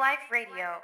Life Radio.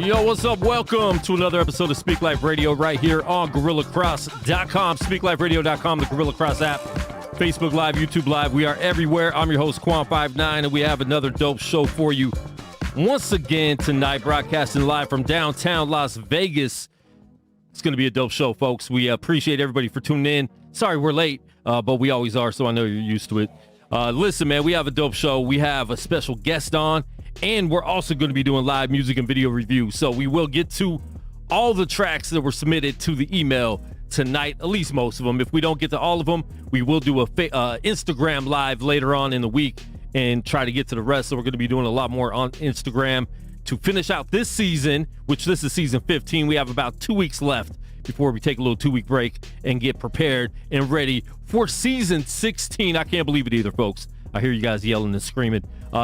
Yo, what's up? Welcome to another episode of Speak Life Radio right here on GorillaCross.com, SpeakLifeRadio.com, the Gorilla Cross app, Facebook Live, YouTube Live. We are everywhere. I'm your host, Quan59, and we have another dope show for you once again tonight, broadcasting live from downtown Las Vegas. It's going to be a dope show, folks. We appreciate everybody for tuning in. Sorry we're late, but we always are, so I know you're used to it. Listen, man, we have a dope show. We have a special guest on. And we're also going to be doing live music and video reviews. So we will get to all the tracks that were submitted to the email tonight, at least most of them. If we don't get to all of them, we will do a Instagram live later on in the week and try to get to the rest. So we're going to be doing a lot more on Instagram to finish out this season, which this is season 15. We have about 2 weeks left before we take a little 2-week break and get prepared and ready for season 16. I can't believe it either, folks. I hear you guys yelling and screaming.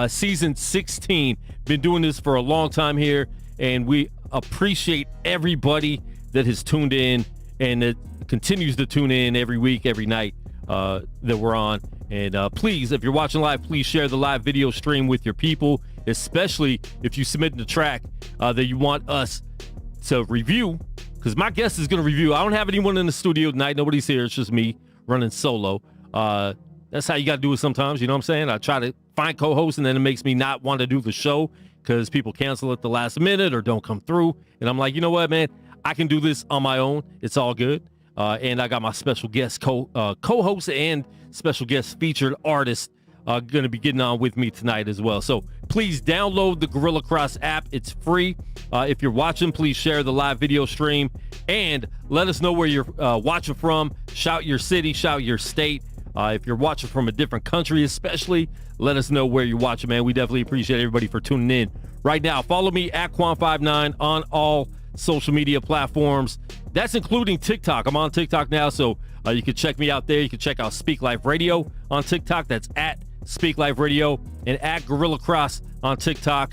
Season 16. Been doing this for a long time here, and we appreciate everybody that has tuned in and that continues to tune in every week, every night that we're on. And please, if you're watching live, please share the live video stream with your people, especially if you submit the track that you want us to review, because my guest is going to review. I don't have anyone in the studio tonight. Nobody's here. It's just me running solo. That's how you got to do it sometimes, you know what I'm saying? I try to find co-hosts, and then it makes me not want to do the show because people cancel at the last minute or don't come through. And I'm like, you know what, man? I can do this on my own. It's all good. And I got my special guest co-host and special guest featured artist going to be getting on with me tonight as well. So please download the Gorilla Cross app. It's free. If you're watching, please share the live video stream and let us know where you're watching from. Shout your city, shout your state. If you're watching from a different country, especially, let us know where you're watching, man. We definitely appreciate everybody for tuning in. Right now, follow me at Quan59 on all social media platforms. That's including TikTok. I'm on TikTok now, so you can check me out there. You can check out Speak Life Radio on TikTok. That's at Speak Life Radio, and at Gorilla Cross on TikTok.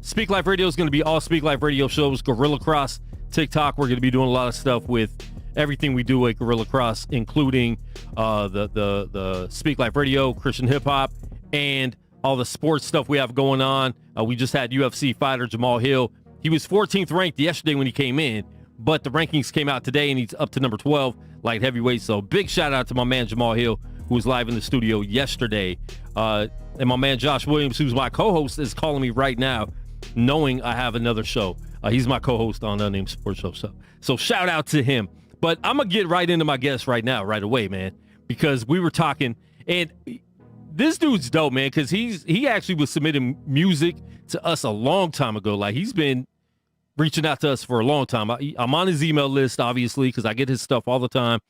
Speak Life Radio is going to be all Speak Life Radio shows. Gorilla Cross TikTok, we're going to be doing a lot of stuff with everything we do at Gorilla Cross, including the Speak Life Radio, Christian hip hop, and all the sports stuff we have going on. We just had UFC fighter Jamal Hill. He was 14th ranked yesterday when he came in, but the rankings came out today, and he's up to number 12, light heavyweight. So big shout out to my man Jamal Hill, who was live in the studio yesterday. And my man Josh Williams, who's my co-host, is calling me right now, knowing I have another show. He's my co-host on Unnamed Sports Show. So shout out to him. But I'm going to get right into my guest right now, right away, man, because we were talking, and this dude's dope, man, because he actually was submitting music to us a long time ago. Like, he's been reaching out to us for a long time. I'm on his email list, obviously, because I get his stuff all the time,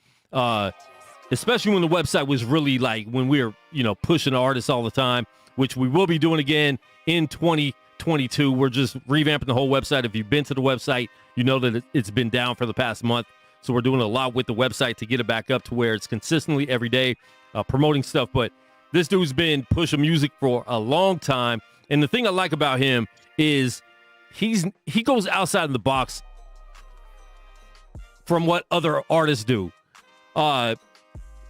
especially when the website was really, like, when we were, pushing artists all the time, which we will be doing again in 2020. 22. We're just revamping the whole website. If you've been to the website, you know that it's been down for the past month. So we're doing a lot with the website to get it back up to where it's consistently every day promoting stuff. But this dude's been pushing music for a long time. And the thing I like about him is he goes outside of the box from what other artists do.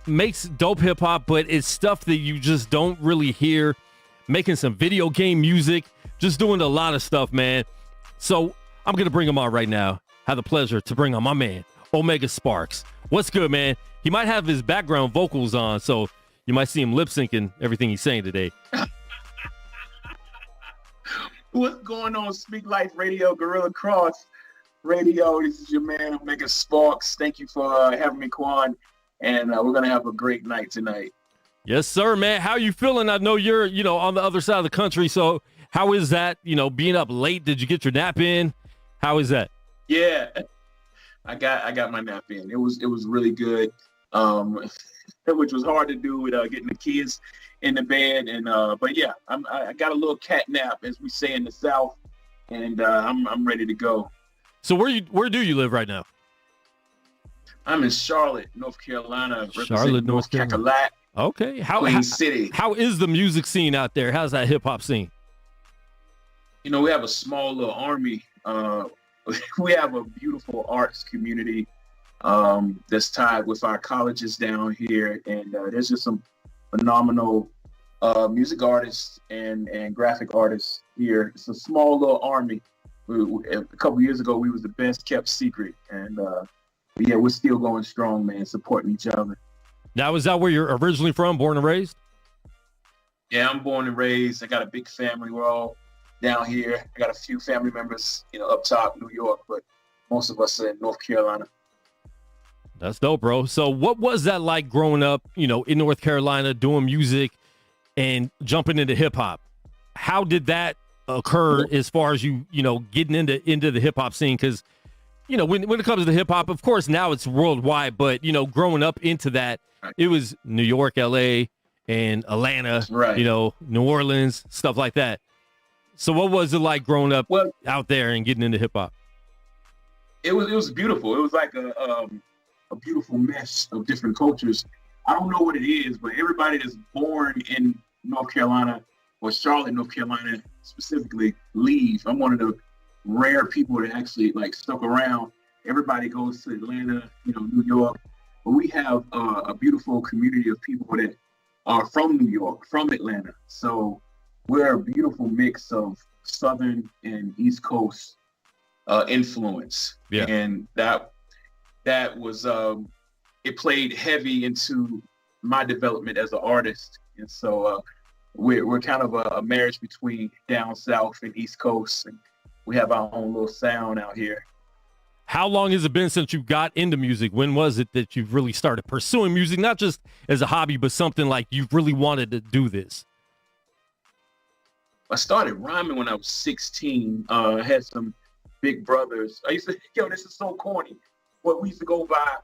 Makes dope hip hop, but it's stuff that you just don't really hear. Making some video game music, just doing a lot of stuff, man. So I'm going to bring him on right now. Have the pleasure to bring on my man, Omega Sparx. What's good, man? He might have his background vocals on, so you might see him lip syncing everything he's saying today. What's going on, Speak Life Radio, Gorilla Cross Radio? This is your man, Omega Sparx. Thank you for having me, Quan. And we're going to have a great night tonight. Yes, sir, man. How you feeling? I know you're, on the other side of the country. So how is that, being up late? Did you get your nap in? How is that? Yeah, I got my nap in. It was really good, which was hard to do with getting the kids in the bed. And but yeah, I got a little cat nap, as we say in the South, and I'm ready to go. So where do you live right now? I'm in Charlotte, North Carolina. Charlotte, North Carolina. Okay. Queen City. How is the music scene out there? How's that hip hop scene? We have a small little army. We have a beautiful arts community that's tied with our colleges down here, and there's just some phenomenal music artists and graphic artists here. It's a small little army. A couple years ago, we was the best kept secret, and yeah, we're still going strong, man, supporting each other. Now, is that where you're originally from, born and raised? Yeah, I'm born and raised. I got a big family. We're all down here. I got a few family members, up top, New York, but most of us are in North Carolina. That's dope, bro. So what was that like growing up, in North Carolina, doing music and jumping into hip hop? How did that occur as far as you, getting into the hip hop scene? Because, when it comes to hip hop, of course, now it's worldwide, but, growing up into that, it was New York, LA, and Atlanta, right. New Orleans, stuff like that. So what was it like growing up out there and getting into hip hop? It was beautiful. It was like a beautiful mesh of different cultures. I don't know what it is, but everybody that's born in North Carolina or Charlotte, North Carolina specifically, leave. I'm one of the rare people that actually stuck around. Everybody goes to Atlanta, New York, but we have a beautiful community of people that are from New York, from Atlanta. So we're a beautiful mix of Southern and East Coast influence. Yeah. And that was, it played heavy into my development as an artist. And so we're kind of a marriage between down South and East Coast. And we have our own little sound out here. How long has it been since you got into music? When was it that you really started pursuing music, not just as a hobby, but something like you really wanted to do this? I started rhyming when I was 16. I had some big brothers. I used to, this is so corny. But we used to go by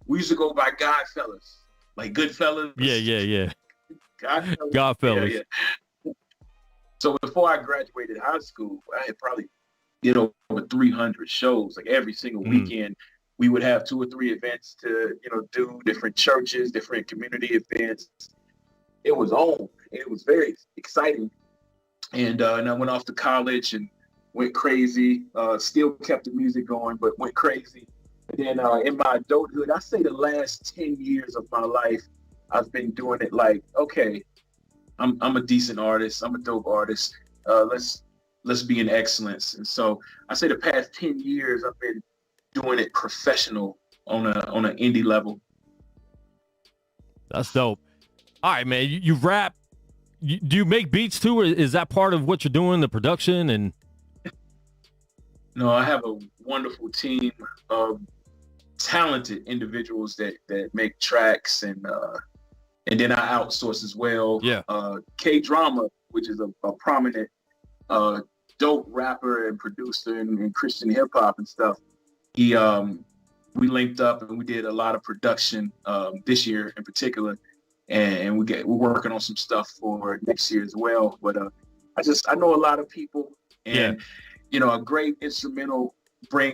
Godfellas, like Goodfellas. Yeah. Godfellas. Godfellas. Yeah. So before I graduated high school, I had probably over 300 shows. Like every single weekend, we would have 2 or 3 events to do, different churches, different community events. It was on. It was very exciting. And I went off to college and went crazy. Still kept the music going, but went crazy. And then in my adulthood, I say the last 10 years of my life, I've been doing it like, okay, I'm a decent artist. I'm a dope artist. Let's be in excellence. And so I say the past 10 years, I've been doing it professional on an indie level. That's dope. All right, man. You rap. Do you make beats too, or is that part of what you're doing, the production? And no, I have a wonderful team of talented individuals that make tracks, and then I outsource as well. Yeah. K-Drama, which is a prominent dope rapper and producer in Christian hip hop and stuff. We linked up and we did a lot of production this year in particular, and we're working on some stuff for next year as well. But I know a lot of people, And a great instrumental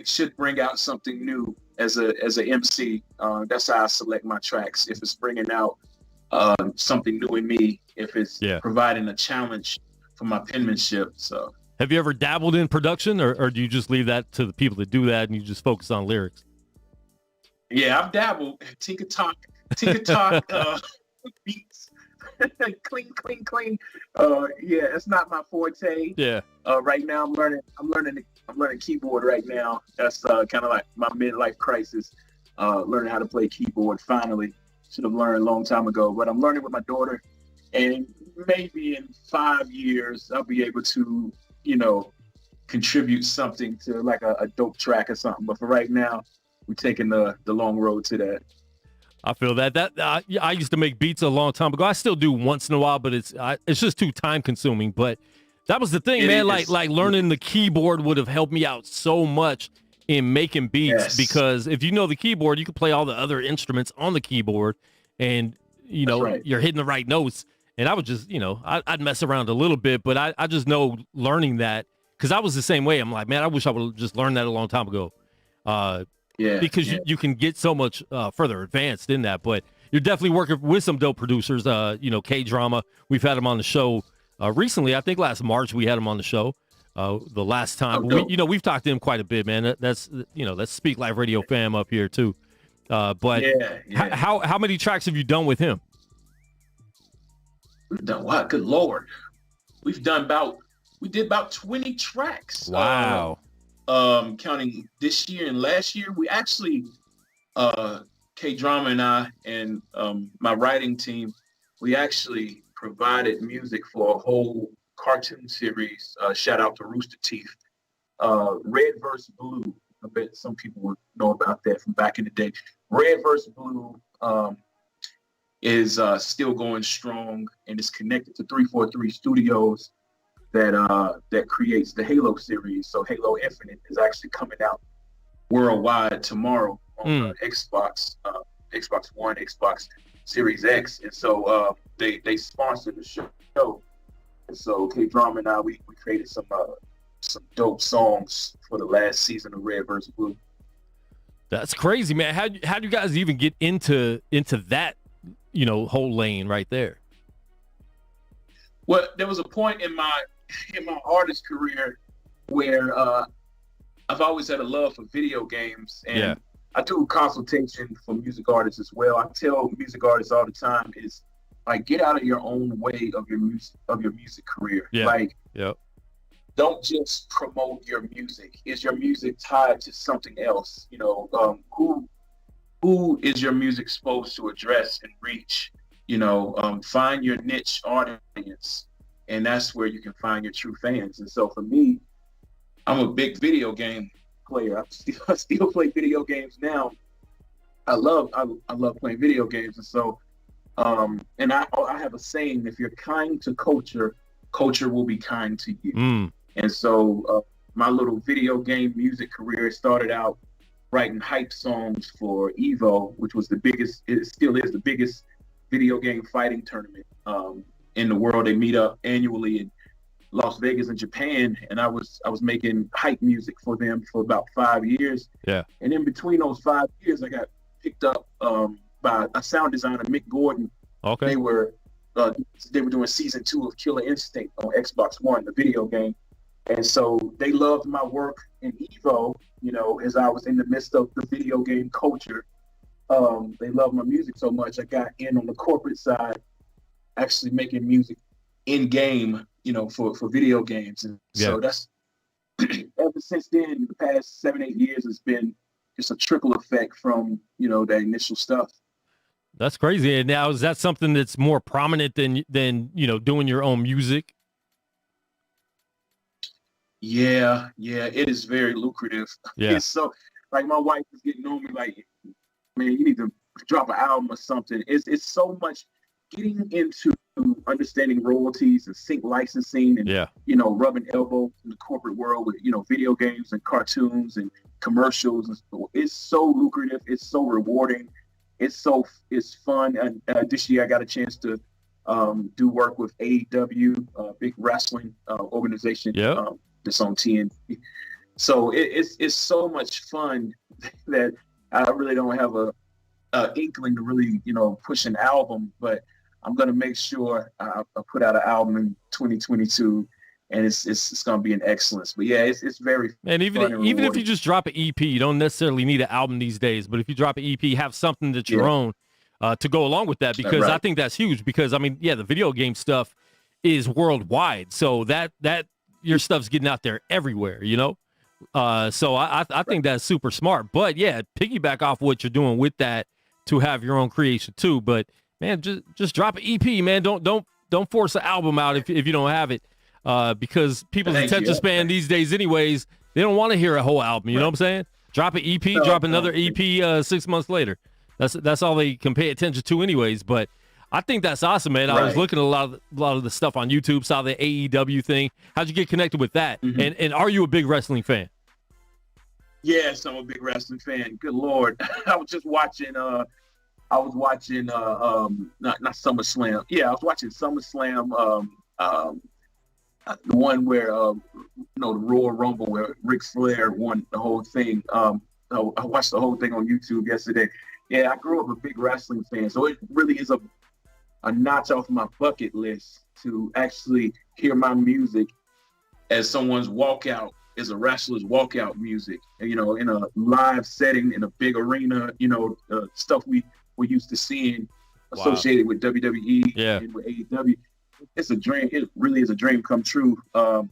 should bring out something new as a MC. That's how I select my tracks. If it's bringing out something new in me, if it's providing a challenge for my penmanship. So, have you ever dabbled in production, or do you just leave that to the people that do that and you just focus on lyrics? Yeah, I've dabbled. Tinker-talk, beats. Clean. Yeah, it's not my forte. Yeah. Right now I'm learning keyboard right now. That's kind of like my midlife crisis. Learning how to play keyboard finally. Should have learned a long time ago, but I'm learning with my daughter, and maybe in 5 years I'll be able to, contribute something to like a dope track or something. But for right now, we're taking the long road to that. I feel that. I used to make beats a long time ago. I still do once in a while, but it's just too time consuming. But that was the thing, man. Like learning the keyboard would have helped me out so much in making beats, because if you know the keyboard, you can play all the other instruments on the keyboard, and you're hitting the right notes. And I would just, I'd mess around a little bit, but I just know learning that, because I was the same way. I'm like, man, I wish I would have just learned that a long time ago. Because you can get so much further advanced in that. But you're definitely working with some dope producers. K-Drama, we've had him on the show recently. I think last March we had him on the show. The last time, we've talked to him quite a bit, man. That's Speak Live Radio fam up here too. But how many tracks have you done with him? We've done what? Good Lord, we did about 20 tracks. Wow. Counting this year and last year, we actually, K-Drama and I and my writing team, we actually provided music for a whole cartoon series. Shout out to Rooster Teeth. Red vs. Blue. I bet some people would know about that from back in the day. Red vs. Blue is still going strong, and is connected to 343 Studios that creates the Halo series. So Halo Infinite is actually coming out worldwide tomorrow on Xbox One, Xbox Series X, and so they sponsored the show. And so K-Drama and I, we created some dope songs for the last season of Red vs. Blue. That's crazy, man. How do you guys even get into that whole lane right there? Well, there was a point in my artist career where I've always had a love for video games, and I do consultation for music artists as well. I tell music artists all the time is like, get out of your own way of your music career. Don't just promote your music. Is your music tied to something else? Who is your music supposed to address and reach? Find your niche audience, and that's where you can find your true fans. And so for me, I'm a big video game player. I still play video games now. I love playing video games. And so, and I have a saying: if you're kind to culture, culture will be kind to you. And so my little video game music career started out writing hype songs for Evo, which was it still is the biggest video game fighting tournament in the world. They meet up annually in Las Vegas and Japan, and I was making hype music for them for about 5 years. And in between those 5 years, I got picked up by a sound designer, Mick Gordon. They were doing season 2 of Killer Instinct on Xbox One, the video game. And so they loved my work in Evo, as I was in the midst of the video game culture. They loved my music so much, I got in on the corporate side, actually making music in game, for video games. And so that's ever since then, the past 7-8 years, it's been just a trickle effect from, that initial stuff. That's crazy. And now, is that something that's more prominent than doing your own music? Yeah, it is very lucrative. It's so, like, my wife is getting on me like, man, you need to drop an album or something. It's so much getting into understanding royalties and sync licensing and rubbing elbows in the corporate world with video games and cartoons and commercials. It's so lucrative. It's so rewarding. It's fun. And this year I got a chance to do work with AEW, big wrestling organization. that's on TNT. So it's so much fun that I really don't have a inkling to really, push an album, but I'm gonna make sure I put out an album in 2022, and it's gonna be an excellence. But yeah, it's very and even if you just drop an EP, you don't necessarily need an album these days. But if you drop an EP, have something that's your own to go along with that, because I think that's huge. Because I mean, the video game stuff is worldwide, so that your stuff's getting out there everywhere, So I think that's super smart. But yeah, piggyback off what you're doing with that to have your own creation too. But man, just drop an EP, man. Don't force an album out if you don't have it, because people's attention span these days, anyways, they don't want to hear a whole album. You know what I'm saying? Drop an EP, drop another EP 6 months later. That's all they can pay attention to, anyways. But I think that's awesome, man. I was looking at a lot of the stuff on YouTube, saw the AEW thing. How'd you get connected with that? Mm-hmm. And are you a big wrestling fan? Yes, I'm a big wrestling fan. Good Lord. I was just watching not SummerSlam. Yeah, I was watching SummerSlam, the one where the Royal Rumble where Ric Flair won the whole thing. I watched the whole thing on YouTube yesterday. Yeah, I grew up a big wrestling fan, so it really is a notch off my bucket list to actually hear my music as someone's walkout, as a wrestler's walkout music, in a live setting in a big arena, stuff we're used to seeing associated with WWE and with AEW. It's a dream. It really is a dream come true. I'm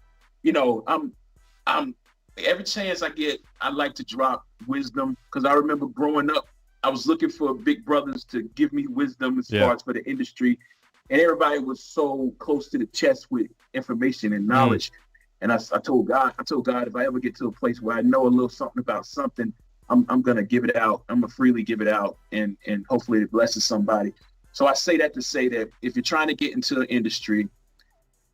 every chance I get, I like to drop wisdom, because I remember growing up, I was looking for big brothers to give me wisdom as far as for the industry, and everybody was so close to the chest with information and knowledge. And I told God, if I ever get to a place where I know a little something about something, I'm gonna give it out. I'm gonna freely give it out, and hopefully it blesses somebody. So I say that to say that if you're trying to get into the industry,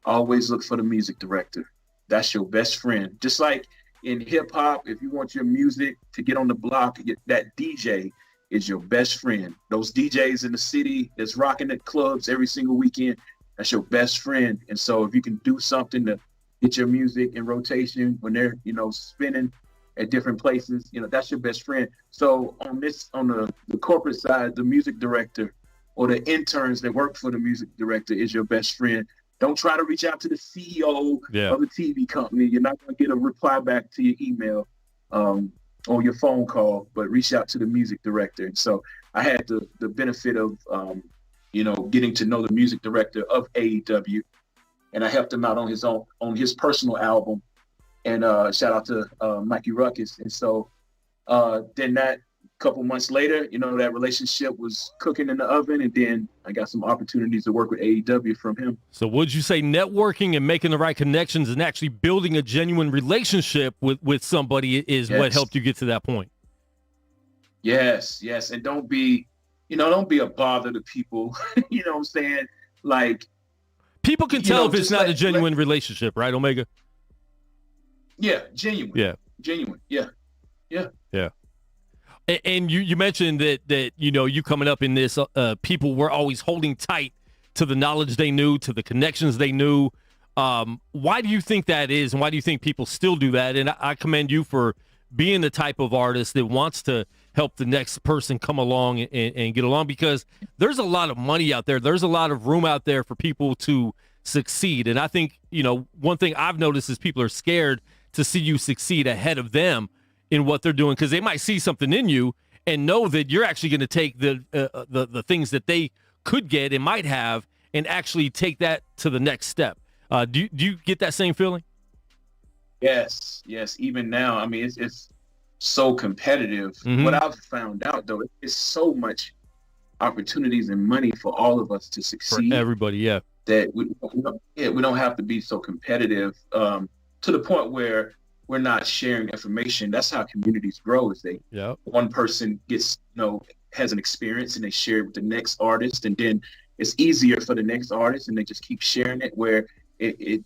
always look for the music director. That's your best friend. Just like in hip hop, if you want your music to get on the block, that DJ is your best friend. Those DJs in the city that's rocking at clubs every single weekend, that's your best friend. And so if you can do something to get your music in rotation when they're, spinning at different places, that's your best friend. So on the corporate side, the music director or the interns that work for the music director is your best friend. Don't try to reach out to the CEO of the TV company. You're not going to get a reply back to your email or your phone call, but reach out to the music director. And so I had the benefit of, getting to know the music director of AEW, and I helped him out on his personal album. And shout out to Mikey Ruckus. And so then that couple months later, that relationship was cooking in the oven, and then I got some opportunities to work with AEW from him. So would you say networking and making the right connections and actually building a genuine relationship with somebody is what helped you get to that point? Yes. And don't be a bother to people. You know what I'm saying? Like, people can tell if it's not a genuine relationship, right, Omega? Yeah, genuine. Yeah. Genuine. Yeah. And you mentioned that you coming up in this, people were always holding tight to the knowledge they knew, to the connections they knew. Why do you think that is, and why do you think people still do that? And I commend you for being the type of artist that wants to help the next person come along and get along, because there's a lot of money out there. There's a lot of room out there for people to succeed. And I think, one thing I've noticed is people are scared to see you succeed ahead of them in what they're doing, because they might see something in you and know that you're actually going to take the things that they could get and might have and actually take that to the next step. Do you get that same feeling? Yes. Even now, I mean, it's so competitive. Mm-hmm. What I've found out, though, is so much opportunities and money for all of us to succeed. For everybody, that we don't have to be so competitive to the point where we're not sharing information. That's how communities grow. Is one person gets, has an experience and they share it with the next artist, and then it's easier for the next artist, and they just keep sharing it, where the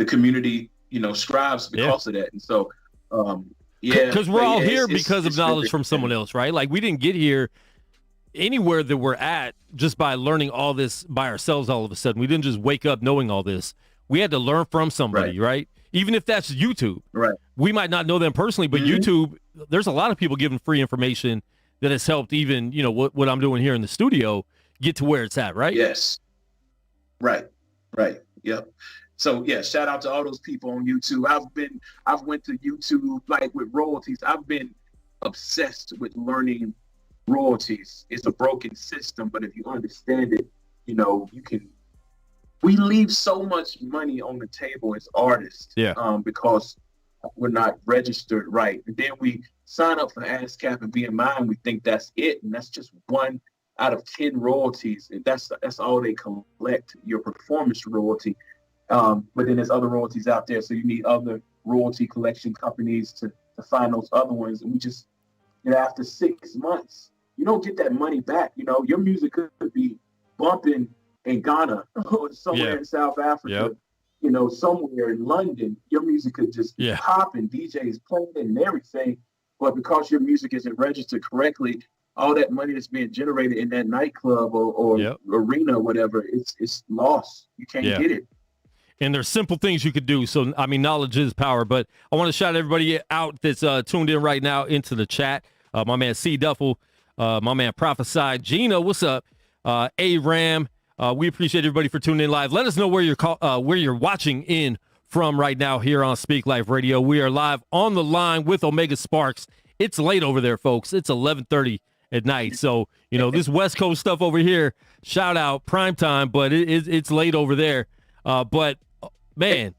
community, strives because of that. And so, because we're all here because of knowledge from someone else, right? Like, we didn't get here anywhere that we're at just by learning all this by ourselves all of a sudden. We didn't just wake up knowing all this. We had to learn from somebody, right? even if that's YouTube. Right. We might not know them personally, but YouTube, there's a lot of people giving free information that has helped even, what I'm doing here in the studio get to where it's at, right? Yes. Right. Yep. So yeah, shout out to all those people on YouTube. I've went to YouTube like with royalties. I've been obsessed with learning royalties. It's a broken system, but if you understand it, we leave so much money on the table as artists, because we're not registered right. And then we sign up for ASCAP and BMI, and we think that's it. And that's just 1 out of 10 royalties. And that's all they collect, your performance royalty. But then there's other royalties out there. So you need other royalty collection companies to find those other ones. And we just, after 6 months, you don't get that money back. Your music could be bumping in Ghana or somewhere in South Africa, somewhere in London. Your music could just be popping, DJs playing it and everything. But because your music isn't registered correctly, all that money that's being generated in that nightclub or arena or whatever, it's lost. You can't get it. And there's simple things you could do. So, knowledge is power. But I want to shout everybody out that's tuned in right now into the chat. My man C. Duffel, my man Prophesy, Gina, what's up? A-Ram, we appreciate everybody for tuning in live. Let us know where you're watching in from right now here on Speak Life Radio. We are live on the line with Omega Sparx. It's late over there, folks. It's 11:30 at night. So, this West Coast stuff over here, shout out prime time, but it's late over there. But man,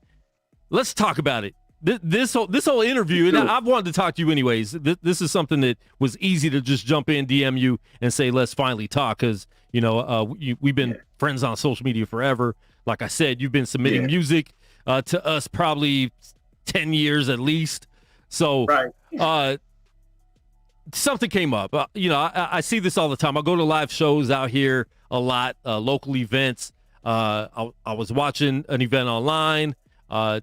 let's talk about it. This whole interview, and I've wanted to talk to you anyways. This is something that was easy to just jump in, DM you, and say, let's finally talk, because, we've been friends on social media forever. Like I said, you've been submitting music to us probably 10 years at least. So something came up. I see this all the time. I go to live shows out here a lot, local events. I was watching an event online. I'm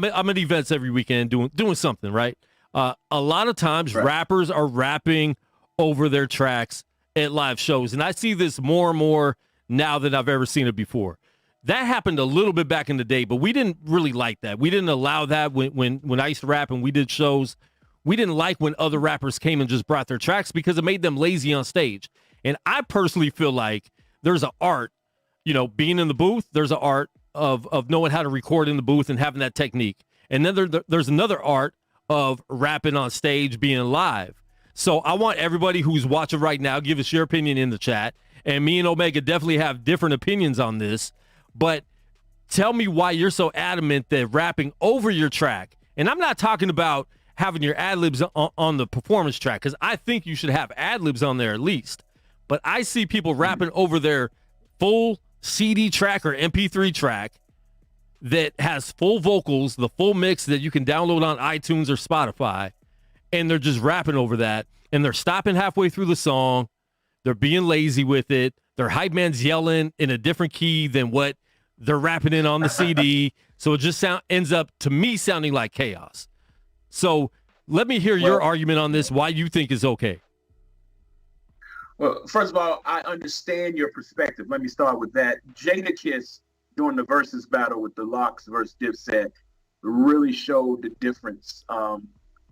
at events every weekend doing something, right? A lot of times rappers are rapping over their tracks at live shows. And I see this more and more now than I've ever seen it before. That happened a little bit back in the day, but we didn't really like that. We didn't allow that when I used to rap and we did shows. We didn't like when other rappers came and just brought their tracks because it made them lazy on stage. And I personally feel like there's an art, being in the booth, there's an art of knowing how to record in the booth and having that technique. And then there's another art of rapping on stage, being live. So I want everybody who's watching right now, give us your opinion in the chat. And me and Omega definitely have different opinions on this. But tell me why you're so adamant that rapping over your track, and I'm not talking about having your ad-libs on the performance track, because I think you should have ad-libs on there at least. But I see people rapping over their full CD track or MP3 track that has full vocals, the full mix that you can download on iTunes or Spotify, and they're just rapping over that, and they're stopping halfway through the song. They're being lazy with it. Their hype man's yelling in a different key than what they're rapping in on the CD. So it just ends up, to me, sounding like chaos. So let me hear your argument on this, why you think is okay. Well, first of all, I understand your perspective. Let me start with that. Jadakiss, during the versus battle with the Lox versus Dipset, really showed the difference,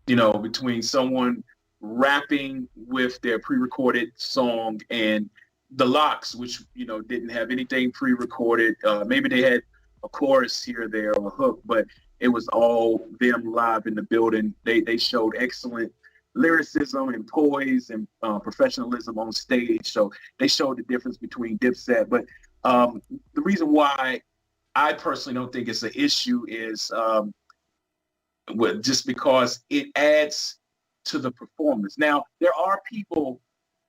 between someone rapping with their pre-recorded song and the Lox, which, didn't have anything pre-recorded. Maybe they had a chorus here or there or a hook, but it was all them live in the building. They showed excellent lyricism and poise and professionalism on stage. So they showed the difference between Dipset. But the reason why I personally don't think it's an issue is just because it adds to the performance. Now, there are people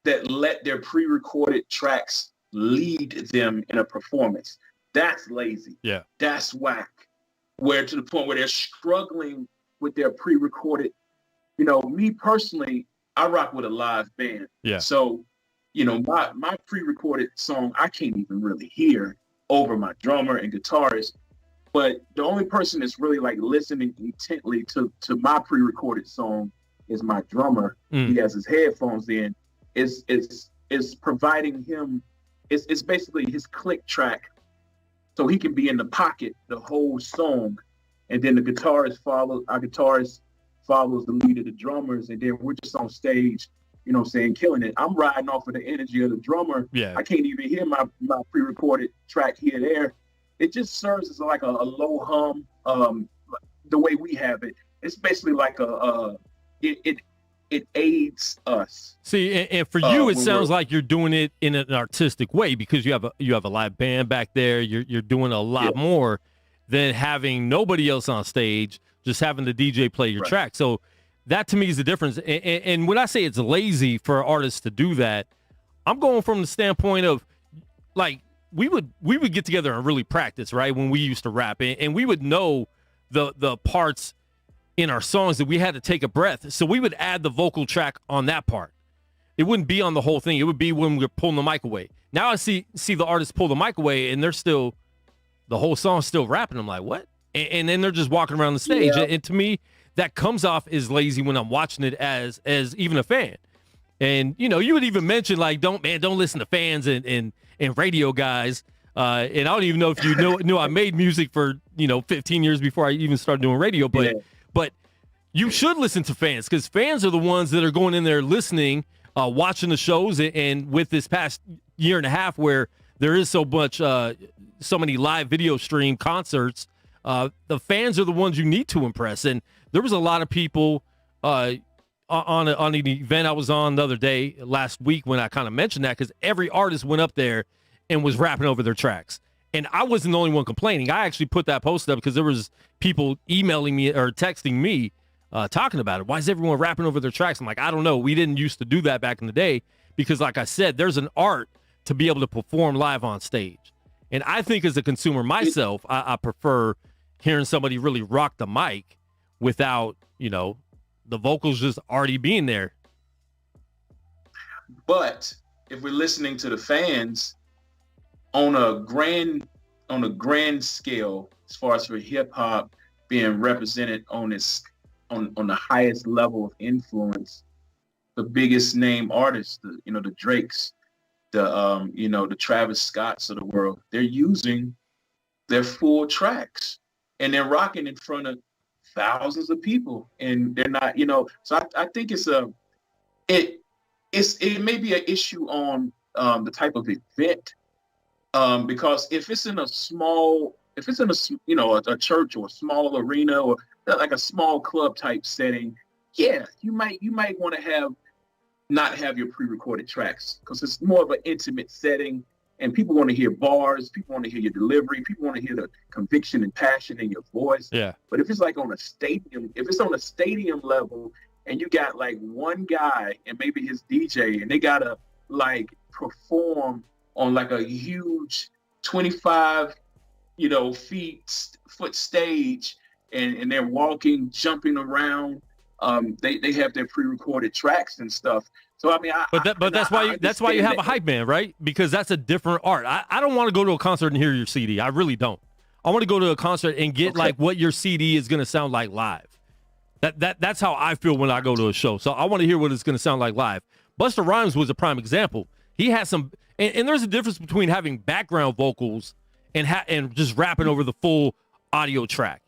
that let their pre-recorded tracks lead them in a performance. That's lazy. Yeah. That's whack. Where to the point where they're struggling with their pre-recorded. Me personally, I rock with a live band. Yeah. So, my pre-recorded song, I can't even really hear over my drummer and guitarist. But the only person that's really like listening intently to my pre-recorded song is my drummer. He has his headphones in. Is providing him, it's basically his click track, so he can be in the pocket the whole song and then our guitarist follows the lead of the drummers, and then we're just on stage, killing it. I'm riding off of the energy of the drummer. Yeah. I can't even hear my pre-recorded track here there. It just serves as like a low hum. The way we have it, it's basically like it aids us. See, and for you, it sounds like you're doing it in an artistic way because you have a live band back there. You're doing a lot more than having nobody else on stage, just having the DJ play your track. So that to me is the difference. And when I say it's lazy for artists to do that, I'm going from the standpoint of like we would get together and really practice, right? When we used to rap, and we would know the parts in our songs that we had to take a breath. So we would add the vocal track on that part. It wouldn't be on the whole thing. It would be when we're pulling the mic away. Now I see the artists pull the mic away and they're still, the whole song's still rapping. I'm like, what? And then they're just walking around the stage. Yeah. And to me, that comes off as lazy when I'm watching it as even a fan. And, you would even mention like, don't listen to fans and radio guys. And I don't even know if you knew I made music for, 15 years before I even started doing radio, but you should listen to fans because fans are the ones that are going in there listening, watching the shows. And with this past year and a half where there is so many live video stream concerts, the fans are the ones you need to impress. And there was a lot of people on an event I was on the other day, last week, when I kind of mentioned that, because every artist went up there and was rapping over their tracks. And I wasn't the only one complaining. I actually put that post up because there was people emailing me or texting me talking about it. Why is everyone rapping over their tracks? I'm like, I don't know. We didn't used to do that back in the day because, like I said, there's an art to be able to perform live on stage. And I think as a consumer myself, I prefer hearing somebody really rock the mic without, the vocals just already being there. But if we're listening to the fans on a grand scale, as far as for hip hop being represented on the highest level of influence, the biggest name artists, the Drakes, the Travis Scotts of the world, they're using their full tracks and they're rocking in front of thousands of people, and they're not, so I think it may be an issue on the type of event, because if it's in a a church or a small arena or like a small club type setting, you might want to not have your pre-recorded tracks because it's more of an intimate setting and people want to hear bars, people want to hear your delivery, people want to hear the conviction and passion in your voice. Yeah. But if it's like on a stadium level and you got like one guy and maybe his DJ and they gotta like perform on like a huge 25 foot stage and they're walking, jumping around, they have their pre-recorded tracks and stuff. So I mean, that's why you have a hype man, right? Because that's a different art. I don't want to go to a concert and hear your CD. I really don't. I want to go to a concert and get like what your CD is going to sound like live. That's how I feel when I go to a show. So I want to hear what it's going to sound like live. Busta Rhymes was a prime example. He has some, and there's a difference between having background vocals and just rapping over the full audio track.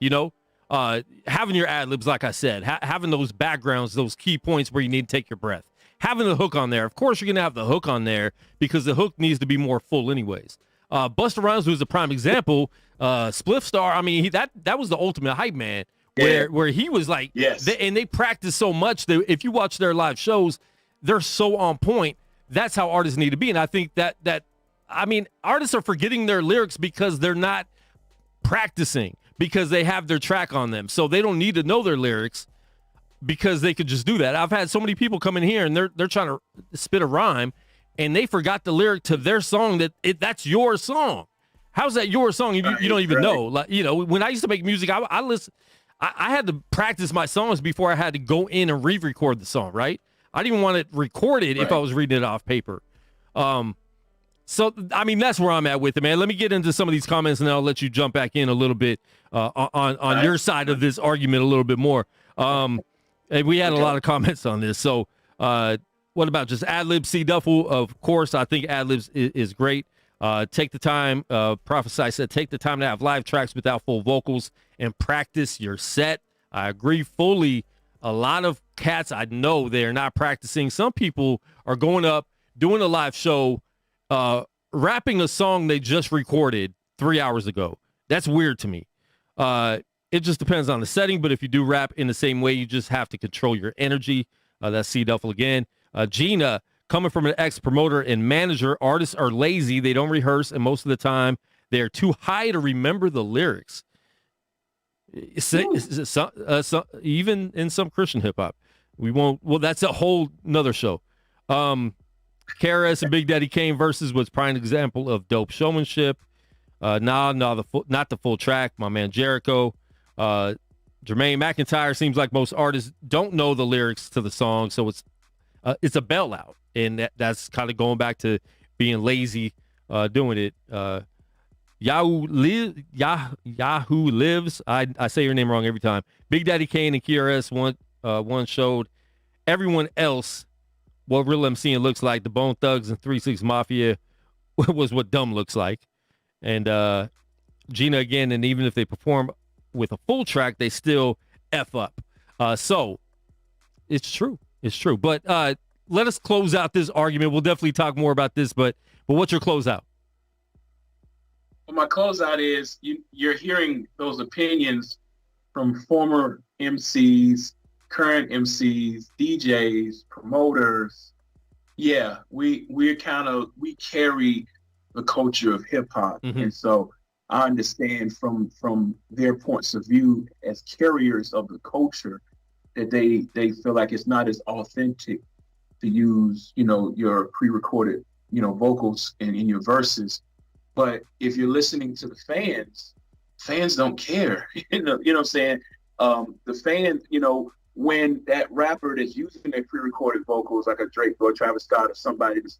Having your ad libs, like I said, having those backgrounds, those key points where you need to take your breath. Having the hook on there. Of course, you're going to have the hook on there because the hook needs to be more full anyways. Busta Rhymes was a prime example. Spliff Star, I mean, that was the ultimate hype man where he was like, yes. And they practice so much that if you watch their live shows, they're so on point. That's how artists need to be. And I think that artists are forgetting their lyrics because they're not practicing, because they have their track on them. So they don't need to know their lyrics, because they could just do that. I've had so many people come in here and they're trying to spit a rhyme and they forgot the lyric to their song that's your song. How's that your song? You don't even know. Like, when I used to make music, I listen. I had to practice my songs before I had to go in and re-record the song, right? I didn't even want it recorded if I was reading it off paper. So, I mean, that's where I'm at with it, man. Let me get into some of these comments and then I'll let you jump back in a little bit on your side of this argument a little bit more. And we had a lot of comments on this. So what about just ad-libs? C. Duffel, of course, I think ad-libs is great. Take the time, Prophesy said, take the time to have live tracks without full vocals and practice your set. I agree fully. A lot of cats I know, they're not practicing. Some people are going up, doing a live show, rapping a song they just recorded 3 hours ago. That's weird to me. It just depends on the setting, but if you do rap in the same way, you just have to control your energy. That's C. Duffel again. Gina, coming from an ex-promoter and manager, artists are lazy. They don't rehearse, and most of the time, they're too high to remember the lyrics. Even in some Christian hip-hop. We won't. Well, that's a whole nother show. KRS and Big Daddy Kane versus was prime example of dope showmanship. Not the full track. My man Jericho. Jermaine McIntyre, seems like most artists don't know the lyrics to the song, so it's a bailout. And that's kind of going back to being lazy, doing it. Yahoo Lives. I say your name wrong every time. Big Daddy Kane and KRS one showed everyone else what real MCing looks like. The Bone Thugs and 3-6 Mafia was what dumb looks like. And Gina again, and even if they perform with a full track, they still F up. So it's true. It's true. But let us close out this argument. We'll definitely talk more about this, but what's your closeout? Well, my closeout is you're hearing those opinions from former MCs, current MCs, DJs, promoters. Yeah, we carry the culture of hip hop, and so I understand from their points of view as carriers of the culture that they feel like it's not as authentic to use, your pre-recorded, vocals in your verses. But if you're listening to the fans don't care. you know what I'm saying? The fans, when that rapper that's using their pre-recorded vocals, like a Drake or Travis Scott or somebody that's,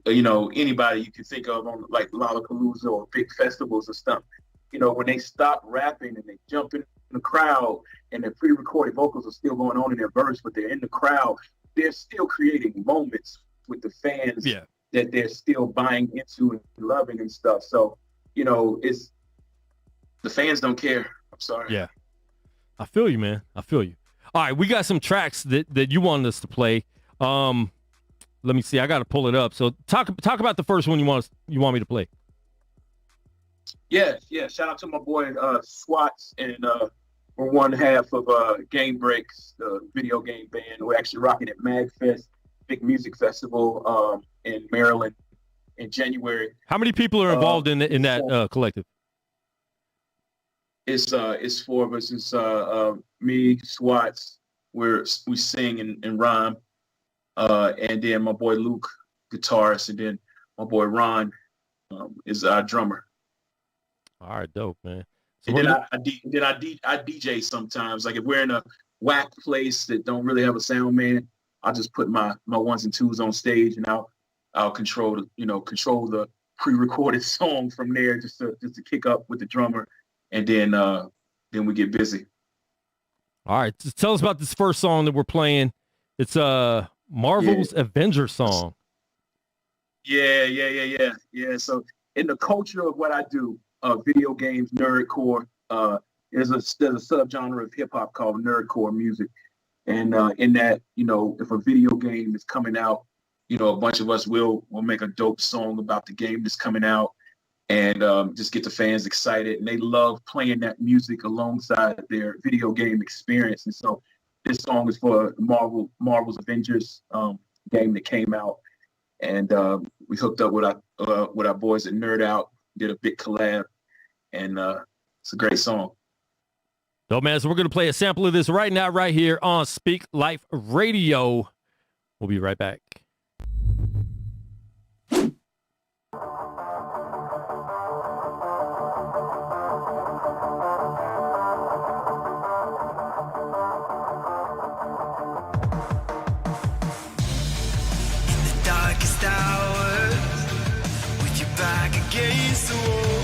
anybody you can think of on like Lollapalooza or big festivals and stuff, when they stop rapping and they jump in the crowd and their pre-recorded vocals are still going on in their verse, but they're in the crowd, they're still creating moments with the fans that they're still buying into and loving and stuff. So, it's the fans don't care. I'm sorry. Yeah. I feel you, man. I feel you. All right, we got some tracks that you wanted us to play. Let me see. I got to pull it up. So talk about the first one you want me to play. Yeah. Shout out to my boy Swats, and we're one half of Game Breaks, the video game band. We're actually rocking at MagFest, big music festival in Maryland in January. How many people are involved in that collective? It's four of us. It's me, Swats. We sing and rhyme, and then my boy Luke, guitarist, and then my boy Ron is our drummer. All right, dope, man. So and then I DJ sometimes. Like if we're in a whack place that don't really have a sound man, I'll just put my ones and twos on stage, and I'll control the pre-recorded song from there, just to kick up with the drummer, and then we get busy. All right, just tell us about this first song that we're playing. It's Marvel's Avenger song. Yeah. So in the culture of what I do, video games, nerdcore, there's a subgenre of hip hop called nerdcore music, and in that, if a video game is coming out, a bunch of us will make a dope song about the game that's coming out, and just get the fans excited, and they love playing that music alongside their video game experience. And so this song is for Marvel's Avengers game that came out, and we hooked up with our boys at Nerd Out, did a big collab, and it's a great song. Dope, man. So we're going to play a sample of this right now, right here on Speak Life Radio. We'll be right back. Against the wall,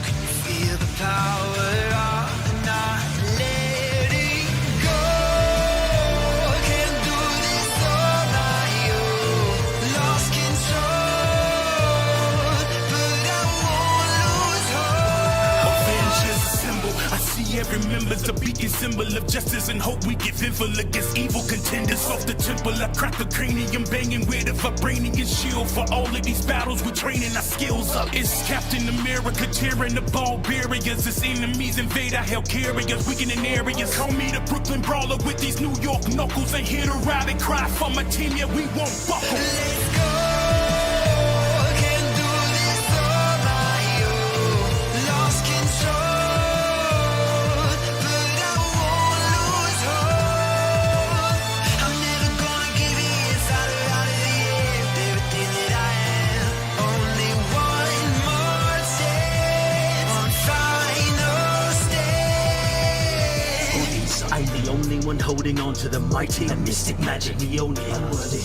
can you feel the power of not letting go? Can't do this on my own, lost control, remembers a beacon symbol of justice and hope. We give info against evil contenders. Off the temple, I crack the cranium, banging with a vibranium shield. For all of these battles, we're training our skills up. It's Captain America tearing the ball barriers. It's enemies invade our hell carriers, weakening areas. Call me the Brooklyn brawler with these New York knuckles. Ain't here to ride and cry for my team, yeah, we won't buckle. Let's go. I'm the only one holding on to the mighty and mystic magic, the only unworthy.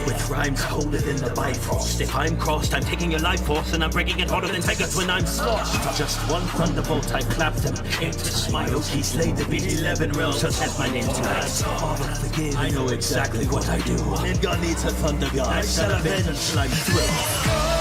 With rhymes colder than the Bifrost. If I'm crossed, I'm taking your life force and I'm breaking it harder than tigers when I'm sloshed. Just one thunderbolt, I clapped him into smile. He slayed the beat 11 realms, just has my name tonight. Father, forgive, I know exactly what I do. Midgard needs a thunder god. I shall avenge until I'm through.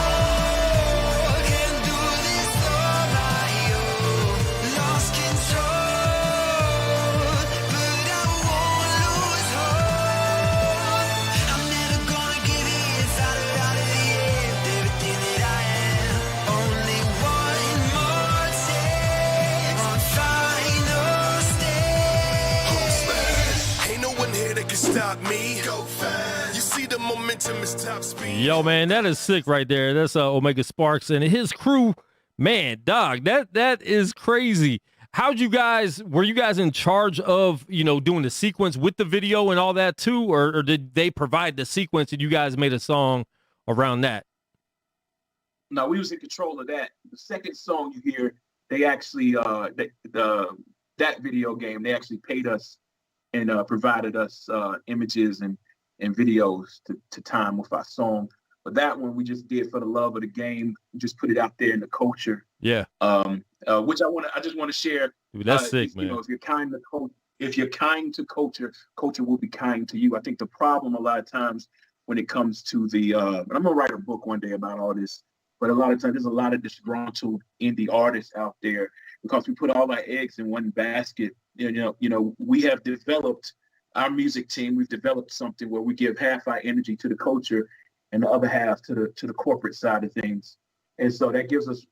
Stop me. Go fast. You see the momentum is top speed. Yo, man, that is sick right there. That's Omega Sparx and his crew. Man, dog, that is crazy. Were you guys in charge of, doing the sequence with the video and all that too? Or did they provide the sequence and you guys made a song around that? No, we was in control of that. The second song you hear, they actually, that video game, they actually paid us and provided us images and videos to time with our song. But that one we just did for the love of the game. We just put it out there in the culture. Yeah. Which I just want to share. Dude, that's sick, man. If you're kind to culture, culture will be kind to you. I think the problem a lot of times when it comes to the, I'm gonna write a book one day about all this. But a lot of times there's a lot of disgruntled indie artists out there because we put all our eggs in one basket. We have developed our music team. We've developed something where we give half our energy to the culture and the other half to the corporate side of things. And so that gives us,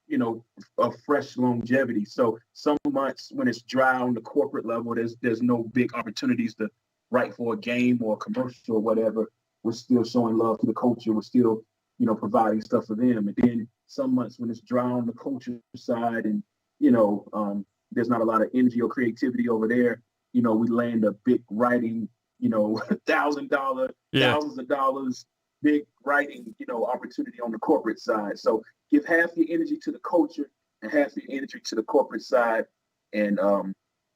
a fresh longevity. So some months when it's dry on the corporate level, there's no big opportunities to write for a game or a commercial or whatever. We're still showing love to the culture. We're still, providing stuff for them. And then some months when it's dry on the culture side and, there's not a lot of energy or creativity over there, we land a big writing, $1,000, thousands of dollars, big writing, opportunity on the corporate side. So give half your energy to the culture and half your energy to the corporate side. And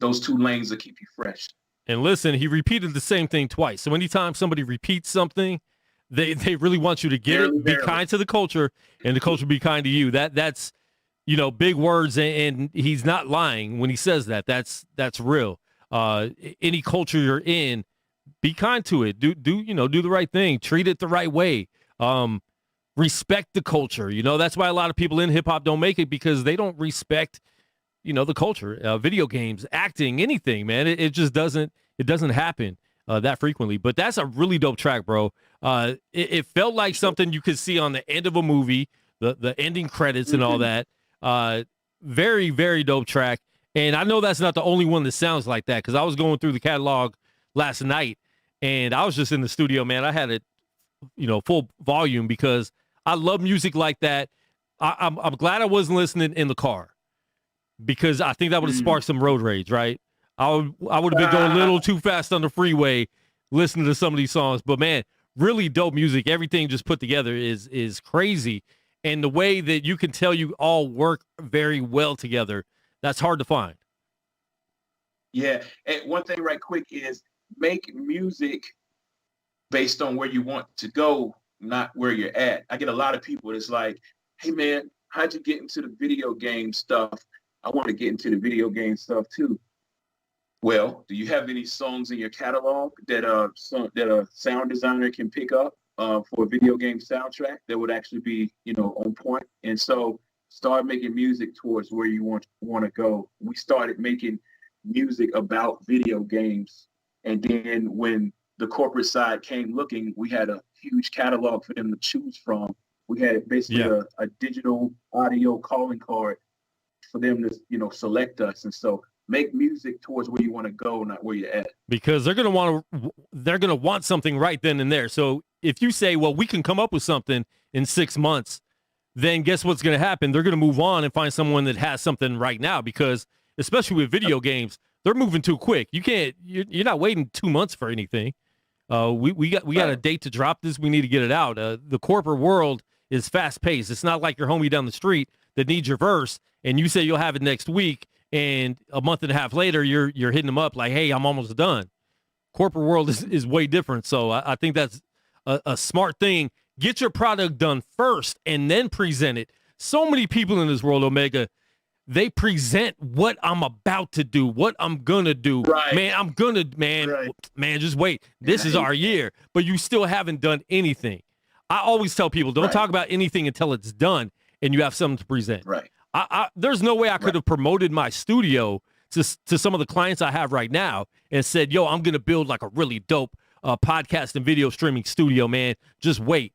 those two lanes will keep you fresh. And listen, he repeated the same thing twice. So anytime somebody repeats something, they really want you to get it, be kind to the culture, and the culture be kind to you. That's big words, and he's not lying when he says that. That's real. Any culture you're in, be kind to it. Do the right thing. Treat it the right way. Respect the culture. That's why a lot of people in hip hop don't make it, because they don't respect, the culture. Video games, acting, anything, man. It just doesn't happen that frequently. But that's a really dope track, bro. It felt like something you could see on the end of a movie, the ending credits and all that. Very, very dope track. And I know that's not the only one that sounds like that, because I was going through the catalog last night and I was just in the studio, man. I had it, full volume, because I love music like that. I'm glad I wasn't listening in the car, because I think that would have sparked some road rage, right? I would have been going a little too fast on the freeway listening to some of these songs. But man, really dope music. Everything just put together is crazy. And the way that you can tell you all work very well together, that's hard to find. Yeah. And one thing right quick is make music based on where you want to go, not where you're at. I get a lot of people that's like, hey, man, how'd you get into the video game stuff? I want to get into the video game stuff too. Well, do you have any songs in your catalog that a sound designer can pick up for a video game soundtrack that would actually be, on point? And so start making music towards where you want to go. We started making music about video games, and then when the corporate side came looking, we had a huge catalog for them to choose from. We had basically a digital audio calling card for them to, select us. And so make music towards where you want to go, not where you're at. Because they're going to want something right then and there. So if you say, well, we can come up with something in 6 months, then guess what's going to happen? They're going to move on and find someone that has something right now, because especially with video games, they're moving too quick. You're not waiting 2 months for anything. We got a date to drop this. We need to get it out. The corporate world is fast paced. It's not like your homie down the street that needs your verse and you say you'll have it next week, and a month and a half later you're hitting them up like, hey, I'm almost done. Corporate world is way different. So I think that's a smart thing. Get your product done first and then present it. So many people in this world, Omega, they present what I'm about to do, what I'm going to do. Right. Man, just wait. This is our year. But you still haven't done anything. I always tell people, don't talk about anything until it's done and you have something to present. Right. There's no way I could have promoted my studio to some of the clients I have right now and said, yo, I'm going to build like a really dope podcast and video streaming studio, man. Just wait.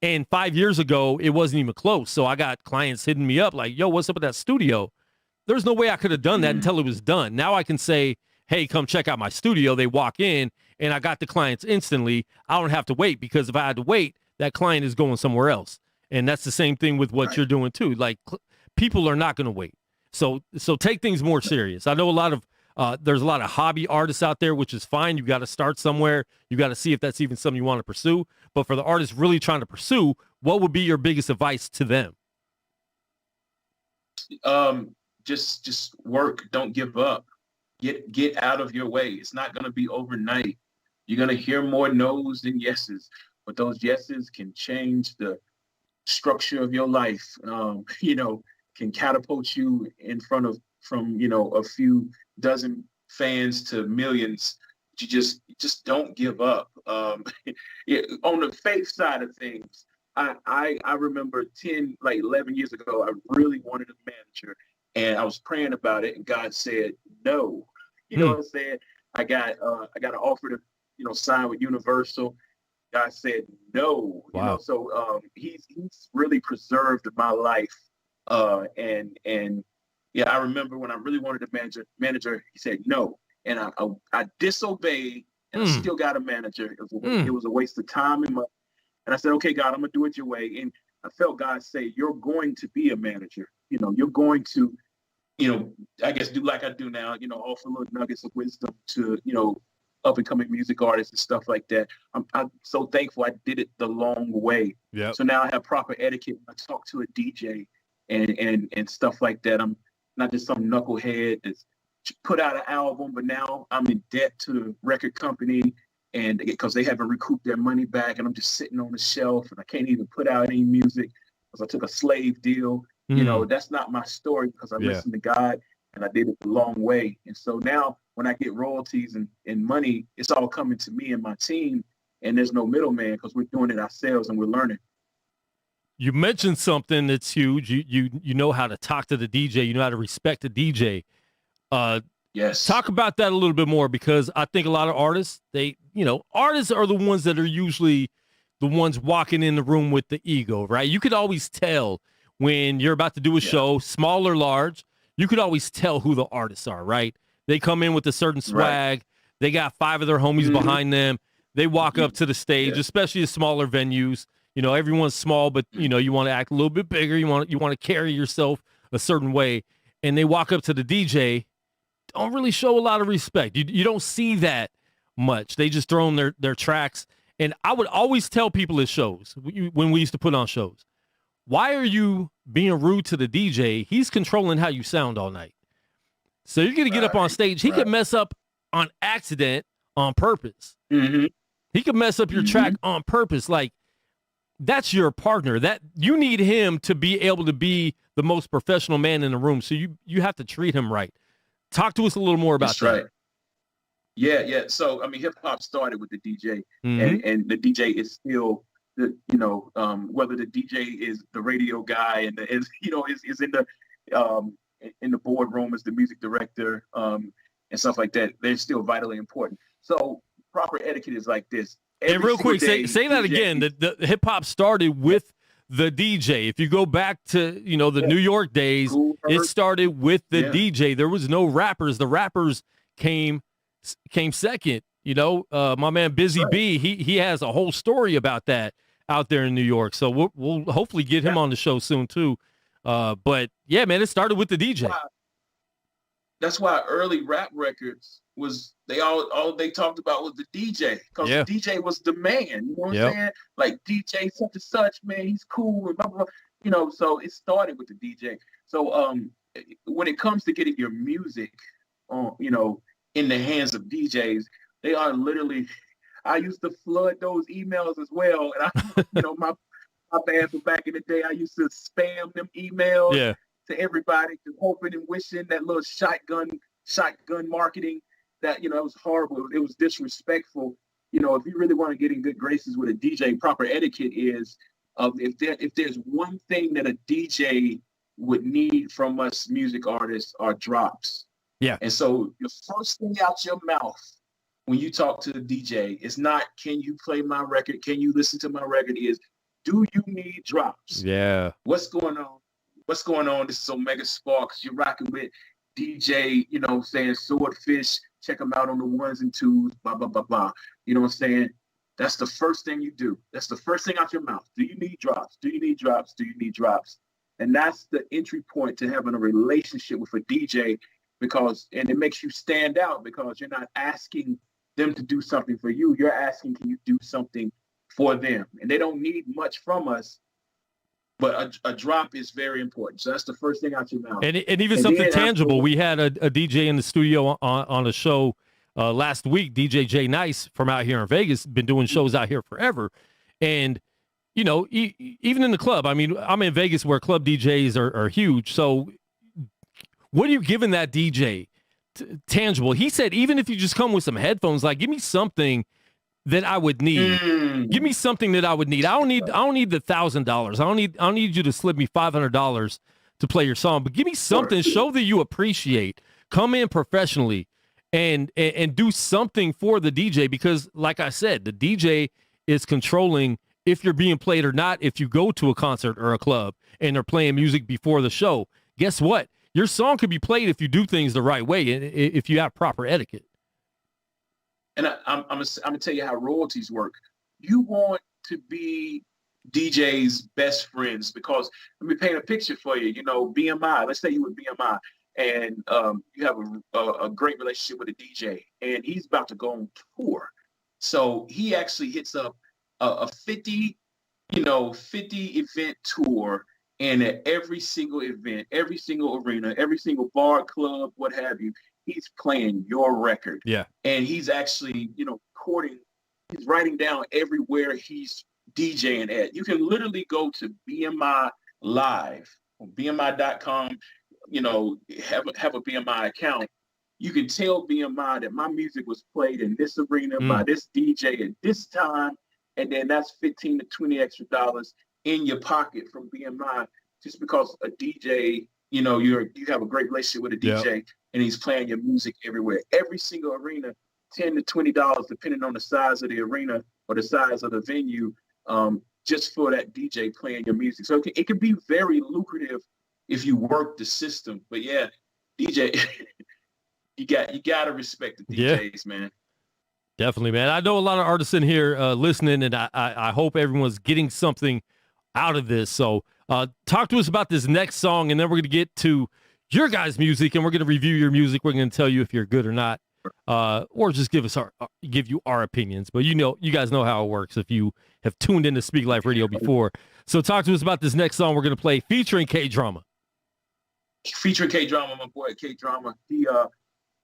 And 5 years ago, it wasn't even close. So I got clients hitting me up like, yo, what's up with that studio? There's no way I could have done that until it was done. Now I can say, hey, come check out my studio. They walk in and I got the clients instantly. I don't have to wait, because if I had to wait, that client is going somewhere else. And that's the same thing with what you're doing too. Like, people are not going to wait. So take things more serious. I know there's a lot of hobby artists out there, which is fine. You got to start somewhere. You got to see if that's even something you want to pursue. But for the artists really trying to pursue, what would be your biggest advice to them? Just work. Don't give up. Get out of your way. It's not going to be overnight. You're going to hear more no's than yeses, but those yeses can change the structure of your life. Can catapult you from a few dozen fans to millions. You just don't give up. On the faith side of things, I remember 11 years ago, I really wanted a manager, and I was praying about it, and God said no. You know what I'm saying? I got an offer to sign with Universal. God said no. Wow. So he's really preserved my life. Yeah, I remember when I really wanted a manager, he said no, and I disobeyed, and I still got a manager. It was a waste of time and money, and I said, okay, God, I'm gonna do it your way. And I felt God say, you're going to be a manager. You're going to, I guess do like I do now. Offer little nuggets of wisdom to up and coming music artists and stuff like that. I'm so thankful I did it the long way. Yeah. So now I have proper etiquette when I talk to a DJ and stuff like that. I'm not just some knucklehead that's put out an album, but now I'm in debt to the record company, and because they haven't recouped their money back, and I'm just sitting on the shelf, and I can't even put out any music because I took a slave deal. That's not my story, because I listened to God and I did it the long way. And so now when I get royalties and money, it's all coming to me and my team, and there's no middleman, because we're doing it ourselves and we're learning. You mentioned something that's huge. You know how to talk to the DJ. You know how to respect the DJ. Yes. Talk about that a little bit more, because I think a lot of artists, artists are the ones that are usually the ones walking in the room with the ego, right? You could always tell when you're about to do a show, small or large, you could always tell who the artists are, right? They come in with a certain swag. Right. They got 5 of their homies behind them. They walk up to the stage, especially at smaller venues. Everyone's small, but you want to act a little bit bigger. You want to carry yourself a certain way, and they walk up to the DJ. Don't really show a lot of respect. You don't see that much. They just throw in their tracks. And I would always tell people at shows, when we used to put on shows, why are you being rude to the DJ? He's controlling how you sound all night. So you're going to get up on stage. He could mess up on accident on purpose. Mm-hmm. He could mess up your track on purpose. Like, that's your partner. That you need him to be able to be the most professional man in the room. So you have to treat him right. Talk to us a little more about that. Right. Yeah. So, hip hop started with the DJ, and the DJ is still whether the DJ is the radio guy and is in the boardroom as the music director and stuff like that, they're still vitally important. So proper etiquette is like this. And real quick, say that again. The hip hop started with the DJ. If you go back to the New York days, cool. It started with the DJ. There was no rappers. The rappers came second. My man Busy B, he has a whole story about that out there in New York. So we'll hopefully get him on the show soon too. But yeah, man, it started with the DJ. That's why early rap records was all they talked about was the DJ, because the DJ was the man. You know what I'm saying? Like DJ such and such, man, he's cool and blah blah blah. So it started with the DJ. So when it comes to getting your music on, in the hands of DJs, they are literally. I used to flood those emails as well, and my bad for back in the day. I used to spam them emails to everybody, just hoping and wishing that little shotgun marketing. That it was horrible. It was disrespectful. If you really want to get in good graces with a DJ, proper etiquette is if there's one thing that a DJ would need from us music artists are drops. Yeah. And so the first thing out your mouth when you talk to the DJ is not, can you play my record? Can you listen to my record? Is, do you need drops? Yeah. What's going on? What's going on? This is Omega Sparx. You're rocking with DJ, saying Swordfish. Check them out on the ones and twos, blah, blah, blah, blah. You know what I'm saying? That's the first thing you do. That's the first thing out your mouth. Do you need drops? Do you need drops? Do you need drops? And that's the entry point to having a relationship with a DJ, and it makes you stand out because you're not asking them to do something for you. You're asking, can you do something for them? And they don't need much from us, but a drop is very important. So that's the first thing out your mouth. And even something tangible. We had a DJ in the studio on a show last week, DJ J Nice from out here in Vegas, been doing shows out here forever. And, even in the club, I mean, I'm in Vegas where club DJs are huge. So what are you giving that DJ tangible? He said, even if you just come with some headphones, like, give me something that I would need. Give me something that I would need. I don't need the $1,000. I don't need you to slip me $500 to play your song, but give me something. Show that you appreciate. Come in professionally and do something for the DJ, because like I said, the DJ is controlling if you're being played or not. If you go to a concert or a club and they're playing music before the show, guess what? Your song could be played if you do things the right way and if you have proper etiquette. And I'm gonna tell you how royalties work. You want to be DJ's best friends, because let me paint a picture for you. BMI. Let's say you with BMI, and you have a great relationship with a DJ, and he's about to go on tour. So he actually hits up a 50 event tour, and at every single event, every single arena, every single bar, club, what have you, he's playing your record. Yeah. And he's actually, recording, he's writing down everywhere he's DJing at. You can literally go to BMI Live on BMI.com, have a BMI account. You can tell BMI that my music was played in this arena by this DJ at this time. And then that's $15 to $20 extra in your pocket from BMI, just because a DJ, you have a great relationship with a DJ and he's playing your music everywhere. Every single arena, $10 to $20, depending on the size of the arena or the size of the venue, just for that DJ playing your music. So it can be very lucrative if you work the system. But yeah, DJ, you got to respect the DJs, man. Definitely, man. I know a lot of artists in here listening, and I hope everyone's getting something out of this. So talk to us about this next song, and then we're going to get to your guys' music, and we're going to review your music. We're going to tell you if you're good or not, or just give you our opinions. But you guys know how it works if you have tuned into Speak Life Radio before. So talk to us about this next song we're going to play featuring K-Drama. Featuring K-Drama, my boy K-Drama. He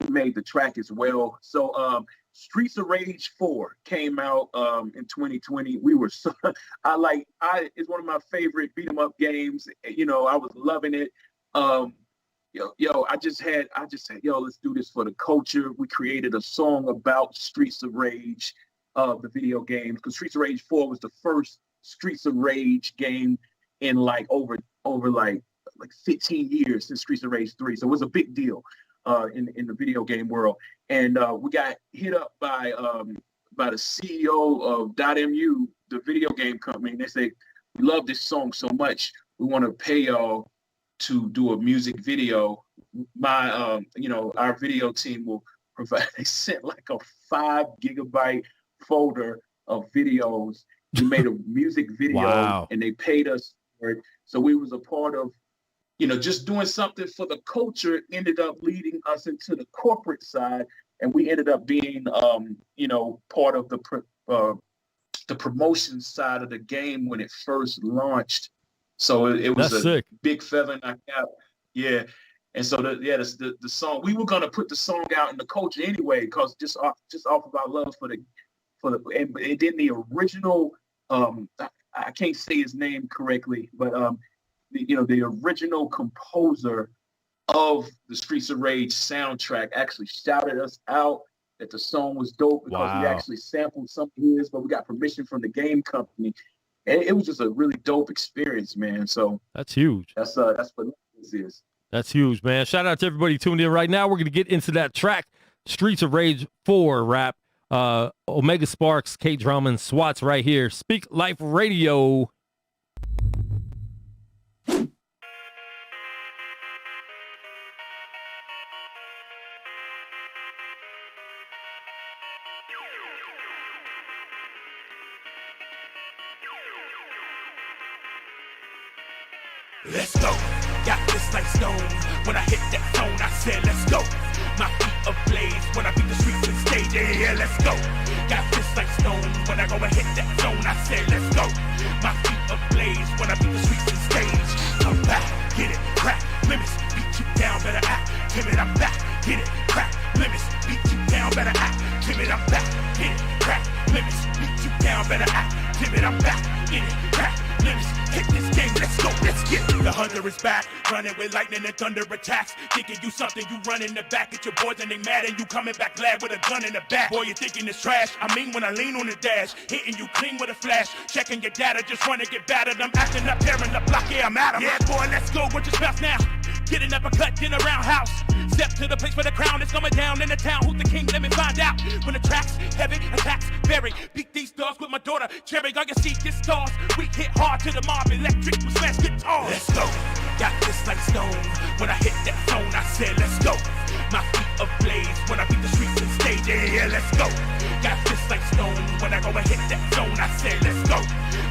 made the track as well. So Streets of Rage 4 came out in 2020. We were so it's one of my favorite beat 'em up games. I was loving it. I just said, let's do this for the culture. We created a song about Streets of Rage, the video games, because Streets of Rage 4 was the first Streets of Rage game in like over like 15 years since Streets of Rage 3. So it was a big deal in the video game world. And we got hit up by the CEO of .mu, the video game company. And they say, we love this song so much, we want to pay y'all to do a music video. My our video team will provide. They sent like a 5 gigabyte folder of videos. We made a music video. Wow. And they paid us for it. So we was a part of, just doing something for the culture. Ended up leading us into the corporate side, and we ended up being part of the promotion side of the game when it first launched. So it was That's a sick. big feather in our cap. Yeah. And so the song, we were gonna put the song out in the culture anyway, because just off of our love for the and then the original I can't say his name correctly, but the original composer of the Streets of Rage soundtrack actually shouted us out that the song was dope because we actually sampled some of his, but we got permission from the game company. And it was just a really dope experience, man. So that's huge. That's what this is. That's huge, man. Shout out to everybody tuned in right now. We're going to get into that track, Streets of Rage 4 rap. Omega Sparx, K Drama, and SWATs right here. Speak Life Radio. Let's go. Got this like stone. When I hit that phone, I said, let's go. My feet ablaze when I beat the streets and stage. Yeah, let's go. Got this like stone. When I go and hit that phone, I said, let's go. My feet ablaze when I beat the streets and stage. I'm back, get it, crack, limits, beat you down, better act. Timid, I'm back, get it, crack, limits, beat you down, better act. Timid, I'm back, get it, crack, limits, beat you down, better act. Timid, I'm back, get it, crack, limits. Hit this game, let's go, let's get it. The hunter is back, running with lightning and thunder attacks. Thinking you something, you run in the back at your boys and they mad, and you coming back glad with a gun in the back. Boy, you thinking it's trash. I mean, when I lean on the dash, hitting you clean with a flash. Checking your data, just wanna get battered. I'm acting up, tearing the block, yeah, I'm at 'em. Yeah, boy, let's go, what your spouse now? Get an uppercut in a roundhouse. Step to the place where the crown is going down in the town. Who's the king? Let me find out. When the track's heavy, attacks vary. Beat these dogs with my daughter. Cherry, all you see is stars. We hit hard to the mob. Electric, we smash guitars. Let's go. Got this like stone. When I hit that phone, I said, let's go. My feet ablaze when I beat the streets and stage. Yeah, let's go. Got this like stone. When I go and hit that phone, I said, let's go.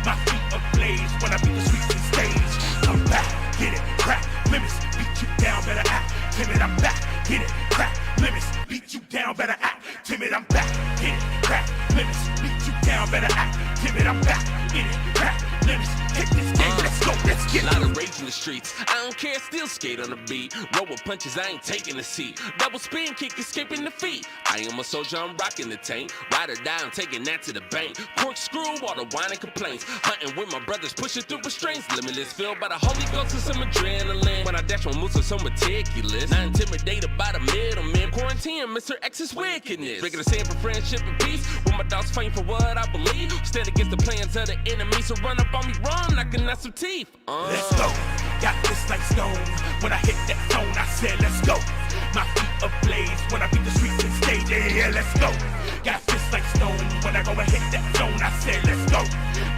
My feet ablaze when I beat the streets and stage. I'm back, get it, crack, limits, beat you down, better act. Timid, I'm back, get it, crack, limits, beat you down, better act. Timid, I'm back, get it, crack, limits, beat you down, better act. Timid, I'm back, get it, crack, limits, hit this game, let's go, let's get it. Lot of rage in the streets, I don't care, still skate on the beat. Roll with punches, I ain't taking a seat. Double spin kick, escaping defeat. I am a soldier, I'm rocking the tank. Ride or die, I'm taking that to the bank. Corkscrew, all the whine and complaints. Hunting with my brothers, pushing through restraints. Limitless, filled by the Holy Ghost and some adrenaline. When I dash on moves, so meticulous. Not intimidated by the middleman. Quarantine, Mr. X's wickedness. Breaking the same for friendship and peace. When my dogs fighting for what I believe. Stand against the plans of the enemy. So run up on me, run, knocking out some teeth. Let's go. Got this like stone. When I hit that phone, I said, let's go. My feet ablaze when I beat the streets and stage. Yeah, let's go. Got this like stone. When I go and hit that phone, I said, let's go.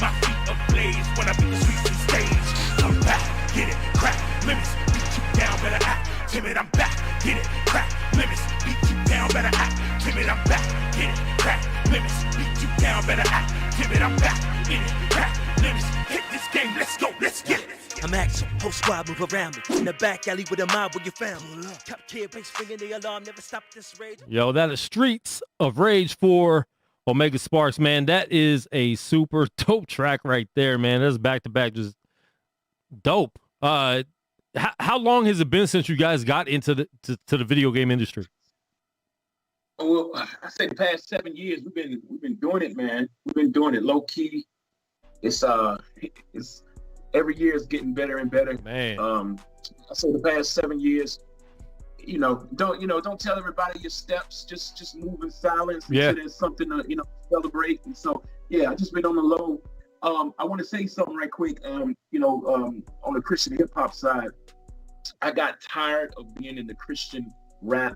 My feet ablaze when I beat the streets and stage. I'm back, get it, crack, limits, beat you down, better act. Timid, I'm back, get it, crack, limits, beat you down, better act. Timid, I'm back, get it, crack, limits, beat you down, better act. Timid, I'm back, get it, crack, limits, hit this game, let's go, let's get it. I'm Axel, whole squad move around me. In the back alley with a mob where you found me. Top tier bass ringing the alarm, never stop this rage. Yo, that is Streets of Rage 4 Omega Sparx, man. That is a super dope track right there, man. That's back to back, just dope. How long has it been since you guys got into the video game industry? Well, I say the past 7 years we've been doing it, man. We've been doing it low key. It's every year is getting better and better. Man. I say the past 7 years, don't tell everybody your steps. Just move in silence until there's something to celebrate. And so I just been on the low I want to say something right quick. On the Christian hip hop side, I got tired of being in the Christian rat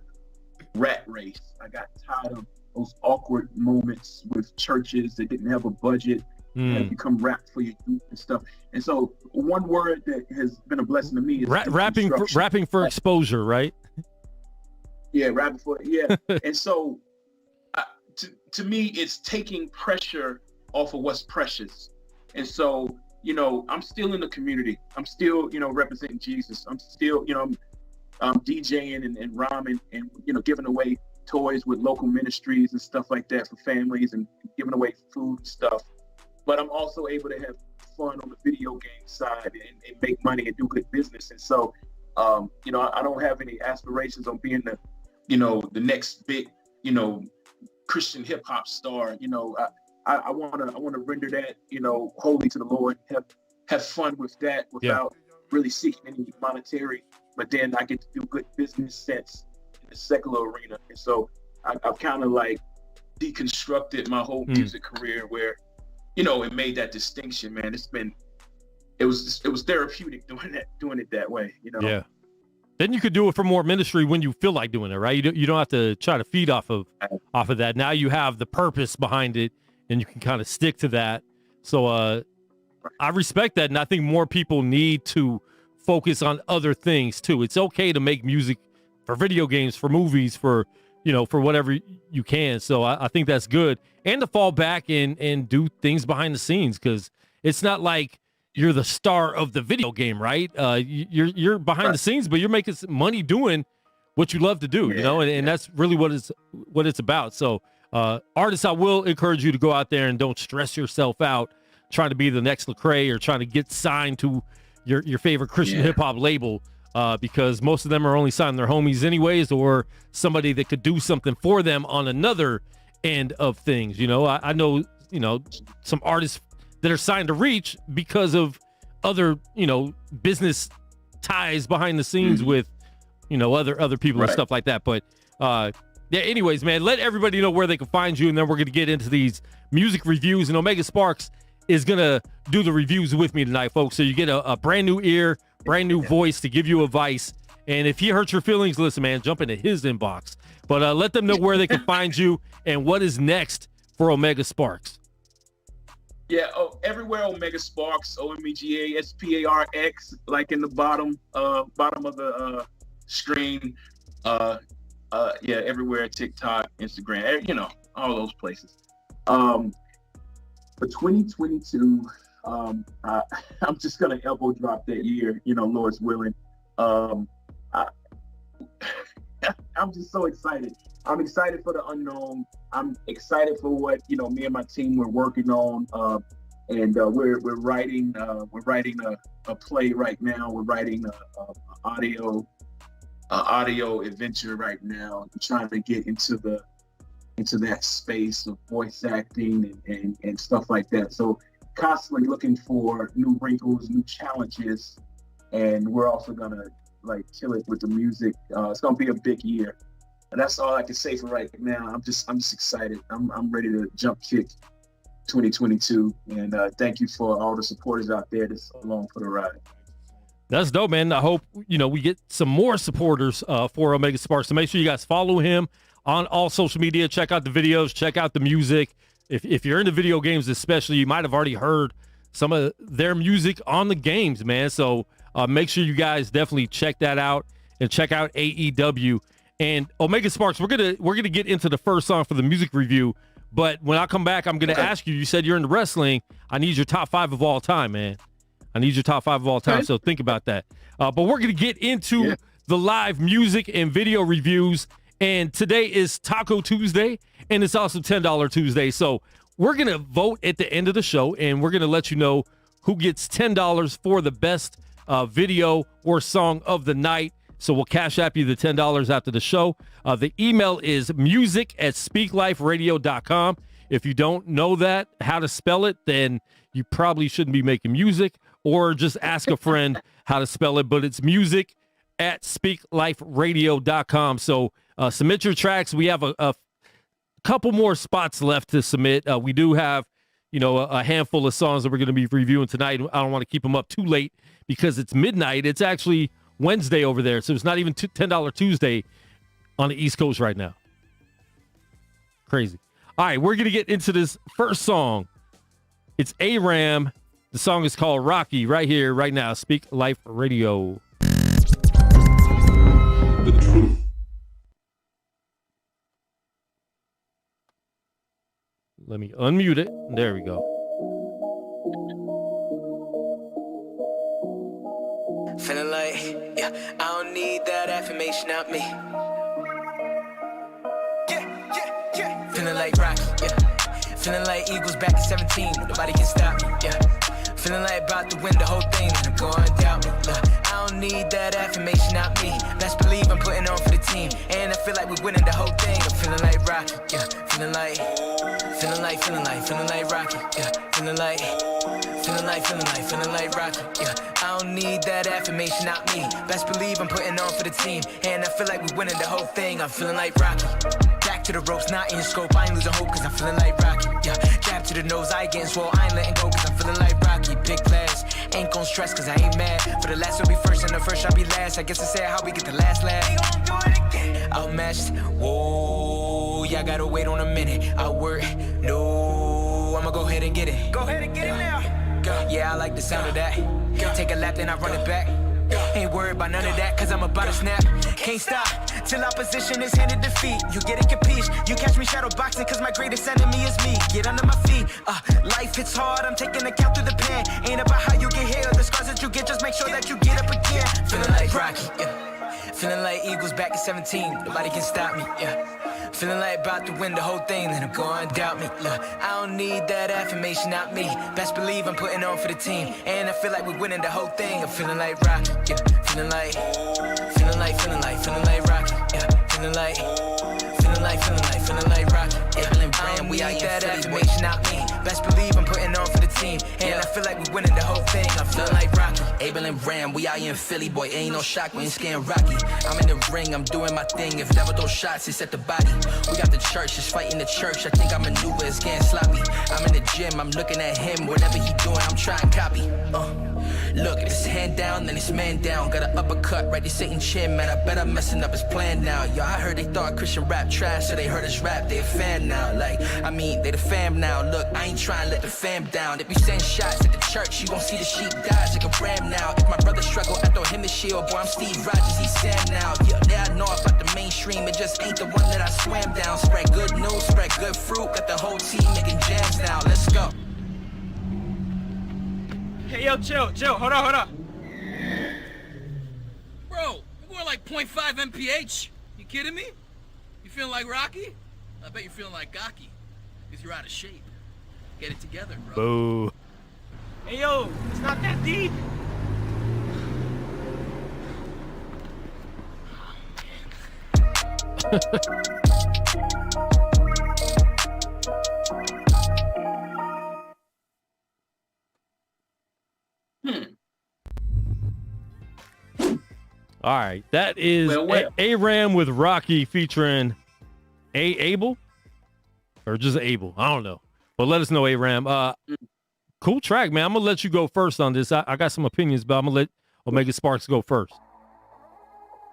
race. I got tired of those awkward moments with churches that didn't have a budget and become rap for your youth and stuff. And so one word that has been a blessing to me is rapping for exposure, right? Yeah, rapping for And so to me, it's taking pressure off of what's precious. And so, I'm still in the community. I'm still, representing Jesus. I'm still, I'm DJing and rhyming and, giving away toys with local ministries and stuff like that for families and giving away food and stuff. But I'm also able to have fun on the video game side and make money and do good business. And so, I don't have any aspirations on being the next big, Christian hip hop star. I want to render that, wholly to the Lord, have fun with that without really seeking any monetary, but then I get to do good business sense in the secular arena. And so I've kind of like deconstructed my whole music career where, it made that distinction, man. It was therapeutic doing it that way, Yeah. Then you could do it for more ministry when you feel like doing it, right? You don't have to try to feed off of that. Now you have the purpose behind it, and you can kind of stick to that. So I respect that, and I think more people need to focus on other things too. It's okay to make music for video games, for movies, for for whatever you can. So I think that's good, and to fall back and do things behind the scenes, because it's not like you're the star of the video game, right? You're behind the scenes, but you're making some money doing what you love to do, and that's really what it's about. So artists, I will encourage you to go out there and don't stress yourself out trying to be the next Lecrae or trying to get signed to your favorite Christian hip hop label, because most of them are only signing their homies anyways, or somebody that could do something for them on another end of things. I know, some artists that are signed to Reach because of other, business ties behind the scenes with, other people and stuff like that. But anyways, man, let everybody know where they can find you, and then we're going to get into these music reviews. And Omega Sparx is going to do the reviews with me tonight, folks. So you get a brand new ear, brand new voice to give you advice. And if he hurts your feelings, listen, man, jump into his inbox. But let them know where they can find you and what is next for Omega Sparx. Yeah, everywhere Omega Sparx, OMEGASPARX, like in the bottom of the screen. Everywhere, TikTok, Instagram, all those places. For 2022, I'm just gonna elbow drop that year, Lord's willing. I'm just so excited. I'm excited for the unknown. I'm excited for what me and my team were working on, and we're writing a play right now. We're writing an audio adventure right now. I'm trying to get into that space of voice acting and stuff like that. So constantly looking for new wrinkles, new challenges, and we're also gonna kill it with the music. It's gonna be a big year. And that's all I can say for right now. I'm just excited. I'm ready to jump kick 2022. And thank you for all the supporters out there that's along for the ride. That's dope, man. I hope, we get some more supporters for Omega Sparx. So make sure you guys follow him on all social media. Check out the videos. Check out the music. If you're into video games especially, you might have already heard some of their music on the games, man. So make sure you guys definitely check that out and check out AEW. And Omega Sparx, we're gonna get into the first song for the music review, but when I come back, I'm gonna ask you. You said you're into wrestling. I need your top 5 of all time, man. I need your top 5 of all time. Okay. So think about that. But we're gonna get into the live music and video reviews. And today is Taco Tuesday, and it's also $10 Tuesday. So we're gonna vote at the end of the show, and we're gonna let you know who gets $10 for the best video or song of the night. So we'll cash app you the $10 after the show. The email is music@speakliferadio.com. If you don't know how to spell it, then you probably shouldn't be making music, or just ask a friend how to spell it. But it's music@speakliferadio.com. So submit your tracks. We have a couple more spots left to submit. We do have, a handful of songs that we're going to be reviewing tonight. I don't want to keep them up too late because it's midnight. It's actually Wednesday over there, so it's not even $10 Tuesday on the East Coast right now. Crazy. All right, we're going to get into this first song. It's ARAM. The song is called Rocky right here, right now. Speak Life Radio. The truth. Let me unmute it. There we go. Feeling like, yeah, I don't need that affirmation out me. Feeling like Rocky, yeah. Feeling like Eagles back at 17. Nobody can stop me, yeah. Feeling like about to win the whole thing, and I'm going down me. Look, I don't need that affirmation out me. Best believe I'm putting on for the team, and I feel like we're winning the whole thing. I'm feeling like Rocky, yeah. Feeling like Rocky, yeah. Feeling like Rocky, yeah. I don't need that affirmation out me. Best believe I'm putting on for the team, and I feel like we're winning the whole thing. I'm feeling like Rocky. Back to the ropes, not in scope. I ain't losing hope, cause I'm feeling like Rocky, yeah. Jab to the nose, I ain't getting swole. I ain't letting go, cause I'm feeling like Rocky. Big glass, ain't gon' stress, cause I ain't mad. For the last will be first, and the first shall be last. I guess I said how we get the last laugh. They gon' do it again. Outmatched, whoa, yeah, I gotta wait on a minute. I work, no, I'ma go ahead and get it. Go ahead and get it now. Yeah, I like the sound of that. Take a lap, then I run it back. Ain't worried about none of that, cause I'm about to snap. Can't stop till opposition is handed defeat. You get it, capiche? You catch me shadow boxing, cause my greatest enemy is me. Get under my feet. Life hits hard, I'm taking account through the pen. Ain't about how you get here or the scars that you get, just make sure that you get up again. Feeling like Rocky, yeah. Feeling like Eagles back at 17. Nobody can stop me, yeah. Feeling like about to win the whole thing, then I'm going doubt me. Look, I don't need that affirmation out me. Best believe I'm putting on for the team, and I feel like we're winning the whole thing. I'm feeling like Rocky, yeah. Feeling like Rocky, yeah. Feeling like Rocky, yeah. I don't need that affirmation out me. Best believe I'm putting on for the team, and I feel like we're winning the whole thing. I'm feeling like Rocky. Abel and Ram, we out here in Philly, boy, ain't no shock, we ain't scaring Rocky. I'm in the ring, I'm doing my thing. If never those shots, it's at the body. We got the church, it's fighting the church. I think I maneuver, it's getting sloppy. I'm in the gym, I'm looking at him. Whatever he doing, I'm trying to copy. Look, it's hand down, then it's man down. Got an uppercut right to Satan chin, man. I bet I'm messing up his plan now. Yo, I heard they thought Christian rap trash, so they heard us rap, they a fan now. Like, I mean, they the fam now. Look, I ain't trying to let the fam down. If we send shots at the church, you gon' see the sheep dies like a ram now. If my brother struggle, I throw him the shield. Boy, I'm Steve Rogers, he's Sam now. Yeah, I know about the mainstream, it just ain't the one that I swam down. Spread good news, spread good fruit. Got the whole team making jams now. Let's go. Hey, yo, chill, hold on. Bro, you're going like 0.5 mph. You kidding me? You feeling like Rocky? I bet you're feeling like Gaki, because you're out of shape. Get it together, bro. Boo. Hey, yo, it's not that deep. All right, that is ARAM with Rocky featuring Abel, or just Abel. I don't know, but let us know, ARAM. Cool track, man. I'm gonna let you go first on this. I got some opinions, but I'm gonna let Omega Sparx go first.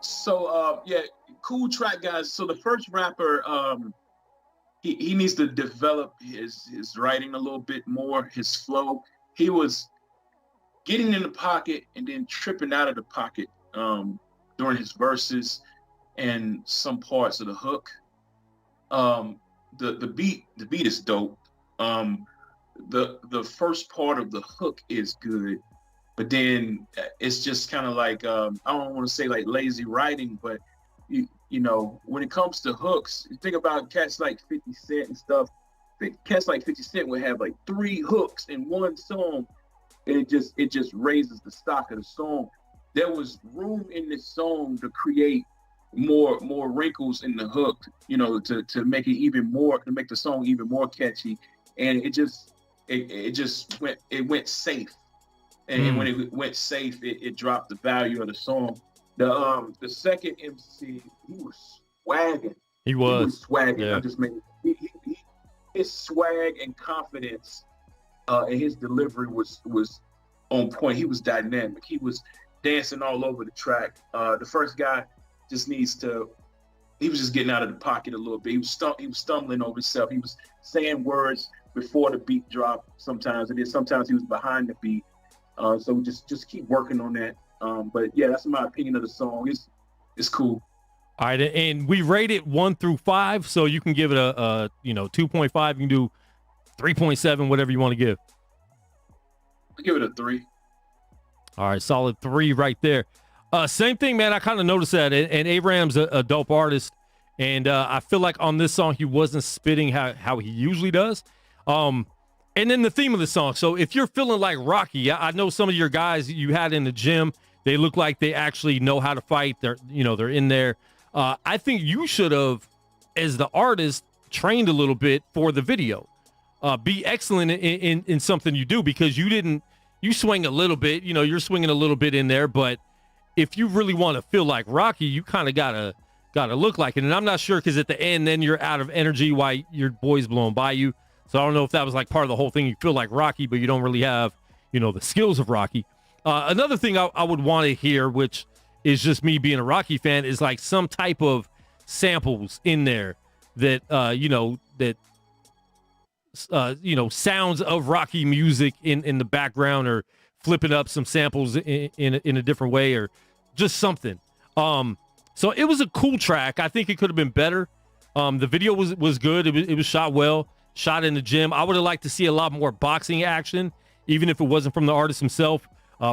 So yeah, cool track, guys. So the first rapper, he needs to develop his writing a little bit more, his flow. He was getting in the pocket and then tripping out of the pocket during his verses and some parts of the hook. The beat is dope. The first part of the hook is good, but then it's just kind of like I don't want to say like lazy writing, but you know, when it comes to hooks, you think about cats like 50 Cent and stuff. Cats like 50 Cent would have like 3 hooks in one song, and it just raises the stock of the song. There was room in this song to create more wrinkles in the hook, you know, to make it even more, to make the song even more catchy. And it went safe. And when it went safe, it dropped the value of the song. The second MC, he was swagging. He was swagging. Yeah. I just made his swag and confidence and his delivery was on point. He was dynamic. He was dancing all over the track. The first guy just needs to. He was just getting out of the pocket a little bit. He was stumbling over himself. He was saying words before the beat dropped sometimes, and then sometimes he was behind the beat. So just keep working on that. But yeah, that's my opinion of the song. It's cool. All right, and we rate it 1 through 5, so you can give it a 2.5. You can do 3.7, whatever you want to give. I'll give it a 3. All right, solid 3 right there. Same thing, man. I kind of noticed that, and Abraham's a dope artist, and I feel like on this song he wasn't spitting how he usually does. And then the theme of the song. So if you're feeling like Rocky, I know some of your guys you had in the gym, they look like they actually know how to fight. They're in there. I think you should have, as the artist, trained a little bit for the video. Be excellent in something you do, because you swing a little bit, you're swinging a little bit in there, but if you really want to feel like Rocky, you kind of gotta look like it. And I'm not sure, because at the end, then you're out of energy while your boy's blowing by you. So I don't know if that was like part of the whole thing. You feel like Rocky, but you don't really have, the skills of Rocky. Another thing I would want to hear, which is just me being a Rocky fan, is like some type of samples in there that, sounds of Rocky music in the background, or flipping up some samples in a different way, or just something. So it was a cool track. I think it could have been better. The video was good. It was shot well, shot in the gym. I would have liked to see a lot more boxing action, even if it wasn't from the artist himself,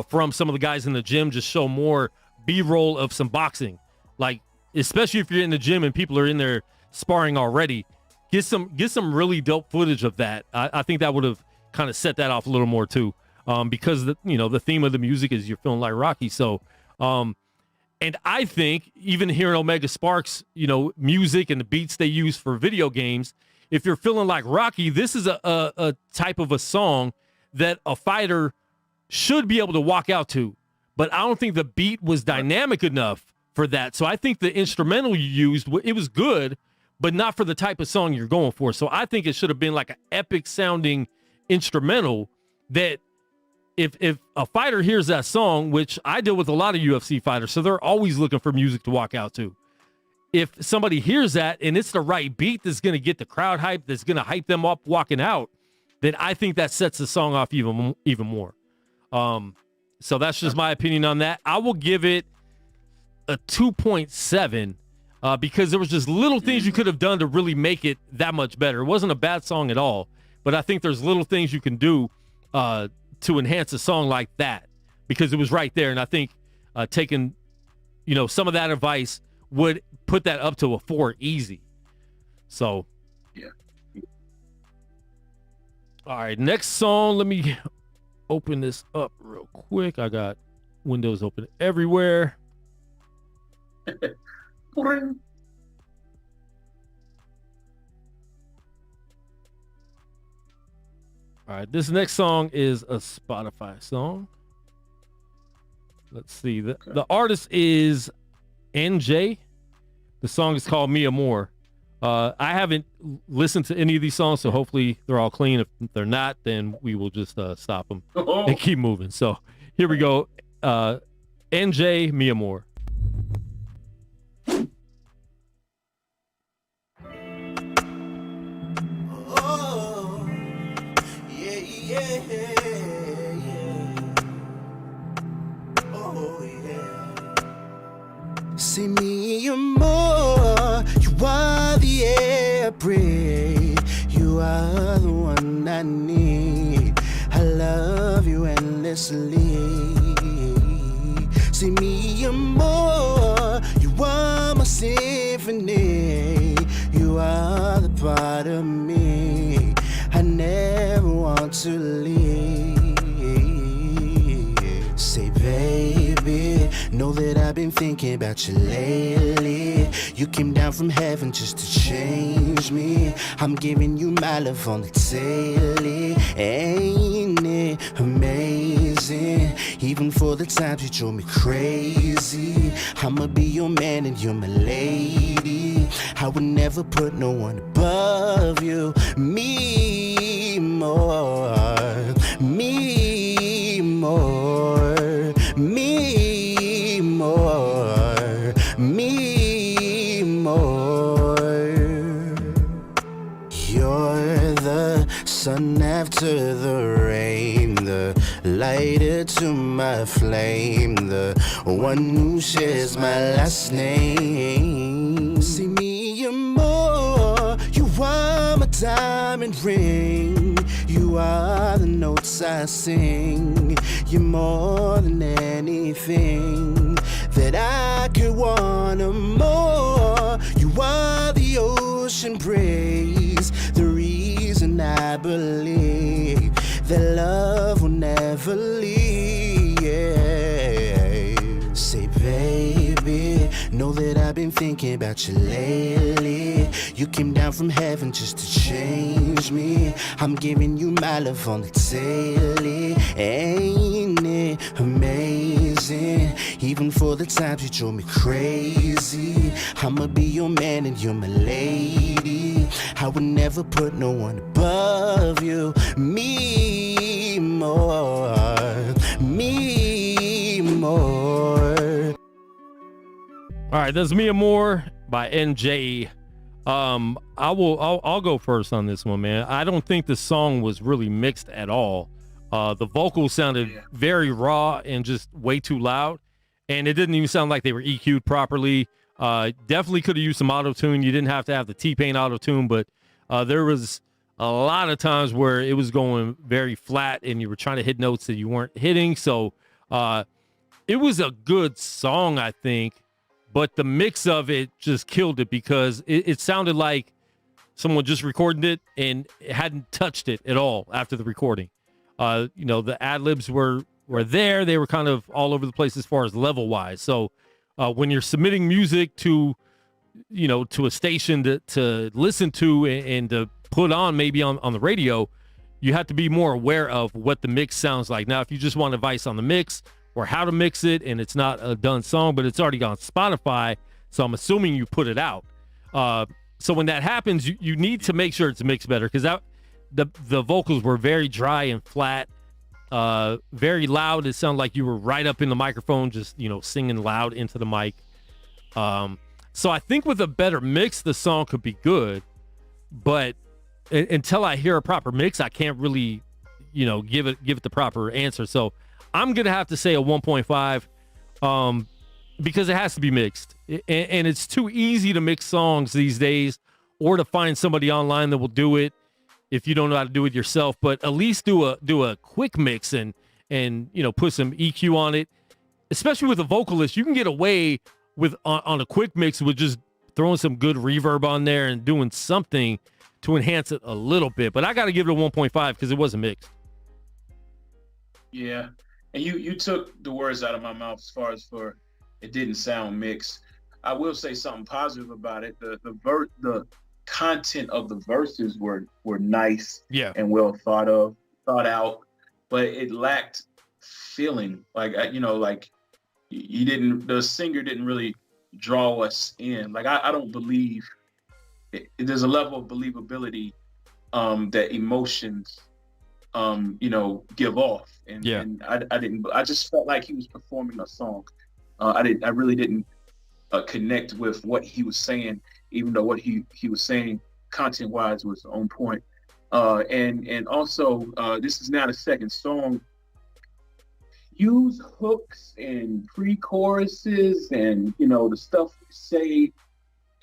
from some of the guys in the gym. Just show more B-roll of some boxing, like, especially if you're in the gym and people are in there sparring already. Get some really dope footage of that. I think that would have kind of set that off a little more too, because the theme of the music is you're feeling like Rocky. So, and I think even hearing Omega Sparx, music and the beats they use for video games, if you're feeling like Rocky, this is a type of a song that a fighter should be able to walk out to. But I don't think the beat was dynamic enough for that. So I think the instrumental you used, it was good, but not for the type of song you're going for. So I think it should have been like an epic sounding instrumental that if a fighter hears that song, which I deal with a lot of UFC fighters, so they're always looking for music to walk out to. If somebody hears that and it's the right beat that's going to get the crowd hype, that's going to hype them up walking out, then I think that sets the song off even more. So that's just my opinion on that. I will give it a 2.7 because there was just little things you could have done to really make it that much better. It wasn't a bad song at all, but I think there's little things you can do to enhance a song like that, because it was right there. And I think taking, some of that advice would put that up to a 4 easy. So, yeah. All right, next song. Let me open this up real quick. I got windows open everywhere. All right, this next song is a Spotify song. Let's see. The artist is NJ. The song is called Me Amor. I haven't listened to any of these songs, so hopefully they're all clean. If they're not, then we will just stop them and keep moving. So here we go. NJ, Me Amor. See me more, you are the air I breathe, you are the one I need, I love you endlessly. See me more, you are my symphony, you are the part of me, I never want to leave. Say baby, know that I've been thinking about you lately. You came down from heaven just to change me. I'm giving you my love on the daily. Ain't it amazing? Even for the times you drove me crazy, I'ma be your man and you're my lady. I would never put no one above you. Me more, me more, me more, me more. You're the sun after the rain, the lighter to my flame, the one who shares my last name. See me, you're more. You are my diamond ring. You are the notes I sing. You're more than anything that I could want more. You are the ocean breeze, the reason I believe that love will never leave. Say, baby, know that I've been thinking about you lately. You came down from heaven just to change me. I'm giving you my love on the daily. Ain't it amazing? Even for the times you drove me crazy, I'ma be your man and you're my lady. I would never put no one above you. Me more, me more. All right, that's Mia Moore by NJ. I'll go first on this one, man. I don't think the song was really mixed at all. The vocals sounded very raw and just way too loud, and it didn't even sound like they were EQ'd properly. Definitely could have used some auto-tune. You didn't have to have the T-Pain auto-tune, but there was a lot of times where it was going very flat and you were trying to hit notes that you weren't hitting. So it was a good song, I think, but the mix of it just killed it because it sounded like someone just recorded it and hadn't touched it at all after the recording. The ad-libs were there. They were kind of all over the place as far as level-wise. So when you're submitting music to a station to listen to and to put on maybe on the radio, you have to be more aware of what the mix sounds like. Now, if you just want advice on the mix or how to mix it, and it's not a done song, but it's already on Spotify, so I'm assuming you put it out. So when that happens, you need to make sure it's mixed better, because the vocals were very dry and flat, very loud. It sounded like you were right up in the microphone, just singing loud into the mic. So I think with a better mix, the song could be good, but until I hear a proper mix, I can't really, give it the proper answer. So I'm gonna have to say a 1.5, because it has to be mixed, and it's too easy to mix songs these days, or to find somebody online that will do it if you don't know how to do it yourself. But at least do a quick mix and put some EQ on it, especially with a vocalist. You can get away with on a quick mix with just throwing some good reverb on there and doing something to enhance it a little bit. But I got to give it a 1.5 because it wasn't mixed. Yeah, and you took the words out of my mouth as far as for it didn't sound mixed. I will say something positive about it. The content of the verses were nice, and well thought out, but it lacked feeling. The singer didn't really draw us in. Like I don't believe there's a level of believability that emotions give off, and I just felt like he was performing a song. I really didn't connect with what he was saying, even though what he was saying content wise was on point. And also this is now the second song. Use hooks and pre-choruses and the stuff you say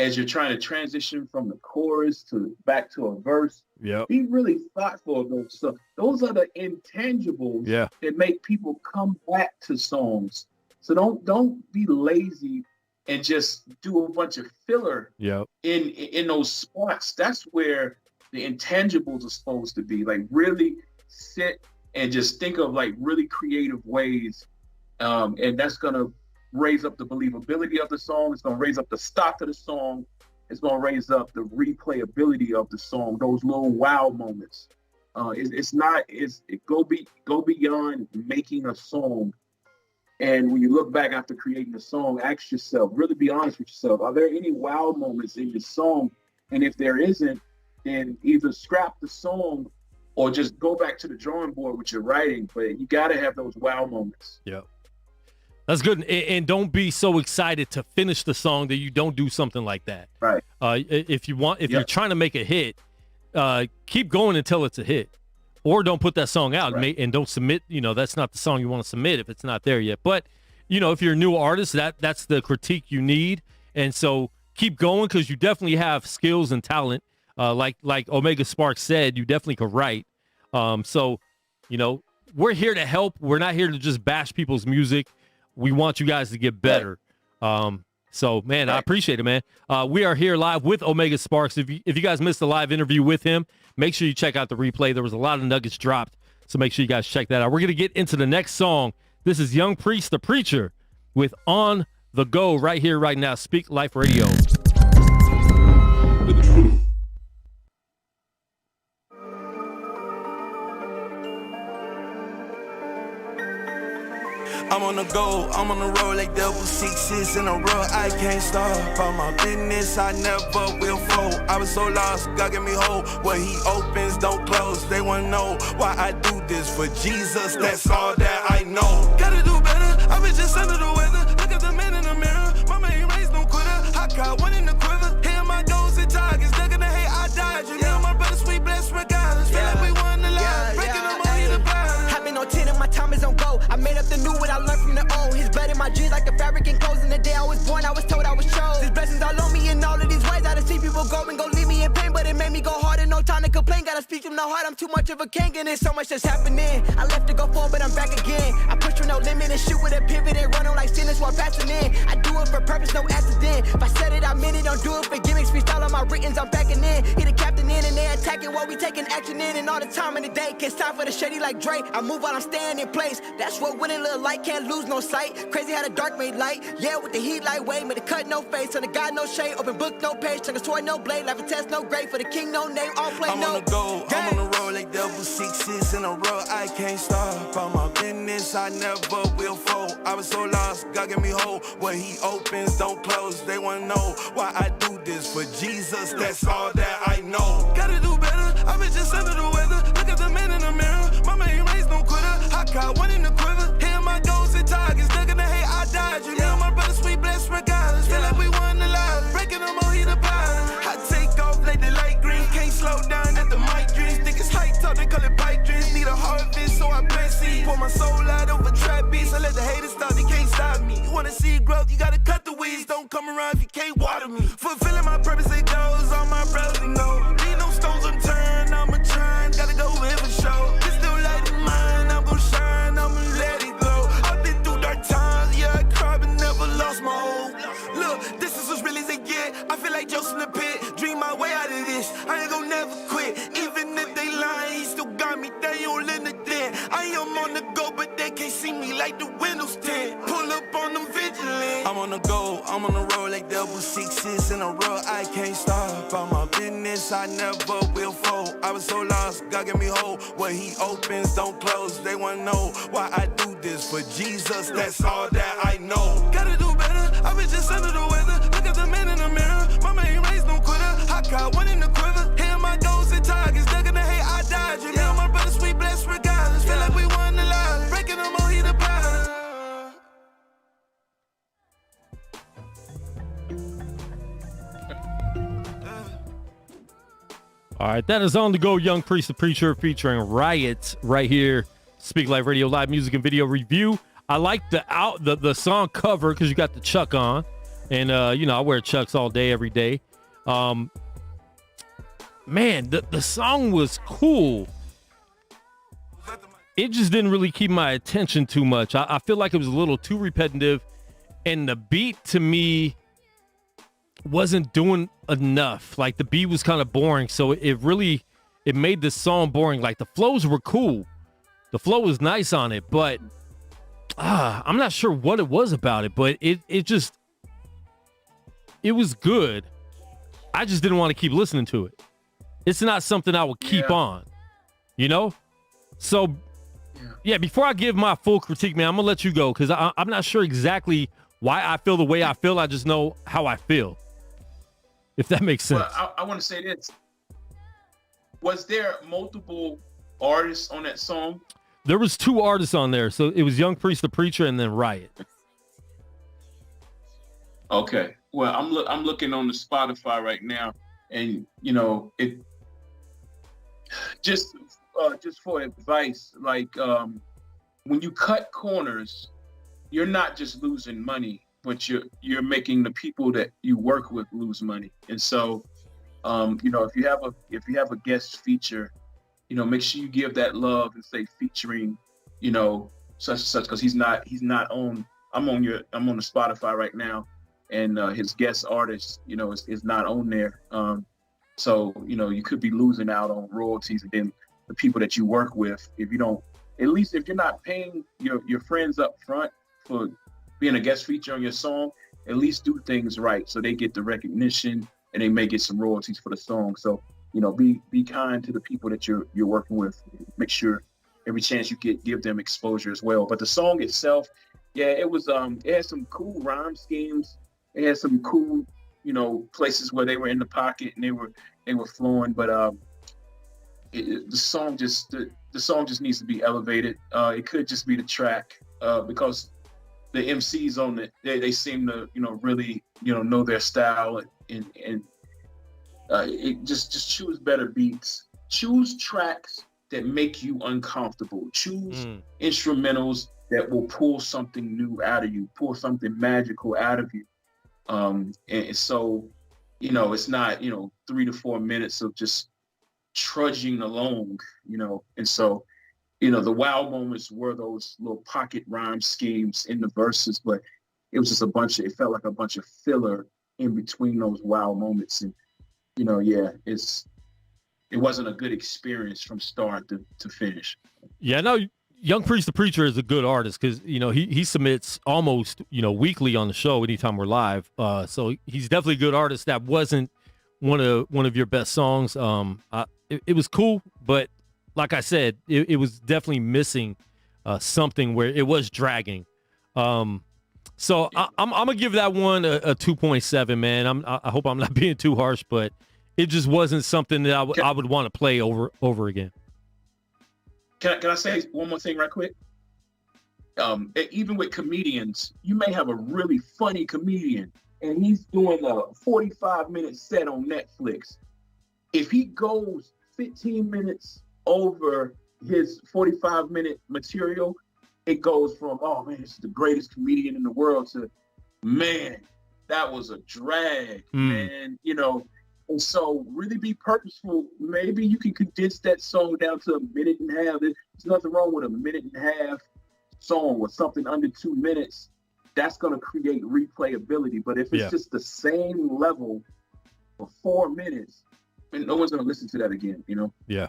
as you're trying to transition from the chorus back to a verse. Yeah. Be really thoughtful of those stuff. Those are the intangibles that make people come back to songs. So don't be lazy and just do a bunch of filler in those spots. That's where the intangibles are supposed to be. Like really sit and just think of like really creative ways. And that's gonna raise up the believability of the song. It's gonna raise up the stock of the song. It's gonna raise up the replayability of the song, those little wow moments. Go beyond making a song And when you look back after creating the song, ask yourself, really be honest with yourself, are there any wow moments in your song? And if there isn't, then either scrap the song or just go back to the drawing board with your writing. But you got to have those wow moments. Yeah. That's good. And don't be so excited to finish the song that you don't do something like that. Right. If you're trying to make a hit, keep going until it's a hit. Or don't put that song out and don't submit. That's not the song you want to submit if it's not there yet. But, if you're a new artist, that's the critique you need. And so keep going because you definitely have skills and talent. Like Omega Sparx said, you definitely could write. So, we're here to help. We're not here to just bash people's music. We want you guys to get better. So, man, I appreciate it, man. We are here live with Omega Sparx. If you guys missed the live interview with him, make sure you check out the replay. There was a lot of nuggets dropped, so make sure you guys check that out. We're going to get into the next song. This is Young Priest, the Preacher, with On the Go right here, right now. Speak Life Radio. I'm on the go, I'm on the road like double sixes in a row. I can't stop on my business, I never will fold. I was so lost, God get me whole. What he opens, don't close. They wanna know why I do this for Jesus. That's all that I know. Gotta do better, I've been just under the weather. Look at the man in the mirror, my man raised no quitter. I caught one in the quiver, here my goals and targets. They're gonna hate, I died. You know my brother, sweet, blessed regardless. Feel like we won the life, breaking them all in the blind. I've been on 10 and my time is on go. I made up the new what I learned from the old. His blood in my dreams like the fabric and clothes. In the day I was born, I was told I was chose. His blessings all on me in all of these ways. I done see people go and go leave me in pain, but it made me go harder. No time to complain. Gotta speak from the heart. I'm too much of a king, and there's so much that's happening. I left to go forward, but I'm back again. I push with no limit and shoot with a pivot and run on like sinners while passing in. I do it for purpose, no accident. If I said it, I meant it. Don't do it for gimmicks. Freestyle on my writtens, I'm backing in. He the captain in, and they attacking while we taking action in. And all the time in the day, can't stop for the shady like Drake. I move while I'm staying in place. That's what winning look like. Can't lose no sight. Crazy how the dark made light. Yeah, with the heat lightweight, made the cut no face. On the God no shade, open book no page. Took a sword no blade, life a test no grade. For the king no name, all play I'm no. on the go, I'm on the road like double sixes in a row. I can't stop on my business, I never will fold. I was so lost, God get me whole. What he opens, don't close. They wanna know why I do this for Jesus. That's all that I know. Gotta do better, I've been just under the weather. Look at the man in the mirror, my man raised no quitter. I caught one in the quiver, here my goals and targets. They're gonna hate, I died. You know my brother, sweet, blessed regardless. Feel like we won the life, breaking them all, he the pilot. I take off like the light green, can't slow down at the mic dreams. Think it's hype talk, they call it pipe dreams. Need a harvest, so I plant seed. Pour my soul out over trap beats. I let the haters stop, they can't stop me. You wanna see growth, you gotta cut the weeds. Don't come around if you can't water me. Fulfilling my purpose, it goes. All my brothers know. Need no stones unturned, I'm a trying. Gotta go with a show. It's still light in mine, I'm gon' shine, I'ma let it go. I've been through dark times, yeah, I cried but never lost my hope. Look, this is as real as it get. I feel like Joseph in the pit, dream my way out of this. I ain't gon' never quit, even if they lying, he still got me, they all in the den. I am on the go, but they can't see me like the windows tint. Pull up on them vigilant. I'm on the go, I'm on the road like double sixes in a row. I can't stop on my business, I never will fold. I was so lost, God get me whole. What he opens, don't close. They wanna know why I do this for Jesus. That's all that I know. Gotta do better, I've been just under the weather. Look at the man in the mirror, my man raised no quitter. I caught one in the quiver, here my goals and targets. They're gonna hate, I died. You know my brother, sweet, blessed regardless. Feel like we won the life, breaking them all, he the pilot. All right, that is On the Go, Young Priest, the Preacher, featuring Riot right here. Speak Live Radio, live music and video review. I like the song cover because you got the Chuck on, and I wear Chucks all day, every day. Man, the song was cool. It just didn't really keep my attention too much. I feel like it was a little too repetitive, and the beat to me wasn't doing enough. Like the beat was kind of boring, so it made the song boring. Like the flows were cool, the flow was nice on it, but I'm not sure what it was about it, but it was good. I just didn't want to keep listening to it. It's not something I would keep on, So Yeah, before I give my full critique, man, I'm going to let you go because I'm not sure exactly why I feel the way I feel. I just know how I feel, if that makes sense. Well, I want to say this. Was there multiple artists on that song? There was 2 artists on there. So it was Young Priest the Preacher and then Riot. Okay. Well, I'm looking on the Spotify right now, and it just for advice, like when you cut corners, you're not just losing money, but you're making the people that you work with lose money. And so, if you have a guest feature, make sure you give that love and say featuring, such and such, because he's not on. I'm on the Spotify right now, and his guest artist, is not on there. So you could be losing out on royalties, and then the people that you work with, if you don't, at least if you're not paying your friends up front for being a guest feature on your song, at least do things right so they get the recognition and they may get some royalties for the song. So, be kind to the people that you're working with. Make sure every chance you get, give them exposure as well. But the song itself, yeah, it was it had some cool rhyme schemes. It had some cool, places where they were in the pocket and they were flowing. But the song just needs to be elevated. It could just be the track because the MCs on it, they seem to really know their style and it just choose better beats. Choose tracks that make you uncomfortable. Choose instrumentals that will pull something new out of you, pull something magical out of you. And so, it's not 3 to 4 minutes of just trudging along, and so, the wow moments were those little pocket rhyme schemes in the verses, but it was just it felt like a bunch of filler in between those wow moments. And, it wasn't a good experience from start to finish. Yeah, no, Young Priest the Preacher is a good artist because, he submits almost, weekly on the show anytime we're live. So he's definitely a good artist. That wasn't one of your best songs. It was cool, but like I said, it was definitely missing something where it was dragging. So I'm gonna give that one a 2.7, man. I hope I'm not being too harsh, but it just wasn't something that I would want to play over again. Can I say one more thing right quick? Even with comedians, you may have a really funny comedian and he's doing a 45-minute set on Netflix. If he goes 15 minutes over his 45-minute material, it goes from, oh man, this is the greatest comedian in the world, to, man, that was a drag, man, and so really be purposeful. Maybe you can condense that song down to a minute and a half. There's nothing wrong with a minute and a half song or something under 2 minutes. That's going to create replayability. But if it's just the same level for 4 minutes, and no one's going to listen to that again, Yeah.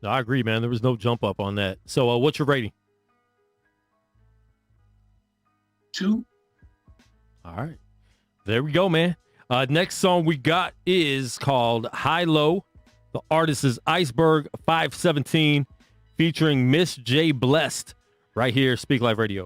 No, I agree, man. There was no jump up on that. So what's your rating? 2. All right. There we go, man. Next song we got is called High Low. The artist is Iceberg 517 featuring Miss J Blessed right here, Speak Live Radio.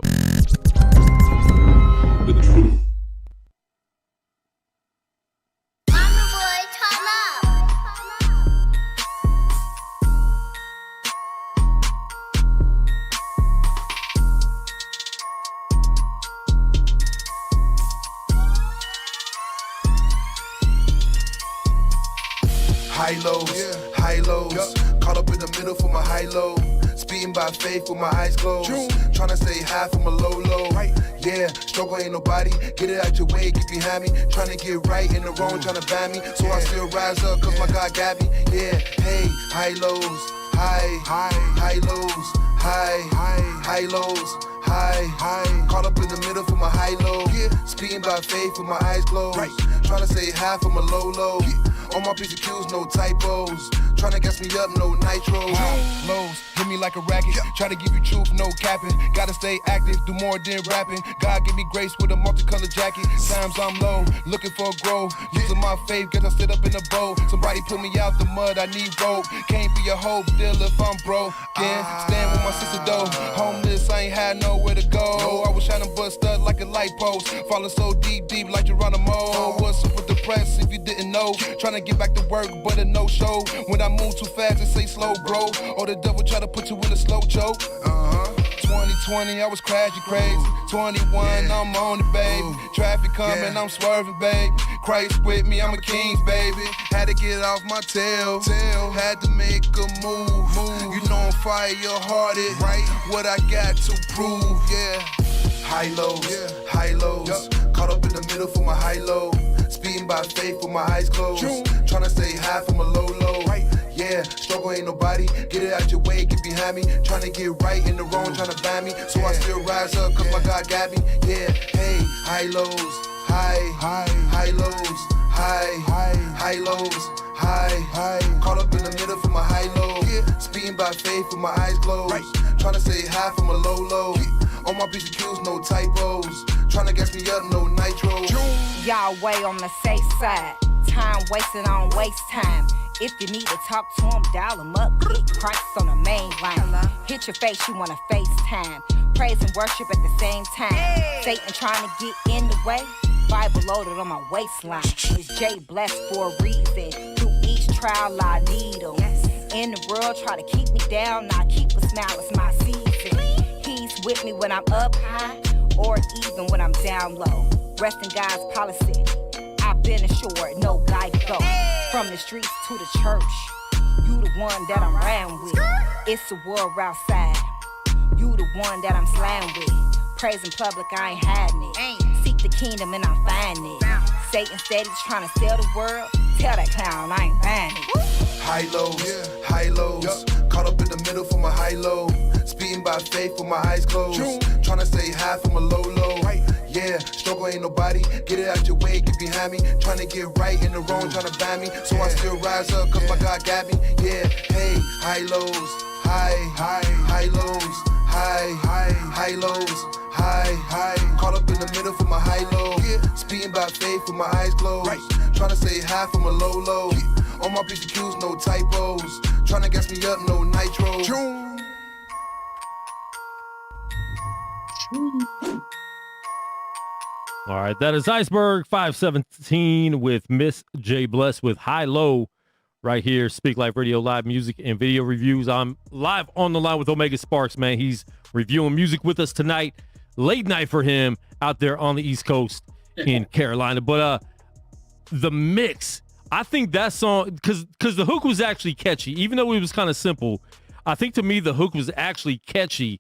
High lows, caught up in the middle for my high low. Speeding by faith with my eyes closed. Tryna stay high from a low. Yeah, struggle ain't nobody. Get it out your way, get behind me. Tryna get right in the wrong, tryna ban me. So I still rise up, cause my God got me. Yeah, hey, high lows, high lows, high lows. High, caught up in the middle for my high low. Speeding by faith with my eyes closed. Tryna stay high from a low. On my piece of cues, no typos. Tryna gas me up, no nitro. Lows, hit me like a racket. Try to give you truth, no capping. Gotta stay active, do more than rapping. God give me grace with a multicolored jacket. Times I'm low, looking for growth. Losing my faith, guess I sit up in a boat. Somebody pull me out the mud, I need rope. Can't be a hope, deal if I'm broke. Then stand with my sister though. Homeless, I ain't had nowhere to go. I was shining but stud like a light post. Falling so deep like Geronimo. Was super depressed if you didn't know. Trying to get back to work, but a no-show. When I move too fast, it say slow, bro. Or the devil try to put you in a slow choke. 2020, I was crashing crazy. 21, I'm on it, baby. Traffic coming, I'm swerving, baby. Christ with me, I'm a king's baby. Had to get off my tail. Had to make a move. You know I'm fire-hearted, right? What I got to prove, yeah. High lows. Caught up in the middle for my high low. Speeding by faith with my eyes closed. Tryna stay high from a low. Yeah, struggle ain't nobody. Get it out your way, get behind me. Tryna get right in the wrong, tryna ban me. So I still rise up, cause my God got me. Yeah, hey, high lows. High lows. High lows. High. Caught up in the middle for my high low. Speeding by faith with my eyes closed. Tryna stay high from a low. On my piece of cues, no typos. Tryna gas me up, no nitro. Y'all way on the safe side. Time wasted on waste time. If you need to talk to him, dial him up. Hit Christ on the main line. Hit your face, you wanna FaceTime. Praise and worship at the same time. Satan trying to get in the way. Bible loaded on my waistline. It's J blessed for a reason. Through each trial I need him. In the world try to keep me down. Now keep a smile, it's my season. He's with me when I'm up high. Or even when I'm down low. Rest in God's policy. I've been assured, no life go. From the streets to the church, you the one that I'm riding with. It's a war outside, you the one that I'm slaying with. Praise in public, I ain't hiding it. Seek the kingdom and I'm finding it. Satan said he's trying to sell the world. Tell that clown I ain't buying it. High lows. Caught up in the middle for my high low. Speeding by faith with my eyes closed. Tryna stay high from a low. Yeah, struggle ain't nobody. Get it out your way, get behind me. Tryna get right in the wrong, tryna ban me. So I still rise up, cause my God got me. Yeah, hey, high lows. High lows. High lows. High. Caught up in the middle for my high low. Speeding by faith with my eyes closed. Tryna stay high from a low. On my piece of cues, no typos. Tryna gas me up, no nitro. All right, that is Iceberg 517 with Miss J Bless with High Low right here. Speak Life Radio, live music and video reviews. I'm live on the line with Omega Sparx, man. He's reviewing music with us tonight. Late night for him out there on the East Coast in Carolina. But the mix, I think that song, because the hook was actually catchy, even though it was kind of simple. I think to me the hook was actually catchy,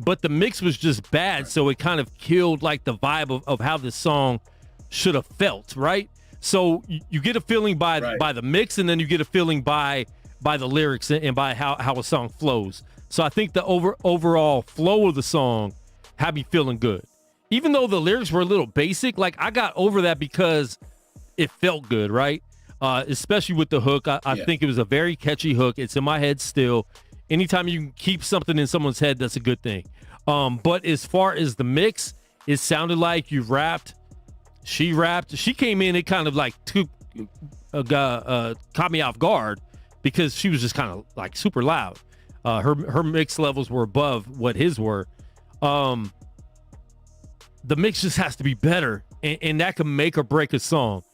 but the mix was just bad, so it kind of killed like the vibe of how this song should have felt, right? So you get a feeling by the mix, and then you get a feeling by the lyrics and by how a song flows. So I think the overall flow of the song had me feeling good. Even though the lyrics were a little basic, like I got over that because it felt good, right? Especially with the hook. I think it was a very catchy hook. It's in my head still. Anytime you can keep something in someone's head, that's a good thing. But as far as the mix, it sounded like you rapped. She rapped. She came in, it kind of like caught me off guard because she was just kind of like super loud. Her mix levels were above what his were. The mix just has to be better, and that can make or break a song.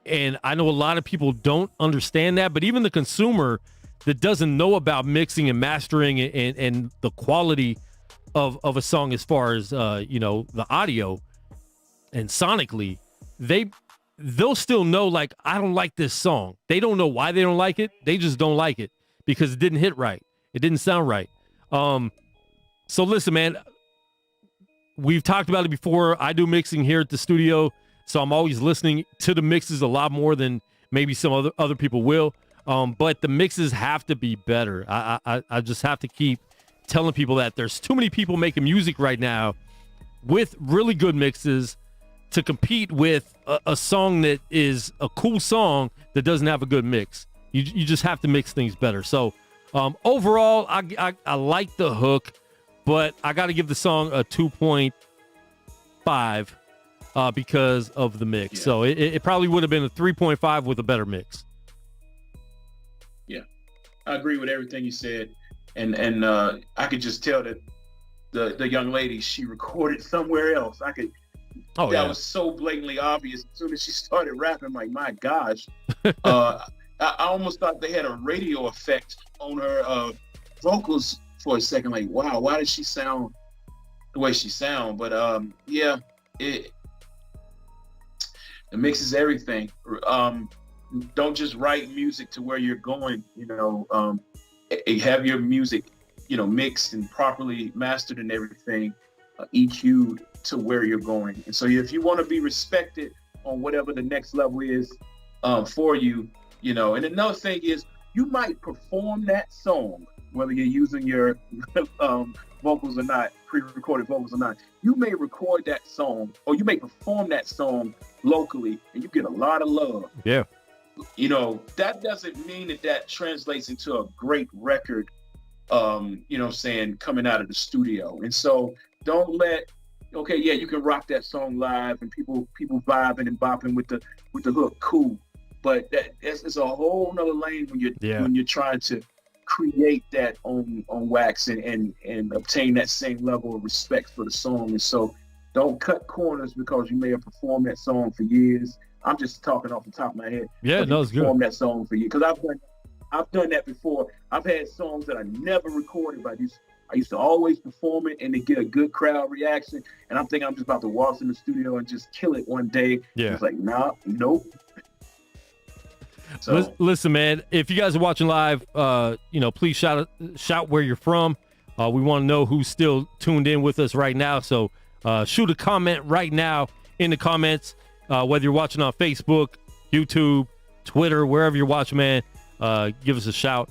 And I know a lot of people don't understand that, but even the consumer that doesn't know about mixing and mastering and the quality of a song as far as the audio and sonically, they'll still know, like, I don't like this song. They don't know why they don't like it. They just don't like it because it didn't hit right. It didn't sound right. So listen, man, we've talked about it before. I do mixing here at the studio, so I'm always listening to the mixes a lot more than maybe some other people will. But the mixes have to be better. I just have to keep telling people that there's too many people making music right now with really good mixes to compete with a song that is a cool song that doesn't have a good mix. You just have to mix things better. So overall, I like the hook, but I got to give the song a 2.5 because of the mix. Yeah. So it probably would have been a 3.5 with a better mix. Yeah, I agree with everything you said. And I could just tell that the young lady, she recorded somewhere else. That was so blatantly obvious. As soon as she started rapping, I'm like, my gosh. I almost thought they had a radio effect on her vocals for a second. Like, wow, why does she sound the way she sound? But the mix is everything. Don't just write music to where you're going, have your music, mixed and properly mastered and everything, EQ'd to where you're going. And so if you want to be respected on whatever the next level is for you, and another thing is you might perform that song, whether you're using your vocals or not, pre-recorded vocals or not. You may record that song or you may perform that song locally and you get a lot of love. Yeah. That doesn't mean that translates into a great record, coming out of the studio. And so don't let, you can rock that song live and people vibing and bopping with the hook, cool. But it's a whole nother lane when you're trying to create that on wax and obtain that same level of respect for the song. And so don't cut corners because you may have performed that song for years. I'm just talking off the top of my head. Yeah, no, it's good. Perform that song for you because I've done that before. I've had songs that I never recorded, but I used to always perform it and to get a good crowd reaction. And I'm thinking I'm just about to waltz in the studio and just kill it one day. Yeah. It's like, nah, nope. So, listen, man, if you guys are watching live, please shout where you're from. We want to know who's still tuned in with us right now. So shoot a comment right now in the comments, whether you're watching on Facebook, YouTube, Twitter, wherever you're watching, man, give us a shout.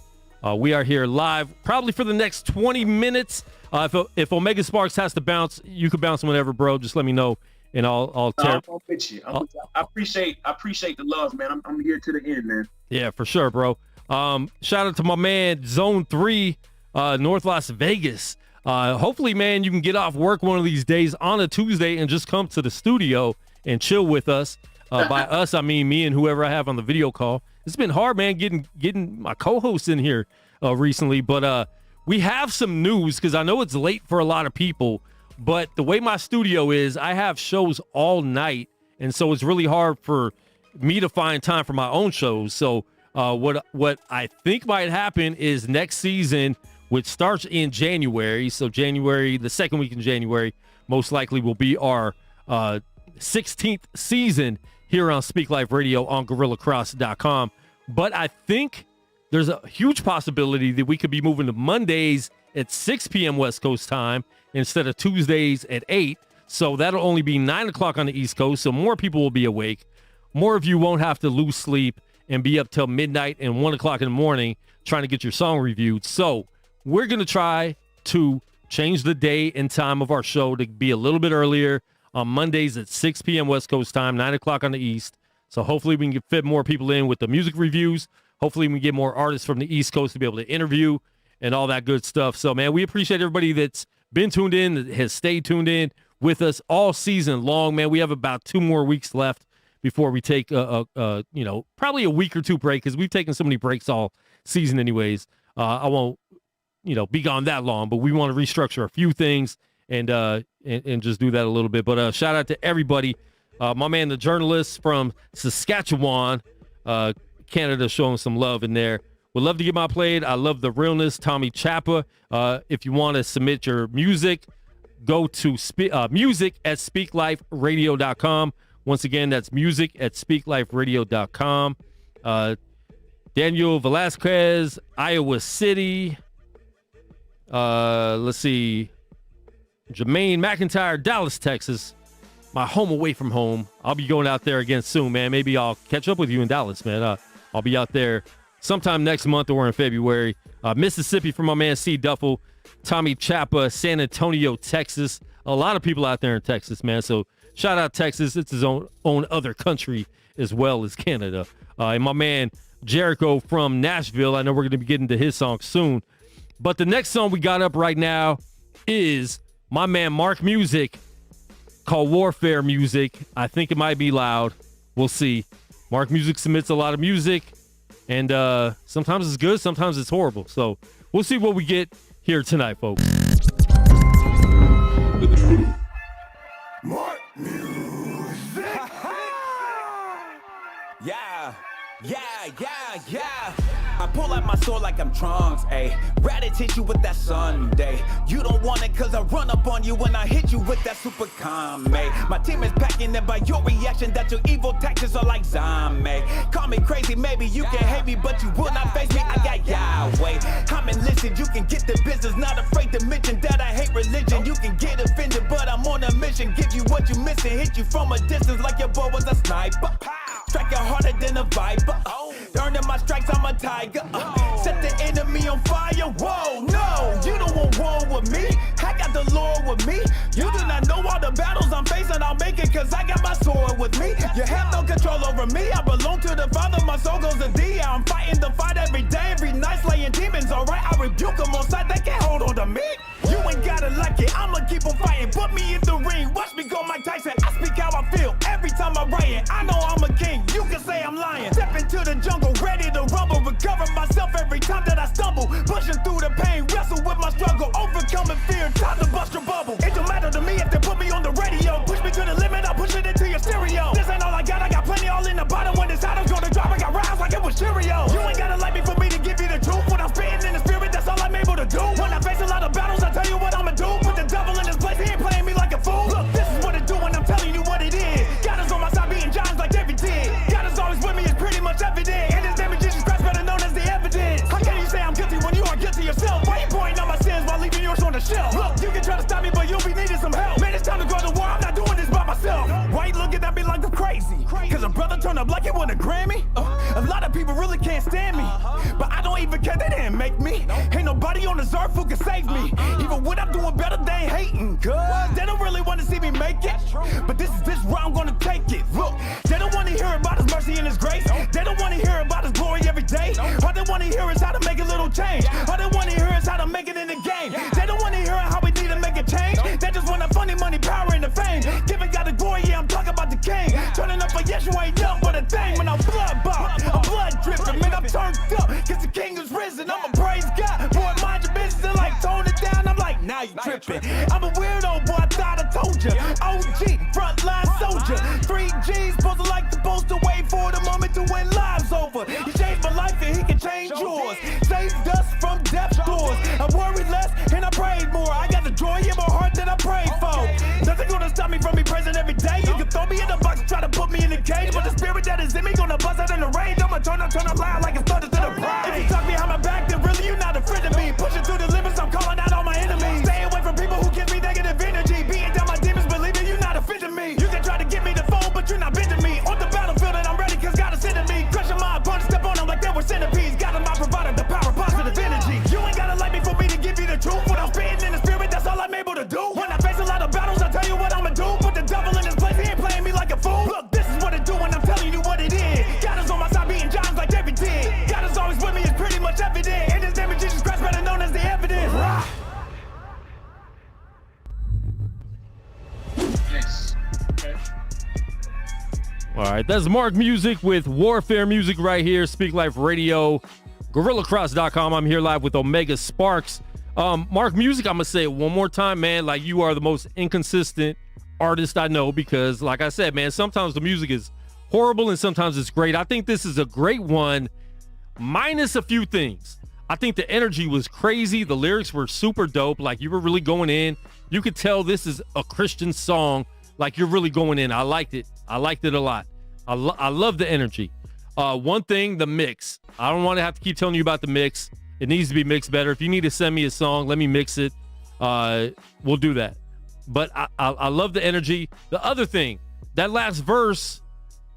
We are here live probably for the next 20 minutes. If Omega Sparx has to bounce, you can bounce whenever, bro. Just let me know. And I'll tear. I'm with you. I appreciate the love, man. I'm here to the end, man. Yeah, for sure, bro. Shout out to my man Zone 3, North Las Vegas. Hopefully, man, you can get off work one of these days on a Tuesday and just come to the studio and chill with us. By us, I mean me and whoever I have on the video call. It's been hard, man, getting my co-hosts in here recently, but we have some news because I know it's late for a lot of people. But the way my studio is, I have shows all night, and so it's really hard for me to find time for my own shows. So what I think might happen is next season, which starts in January, so January, the second week in January, most likely will be our 16th season here on Speak Life Radio on GorillaCross.com. But I think there's a huge possibility that we could be moving to Mondays at 6 p.m. West Coast time instead of Tuesdays at 8. So that'll only be 9 o'clock on the East Coast. So more people will be awake. More of you won't have to lose sleep and be up till midnight and 1 o'clock in the morning trying to get your song reviewed. So we're going to try to change the day and time of our show to be a little bit earlier on Mondays at 6 p.m. West Coast time, 9 o'clock on the East. So hopefully we can fit more people in with the music reviews. Hopefully we can get more artists from the East Coast to be able to interview and all that good stuff. So, man, we appreciate everybody that's been tuned in, that has stayed tuned in with us all season long, man. We have about 2 more weeks left before we take probably a week or two break because we've taken so many breaks all season anyways. I won't, be gone that long, but we want to restructure a few things and just do that a little bit. But shout out to everybody. My man, the journalist from Saskatchewan, Canada, showing some love in there. Would love to get my played. I love the realness. Tommy Chappa. If you want to submit your music, go to music at speakliferadio.com. Once again, that's music at speakliferadio.com. Daniel Velasquez, Iowa City. Let's see. Jermaine McIntyre, Dallas, Texas. My home away from home. I'll be going out there again soon, man. Maybe I'll catch up with you in Dallas, man. I'll be out there sometime next month or in February. Mississippi for my man C. Duffel. Tommy Chappa, San Antonio, Texas. A lot of people out there in Texas, man. So Shout out Texas. It's his own other country as well as Canada. And my man Jericho from Nashville. I know we're going to be getting to his song soon. But the next song we got up right now is my man Mark Music, called Warfare Music. I think it might be loud. We'll see. Mark Music submits a lot of music, and sometimes it's good, sometimes it's horrible. So we'll see what we get here tonight, folks. Mark Music. Yeah. I pull out my sword like I'm Trunks, ayy. Ratted hit you with that Sunday. You don't want it cause I run up on you when I hit you with that super comedy. My team is packing them by your reaction that your evil tactics are like zombie. Call me crazy, maybe you can hate me, but you will not face me. I got Yahweh. I'm enlisted, you can get the business. Not afraid to mention that I hate religion. You can get offended, but I'm on a mission. Give you what you missing, hit you from a distance like your boy was a sniper. Strike it harder than a viper. Earning my strikes, I'm a tiger. Set the enemy on fire. Whoa, no, you don't want war with me. I got the Lord with me. You do not know all the battles I'm facing. I'll make it cause I got my sword with me. You have no control over me. I belong to the Father. My soul goes to thee. I'm fighting the fight every day, every night, slaying demons. Alright, I rebuke them on sight. They can't hold on to me. You ain't gotta like it. I'ma keep on fighting. Put me in the ring. Watch me go Mike Tyson. I speak how I feel every time I write it. I know I'm a king. You can say I'm lying. Step into the jungle, ready to rumble. Recover myself every time that I stumble. Pushing through the pain, wrestle with my struggle. Overcoming fear, time to bust your bubble. It don't matter to me if they put me on the radio. Push me to the limit, I'll push it into your stereo. This ain't all I got plenty all in the bottom. When this item's gonna drop, I got rounds like it was Cheerio. You ain't gotta like me for me to give you the truth. When I'm spitting in the spirit, that's all I'm able to do. When I face a lot of battles, I tell you what I'ma do. Put the devil in his place, he ain't playing me like a fool. Look, this is what it do when I'm telling you what it is. God is on my side, beating giants like David did. God is always with me, it's pretty much evident. And his name is Jesus Christ, better known as the evidence. How can you say I'm guilty when you are guilty yourself? Why you pointing out my sins while leaving yours on the shelf? Look, you can try to stop me, but you'll be needing some help. Man, it's time to go to war, I'm not doing this by myself. Why you looking at me like I'm crazy? Cause a brother turned up like he won a Grammy? A lot of people really can't stand me. But I don't even care, they didn't make me. Ain't nobody on this earth who can save me. Even when I'm doing better, they ain't hating. Cause they don't really want to see me make it. But this is where I'm gonna take it. Look, they don't want to hear about his mercy and his grace. They don't want to hear about his glory every day. All they want to hear is how to make a little change. All they want to hear is how to make it in the game. They don't want to hear how we need to make a change. They just want the funny money, power, and the fame. Giving God the glory, yeah, I'm talking about the king. Turning up for Yeshua ain't nothing but a thing. When I'm blood bought, I'm blood dripping. Man, I'm turned up, cause the king is risen. I'ma praise God. Boy, mind your business and like tone it down. I'm like, now you tripping. I'm a weirdo, boy, I thought I told you. OG, frontline soldier. 3 G's, supposed to like the poster, wait for the moment to win lives over. He changed my life and he can change yours. Saved us from death's doors. I worried less and I prayed more. I got the joy in my heart that I prayed for. Nothing gonna stop me from me praising every day. You can throw me in the box and try to put me in the cage, but the spirit that is in me gonna bust out in the rage. I'ma turn up loud like it's thunder to the pride. If you talk behind my back, then really you not a friend of me. Pushing through the limits, I'm calling out all my enemies. Stay away from people who give me negative energy. Beating down my demons, believing you not offending me. You can try to get me to fold, but you're not bending me. On the battlefield and I'm ready cause God is sending me. Crushing my opponents, step on them like they were centipedes. God is my provider, the power, positive energy. You ain't gotta like me for me to give you the truth. When I'm spitting in the spirit, that's all I'm able to do. When I face a lot of battles, I tell you what I'ma do. Put the devil in his place, he ain't playing me like a fool. Look, this is what it do when I'm telling you what it is. God is on my side, beating giants like David did. God is always with me, it's pretty much evident. And his name is Jesus Christ, better known as the evidence. Nice. Okay. All right, that's Mark Music with Warfare Music right here. Speak Life Radio, GorillaCross.com. I'm here live with Omega Sparx. Mark Music, I'm going to say it one more time, man. Like, you are the most inconsistent artist I know because, like I said, man, sometimes the music is horrible and sometimes it's great. I think this is a great one, minus a few things. I think the energy was crazy. The lyrics were super dope. Like, you were really going in. You could tell this is a Christian song. Like, you're really going in. I liked it. I liked it a lot. I love the energy. One thing, the mix. I don't want to have to keep telling you about the mix. It needs to be mixed better. If you need to send me a song, let me mix it. We'll do that. But I love the energy. The other thing, that last verse,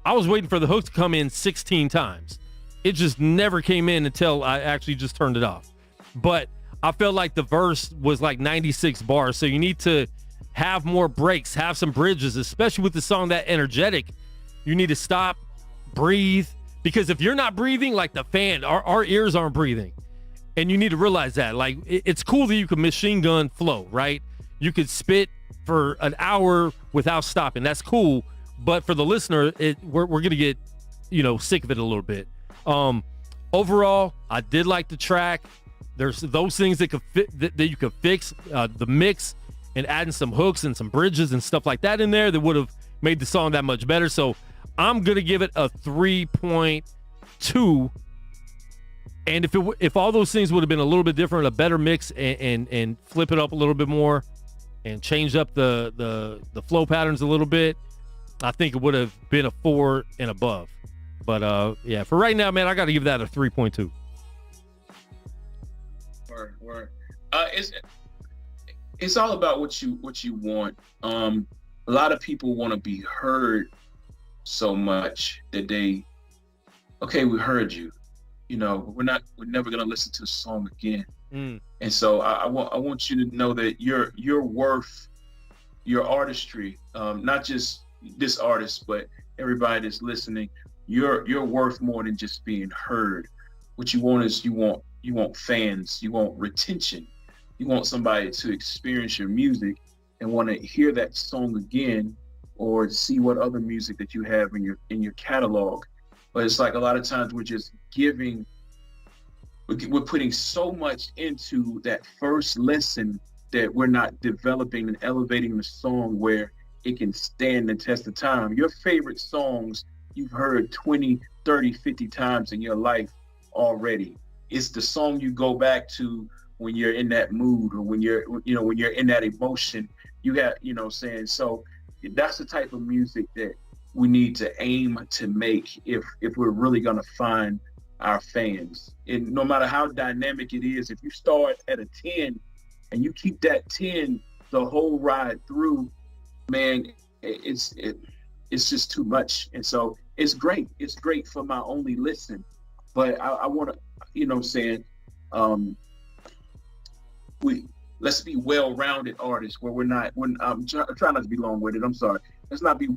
I was waiting for the hook to come in 16 times. It just never came in until I actually just turned it off. But I felt like the verse was like 96 bars. So you need to have more breaks, have some bridges, especially with the song that energetic. You need to stop, breathe, because if you're not breathing, like the fan, our ears aren't breathing. And you need to realize that. Like, it's cool that you can machine gun flow, right? You could spit for an hour without stopping. That's cool. But for the listener, we're going to get, sick of it a little bit. Overall, I did like the track. There's those things that could fit, that you could fix, the mix, and adding some hooks and some bridges and stuff like that in there that would have made the song that much better. So I'm going to give it a 3.2. And if all those things would have been a little bit different, a better mix, and flip it up a little bit more and change up the flow patterns a little bit, I think it would have been a 4 and above. But yeah, for right now, man, I got to give that a 3.2. Word. It's all about what you want. A lot of people want to be heard so much that we heard you. We're never gonna listen to a song again. And so I want you to know that your worth, your artistry, not just this artist, but everybody that's listening, you're worth more than just being heard. What you want is you want fans, you want retention, you want somebody to experience your music and want to hear that song again, or see what other music that you have in your catalog. But it's like a lot of times we're putting so much into that first listen that we're not developing and elevating the song where it can stand the test of time. Your favorite songs you've heard 20, 30, 50 times in your life already. It's the song you go back to when you're in that mood, or when you're in that emotion. You have, so that's the type of music that we need to aim to make if we're really gonna find our fans. And no matter how dynamic it is, if you start at a 10 and you keep that 10 the whole ride through, man, it's just too much. And so it's great. It's great for my only listen. But I want to, let's be well-rounded artists where I'm trying not to be long-winded. I'm sorry. Let's not be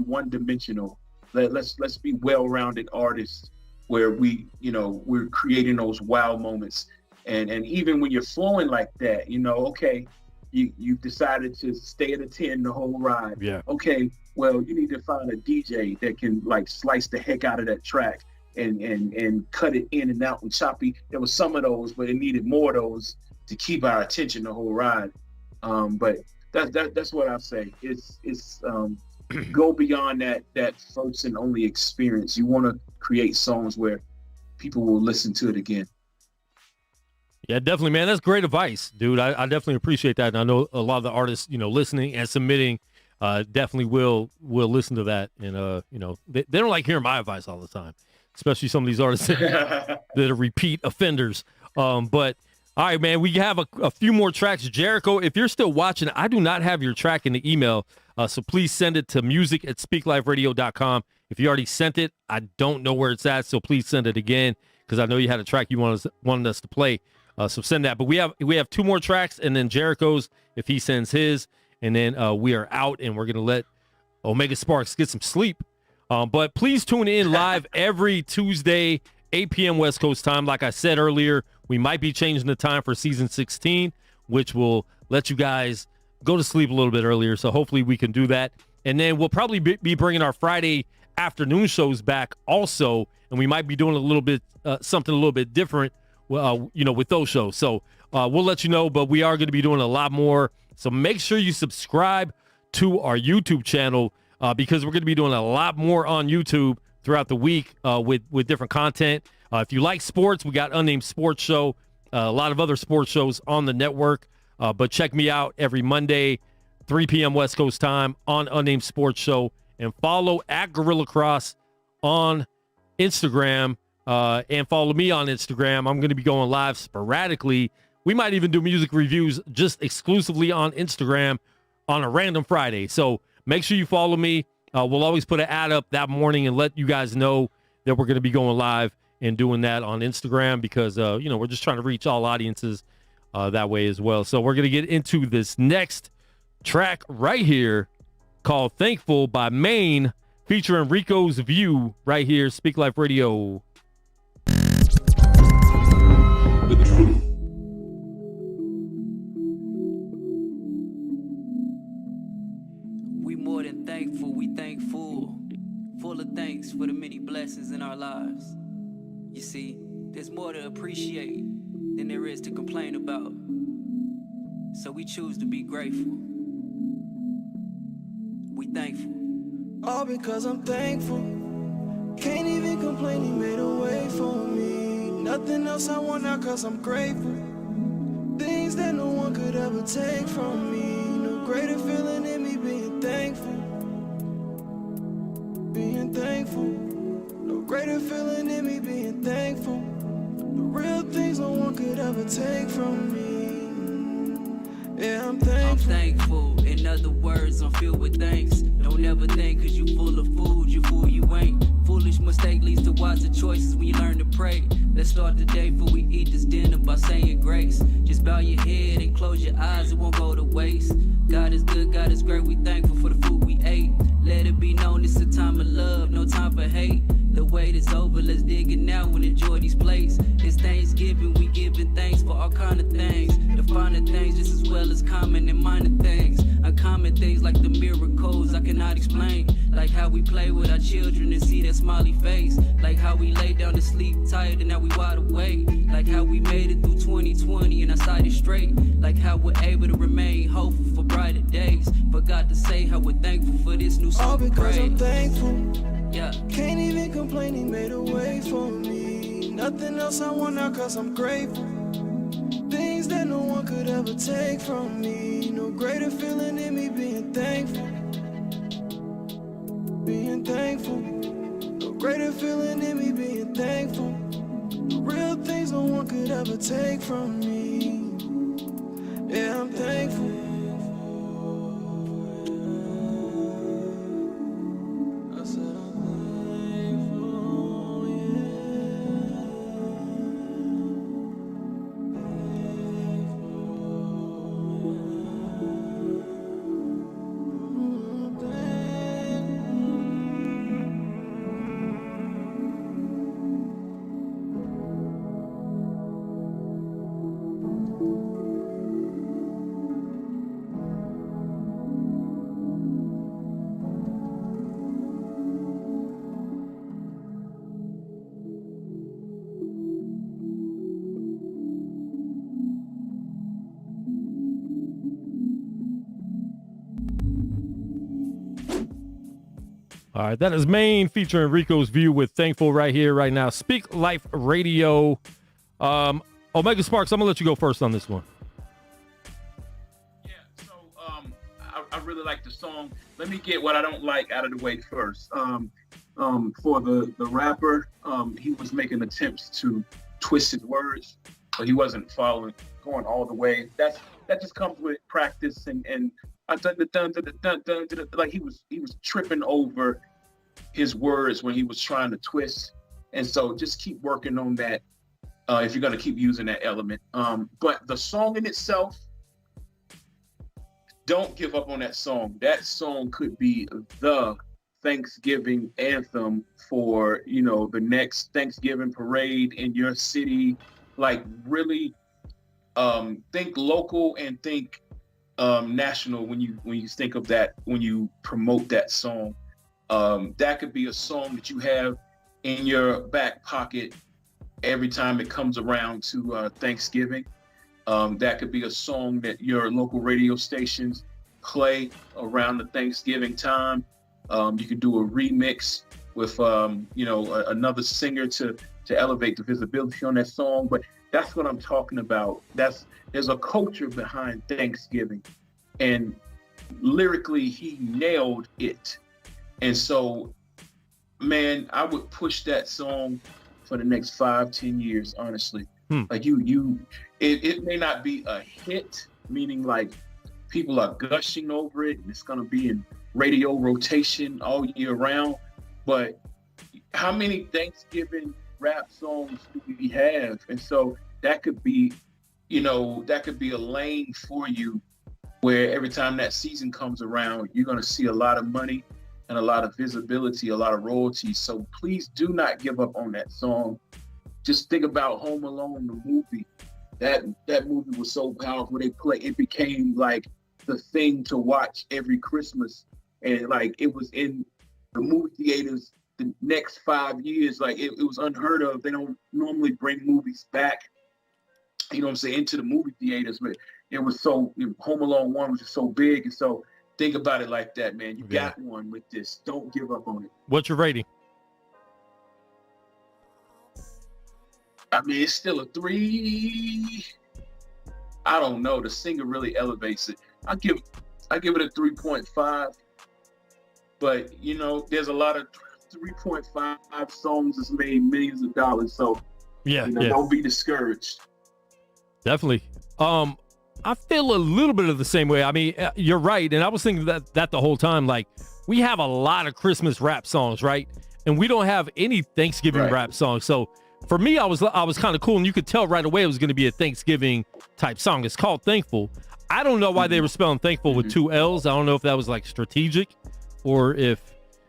one-dimensional. Let's be well-rounded artists where we're creating those wow moments. And even when you're flowing like that, you've decided to stay at a 10 the whole ride. Yeah. Okay, well, you need to find a DJ that can slice the heck out of that track and cut it in and out and choppy. There was some of those, but it needed more of those to keep our attention the whole ride. But that's what I say. It's go beyond that first and only experience. You want to create songs where people will listen to it again. Yeah, definitely, man. That's great advice, dude. I definitely appreciate that. And I know a lot of the artists, listening and submitting definitely will listen to that. And, they don't like hearing my advice all the time, especially some of these artists that are repeat offenders. But all right, man, we have a few more tracks. Jericho, if you're still watching, I do not have your track in the email, so please send it to music@speakliferadio.com. If you already sent it, I don't know where it's at, so please send it again, because I know you had a track you wanted us to play. So send that. But we have two more tracks, and then Jericho's, if he sends his, and then we are out, and we're going to let Omega Sparx get some sleep. But please tune in live every Tuesday, 8 p.m. West Coast time. Like I said earlier, we might be changing the time for season 16, which will let you guys go to sleep a little bit earlier. So hopefully we can do that. And then we'll probably be bringing our Friday afternoon shows back also. And we might be doing a little bit, something a little bit different, with those shows. So we'll let you know, but we are going to be doing a lot more. So make sure you subscribe to our YouTube channel because we're going to be doing a lot more on YouTube throughout the week with different content. If you like sports, we got Unnamed Sports Show, a lot of other sports shows on the network. But check me out every Monday, 3 p.m. West Coast time on Unnamed Sports Show. And follow at Gorilla Cross on Instagram and follow me on Instagram. I'm going to be going live sporadically. We might even do music reviews just exclusively on Instagram on a random Friday. So make sure you follow me. We'll always put an ad up that morning and let you guys know that we're going to be going live and doing that on Instagram because, we're just trying to reach all audiences that way as well. So we're going to get into this next track right here called Thankful by Maine, featuring Rico's View right here, Speak Life Radio. We more than thankful, we thankful. Full of thanks for the many blessings in our lives. You see, there's more to appreciate than there is to complain about. So we choose to be grateful. We thankful. All because I'm thankful. Can't even complain, he made a way for me. Nothing else I want now cause I'm grateful. Things that no one could ever take from me. No greater feeling in me being thankful. Being thankful. No greater feeling in me being thankful. The real things no one could ever take from me. Yeah, I'm thankful. I'm thankful. In other words, I'm filled with thanks. Don't ever think cause you full of food, you fool you ain't. Foolish mistake leads to wiser choices when you learn to pray. Let's start the day before we eat this dinner by saying grace. Just bow your head and close your eyes, it won't go to waste. God is good, God is great, we thankful for the food we ate. Let it be known it's a time of love, no time for hate. The wait is over, let's dig it now and enjoy these plates. It's Thanksgiving, we giving thanks for all kind of things. The finer things just as well as common and minor things. Uncommon things like the miracles I cannot explain. Like how we play with our children and see their smiley face. Like how we lay down to sleep tired and now we wide awake. Like how we made it through 2020 and our side is straight. Like how we're able to remain hopeful for brighter days. Forgot to say how we're thankful for this new song. All because I'm thankful. Yeah. Can't even complain, he made a way for me. Nothing else I want now cause I'm grateful. Things that no one could ever take from me. No greater feeling in me being thankful. Being thankful. No greater feeling in me being thankful. The real things no one could ever take from me. Yeah, I'm thankful. All right, that is Maine featuring Rico's View with Thankful right here, right now. Speak Life Radio. Omega Sparx, I'm going to let you go first on this one. Yeah, so I really like the song. Let me get what I don't like out of the way first. For the rapper, he was making attempts to twist his words, but he wasn't going all the way. That just comes with practice and like he was tripping over his words when he was trying to twist, and so just keep working on that if you're going to keep using that element. But the song in itself, don't give up on that song. That song could be the Thanksgiving anthem for the next Thanksgiving parade in your city. Like really think local and think national when you think of that, when you promote that song. That could be a song that you have in your back pocket every time it comes around to Thanksgiving. That could be a song that your local radio stations play around the Thanksgiving time. You could do a remix with another singer to elevate the visibility on that song. But that's what I'm talking about. There's a culture behind Thanksgiving, and lyrically he nailed it. And so, man, I would push that song for the next 5-10 years, honestly. Like it may not be a hit, meaning like people are gushing over it and it's gonna be in radio rotation all year round. But how many Thanksgiving rap songs do we have? And so that could be a lane for you where every time that season comes around, you're going to see a lot of money and a lot of visibility, a lot of royalties. So please do not give up on that song. Just think about Home Alone, the movie. That movie was so powerful. It became like the thing to watch every Christmas. And like it was in the movie theaters the next 5 years. Like it was unheard of. They don't normally bring movies back, you know what I'm saying, into the movie theaters. But it was so, Home Alone 1 was just so big. And so think about it like that, man. You got one with this. Don't give up on it. What's your rating? I mean, it's still a 3. I don't know. The singer really elevates it. I give it a 3.5. But you know, there's a lot of 3.5 songs that's made millions of dollars. So don't be discouraged. Definitely. I feel a little bit of the same way. I mean, you're right, and I was thinking that the whole time. Like, we have a lot of Christmas rap songs, right? And we don't have any Thanksgiving rap songs. So for me, I was kind of cool, and you could tell right away it was going to be a Thanksgiving type song. It's called Thankful. I don't know why they were spelling thankful with 2 L's. I don't know if that was like strategic or if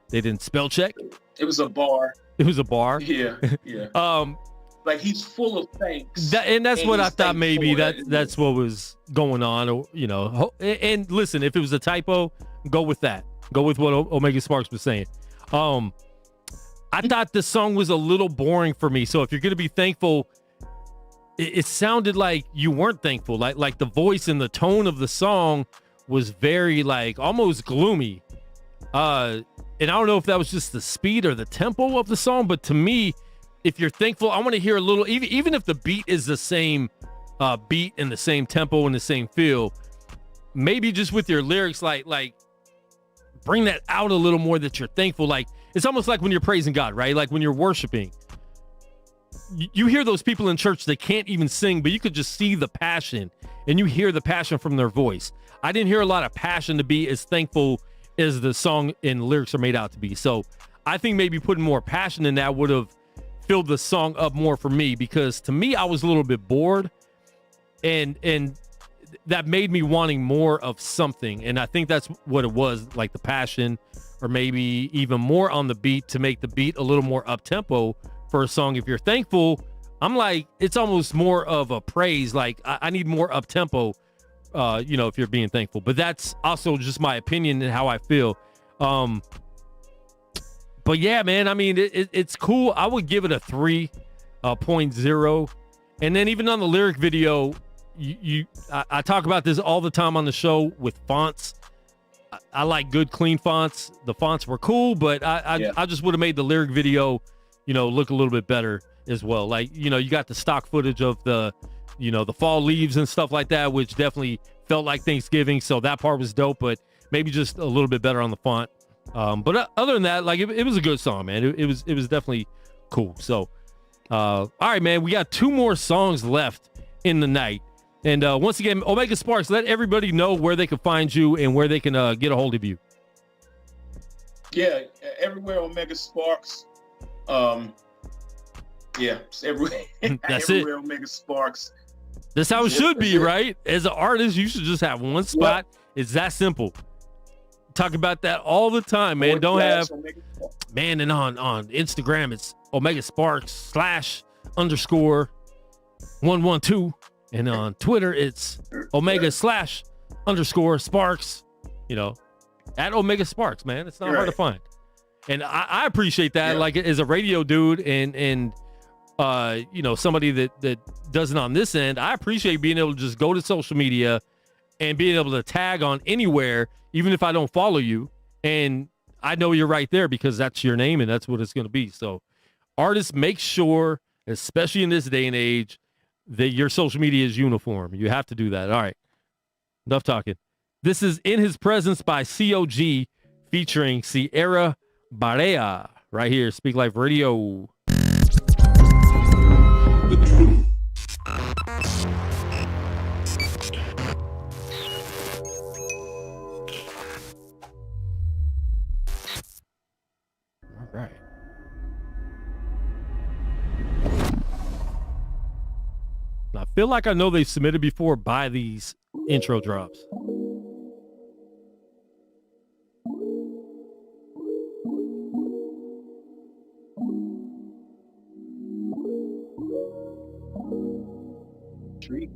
they didn't spell check. It was a bar. It was a bar. Yeah. Like he's full of thanks. And that's what I thought maybe that's what was going on, or, you know. And listen, if it was a typo, go with that. Go with what Omega Sparx was saying. I thought the song was a little boring for me. So if you're going to be thankful, it sounded like you weren't thankful. Like the voice and the tone of the song was very like almost gloomy. And I don't know if that was just the speed or the tempo of the song, but to me, if you're thankful, I want to hear a little, even if the beat is the same beat and the same tempo and the same feel, maybe just with your lyrics, like bring that out a little more, that you're thankful. Like, it's almost like when you're praising God, right? Like when you're worshiping, you hear those people in church, they can't even sing, but you could just see the passion, and you hear the passion from their voice. I didn't hear a lot of passion to be as thankful as the song and lyrics are made out to be. So I think maybe putting more passion in that would have filled the song up more for me, because to me, I was a little bit bored, and that made me wanting more of something. And I think that's what it was, like the passion, or maybe even more on the beat to make the beat a little more up tempo for a song. If you're thankful, I'm like, it's almost more of a praise. Like I need more up tempo, if you're being thankful. But that's also just my opinion and how I feel. But yeah, man, I mean, it's cool. I would give it a 3.0. And then even on the lyric video, I talk about this all the time on the show with fonts. I like good, clean fonts. The fonts were cool, but I just would have made the lyric video, look a little bit better as well. Like, you got the stock footage of the fall leaves and stuff like that, which definitely felt like Thanksgiving. So that part was dope, but maybe just a little bit better on the font. But other than that, like it was a good song, man. It was definitely cool. So, all right, man, we got 2 more songs left in the night. And once again, Omega Sparx, let everybody know where they can find you and where they can get a hold of you. Yeah, everywhere Omega Sparx. It's everywhere. That's everywhere it. Omega Sparx. That's how it should be, right? As an artist, you should just have one spot. It's that simple. Talk about that all the time, man. Don't have, man, and on Instagram, it's Omega Sparx /_112. And on Twitter, it's Omega/_Sparx, at Omega Sparx, man. It's not hard to find. And I appreciate that, like as a radio dude and somebody that does it on this end. I appreciate being able to just go to social media and being able to tag on anywhere, even if I don't follow you. And I know you're right there because that's your name and that's what it's going to be. So artists, make sure, especially in this day and age, that your social media is uniform. You have to do that. All right. Enough talking. This is In His Presence by COG featuring Sierra Barea right here. Speak Life Radio. All right. I feel like I know they've submitted before by these intro drops. Treat.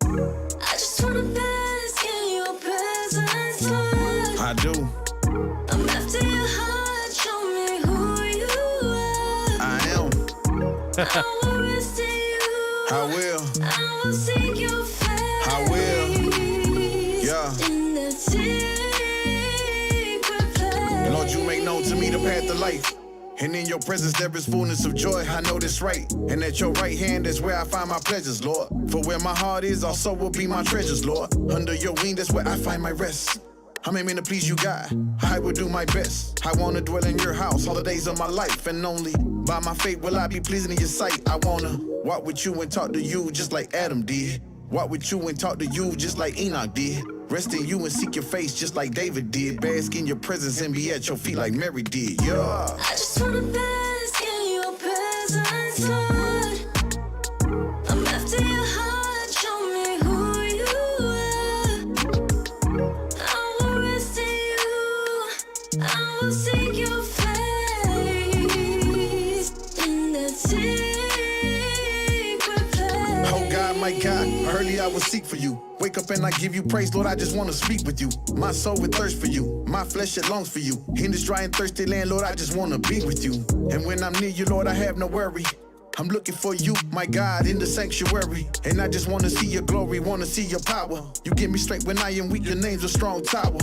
I just wanna bask in your presence, Lord. I do. I'm after your heart, show me who you are. I am. I will rest in you. I will. I will seek your face. I will. Yeah. In the secret place. Lord, you make known to me the path of life. And in your presence there is fullness of joy, I know that's right. And at your right hand is where I find my pleasures, Lord. For where my heart is, also will be my treasures, Lord. Under your wing, that's where I find my rest. I'm aiming to please you, God. I will do my best. I want to dwell in your house all the days of my life. And only by my faith will I be pleasing in your sight. I want to walk with you and talk to you just like Adam did. Walk with you and talk to you just like Enoch did. Rest in you and seek your face just like David did. Bask in your presence and be at your feet like Mary did. Yeah. I just wanna bask in your presence, Lord. I'm after your heart, show me who you are. I will rest in you. I will seek your face in the secret place. Oh God, my God, early I will seek for you. Wake up and I give you praise, Lord, I just want to speak with you. My soul will thirst for you, my flesh it longs for you. In this dry and thirsty land, Lord, I just want to be with you. And when I'm near you, Lord, I have no worry. I'm looking for you, my God, in the sanctuary. And I just want to see your glory, want to see your power. You give me strength when I am weak, your name's a strong tower.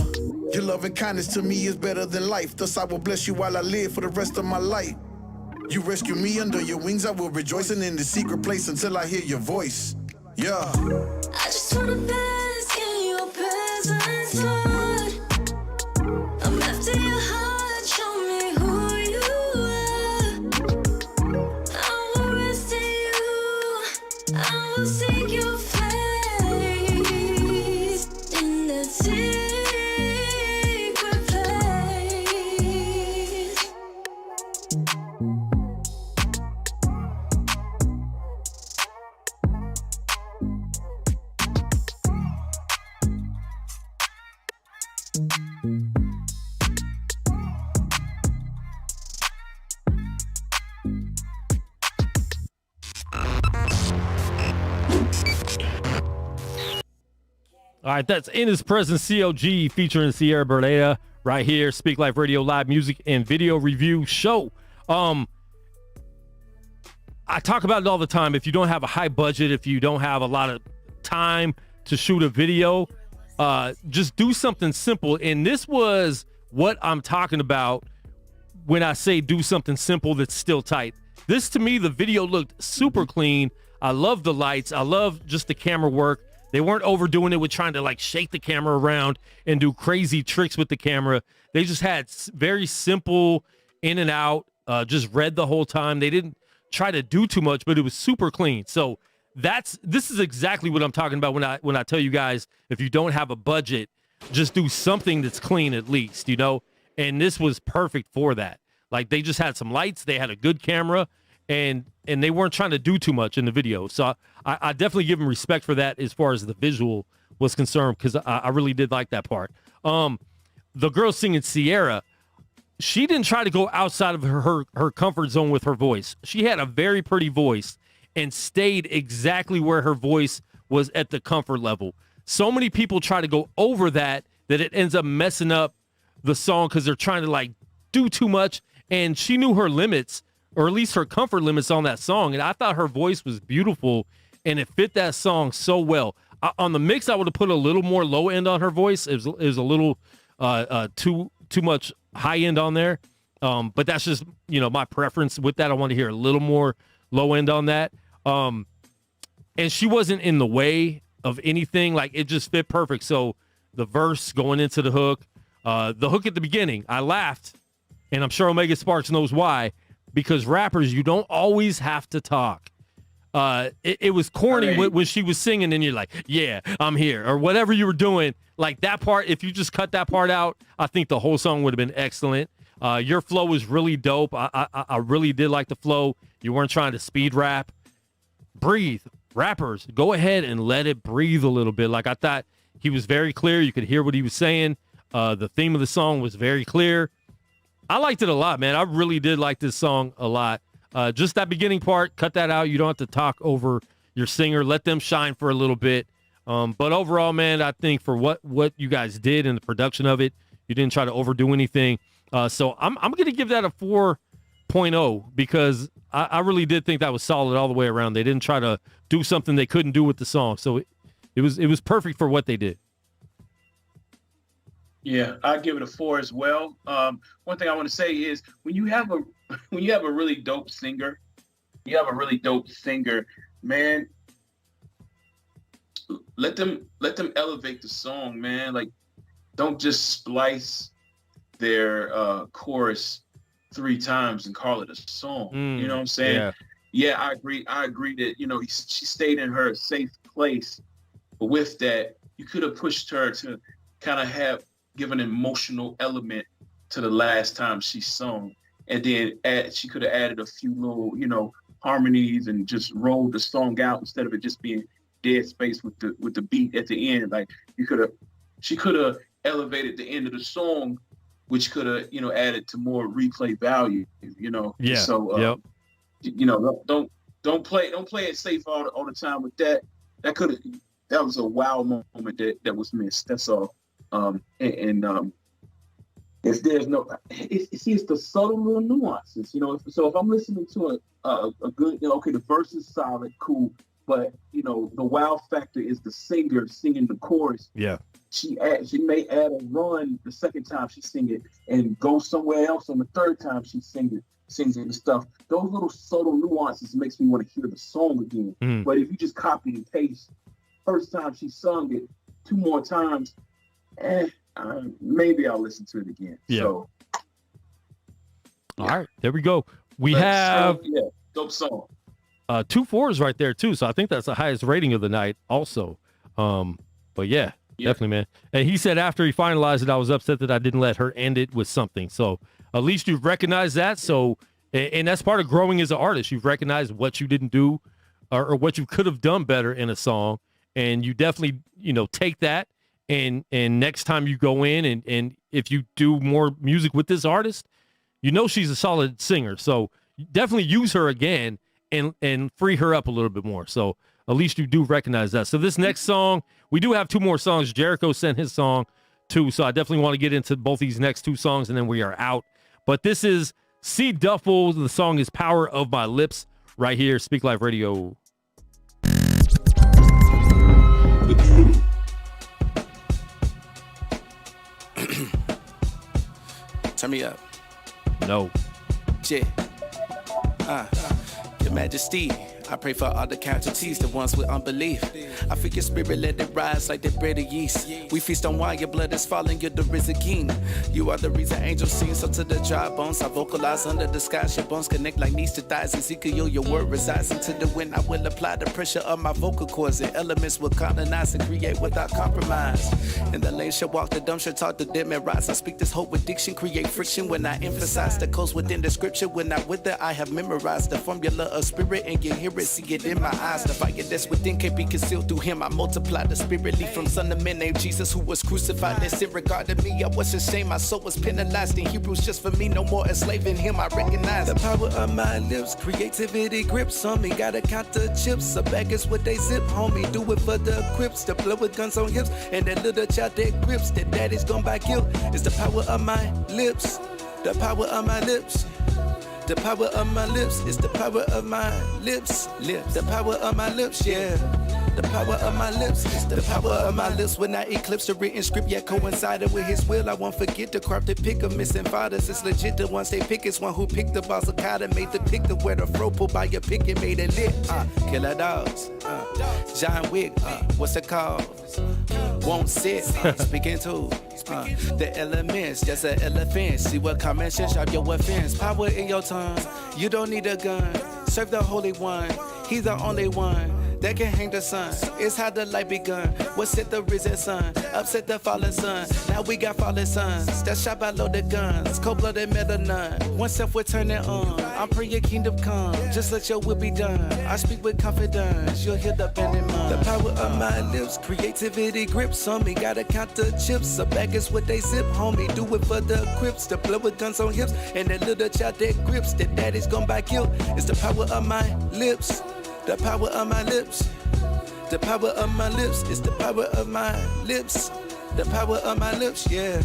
Your love and kindness to me is better than life. Thus I will bless you while I live for the rest of my life. You rescue me under your wings, I will rejoice in the secret place until I hear your voice. Yeah. I just wanna bask in your presence, Lord. I'm after your heart, show me who you are. I will rest in you. I will seek your face in the secret place. All right, that's In His Presence, CLG, featuring Sierra Berneda right here. Speak Life Radio live music and video review show. I talk about it all the time. If you don't have a high budget, if you don't have a lot of time to shoot a video, just do something simple. And this was what I'm talking about when I say do something simple that's still tight. This, to me, the video looked super clean. I love the lights. I love just the camera work. They weren't overdoing it with trying to like shake the camera around and do crazy tricks with the camera. They just had very simple in and out, just read the whole time. They didn't try to do too much, but it was super clean. So this is exactly what I'm talking about when I tell you guys, if you don't have a budget, just do something that's clean at least, you know? And this was perfect for that. Like, they just had some lights, they had a good camera, and they weren't trying to do too much in the video. So I definitely give them respect for that as far as the visual was concerned, because I really did like that part. The girl singing, Sierra, she didn't try to go outside of her comfort zone with her voice. She had a very pretty voice and stayed exactly where her voice was at the comfort level. So many people try to go over that it ends up messing up the song because they're trying to like do too much. And she knew her limits, or at least her comfort limits on that song. And I thought her voice was beautiful and it fit that song so well. On the mix, I would have put a little more low end on her voice. It was a little too much high end on there. But that's just, my preference with that. I want to hear a little more low end on that. And she wasn't in the way of anything. Like, it just fit perfect. So the verse going into the hook at the beginning, I laughed, and I'm sure Omega Sparx knows why, because rappers, you don't always have to talk. It was corny when she was singing and you're like, yeah, I'm here, or whatever you were doing. Like, that part, if you just cut that part out, I think the whole song would have been excellent. Your flow was really dope. I really did like the flow. You weren't trying to speed rap. Breathe. Rappers, go ahead and let it breathe a little bit. Like, I thought he was very clear. You could hear what he was saying. The theme of the song was very clear. I liked it a lot, man. I really did like this song a lot. Just that beginning part, cut that out. You don't have to talk over your singer. Let them shine for a little bit. But overall, man, I think for what you guys did in the production of it, you didn't try to overdo anything. So I'm going to give that a 4.0 because I really did think that was solid all the way around. They didn't try to do something they couldn't do with the song. So it was perfect for what they did. Yeah, I give it a 4 as well. One thing I want to say is when you have a really dope singer, man, let them elevate the song, man. Like, don't just splice their chorus 3 times and call it a song. You know what I'm saying? Yeah, I agree that, she stayed in her safe place. But with that, you could have pushed her to kind of give an emotional element to the last time she sung. And then she could have added a few little, harmonies and just rolled the song out instead of it just being dead space with the beat at the end. Like she could have elevated the end of the song, which could have, added to more replay value, Yeah. So, don't play it safe all the time with that. That was a wow moment that was missed. That's all. If there's it's the subtle little nuances, So if I'm listening to a good, okay, the verse is solid, cool, but the wow factor is the singer singing the chorus. Yeah. She may add a run the second time she sing it and go somewhere else on the third time she sings it and stuff. Those little subtle nuances makes me want to hear the song again. But if you just copy and paste, first time she sung it, 2 more times, maybe I'll listen to it again. Yeah. So, all right, there we go. We have dope song. 2 4s right there too. So I think that's the highest rating of the night also. But yeah, definitely, man. And he said after he finalized it, I was upset that I didn't let her end it with something. So at least you've recognized that. So, and that's part of growing as an artist. You've recognized what you didn't do or what you could have done better in a song. And you definitely, take that. And next time you go in and if you do more music with this artist, she's a solid singer. So definitely use her again and free her up a little bit more. So at least you do recognize that. So this next song, we do have 2 more songs. Jericho sent his song too. So I definitely want to get into both these next 2 songs and then we are out. But this is C. Duffel. The song is Power of My Lips right here. Speak Live Radio. Turn me up. No. Yeah. Your Majesty, I pray for all the casualties, the ones with unbelief. I feel your spirit, let it rise like the bread of yeast. We feast on wine, your blood is falling, you're the risen king. You are the reason angels sing, so to the dry bones I vocalize under the skies. Your bones connect like knees to thighs. Ezekiel, your word resides into the wind. I will apply the pressure of my vocal cords, and elements will colonize and create without compromise. And the lame shall walk, the dumb shall talk, the dead may rise. I speak this hope with diction, create friction when I emphasize the codes within the scripture. When I with it, I have memorized the formula of spirit, and you hear it, see it in my eyes. The fire that's within can't be concealed through him. I multiply the spirit lead from son of man named Jesus, who was crucified. And sin regarded me, I was ashamed. My soul was penalized in Hebrews just for me. No more enslaving him, I recognize the power of my lips. Creativity grips on me. Gotta count the chips. A bag is what they zip, homie. Do it for the crips. The blood with guns on hips. And that little child that grips. That daddy's gonna buy guilt. It's the power of my lips. The power of my lips. The power of my lips. It's the power of my lips. The power of my lips, yeah. The power of my lips. It's the power of my lips. When I eclipse the written script, yet coincided with his will. I won't forget the crafted pick of missing fathers. It's legit, the ones they pick is one who picked the boss of Kata, made the pick to wear the fro, pulled by your pick and made it lit. Killer dogs. John Wick. What's it called? Won't sit. Speaking to the elements, just an elephant. See what comments and sharp your offense. Power in your tongue. You don't need a gun. Serve the Holy One. He's the only one. that can hang the sun. It's how the light begun. What set the risen sun? Upset the fallen sun. Now we got fallen sons that shot by loaded guns. Cold-blooded metal none. One self we're turning on. I'm praying your kingdom come. Just let your will be done. I speak with confidence. You'll hear the bending mind. The power of my lips. Creativity grips on me. Gotta count the chips. A bag is what they zip, homie. Do it for the crips. The blood with guns on hips. And that little child that grips. That daddy's gonna buy killed. It's the power of my lips. The power of my lips. The power of my lips. It's the power of my lips. The power of my lips, yeah.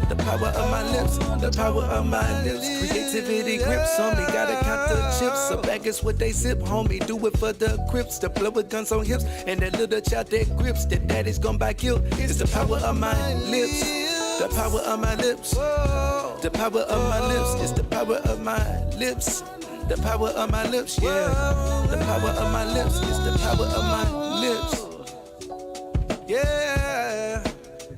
The power of my lips. The power of my lips. Creativity grips on me. Gotta count the chips. A bag is what they zip, homie. Do it for the crips. The blood with guns on hips. And that little child that grips. That daddy's gonna buy killed. It's the power of my lips. The power of my lips. The power of my lips. It's the power of my lips. The power of my lips, yeah. The power of my lips is the power of my lips. Yeah.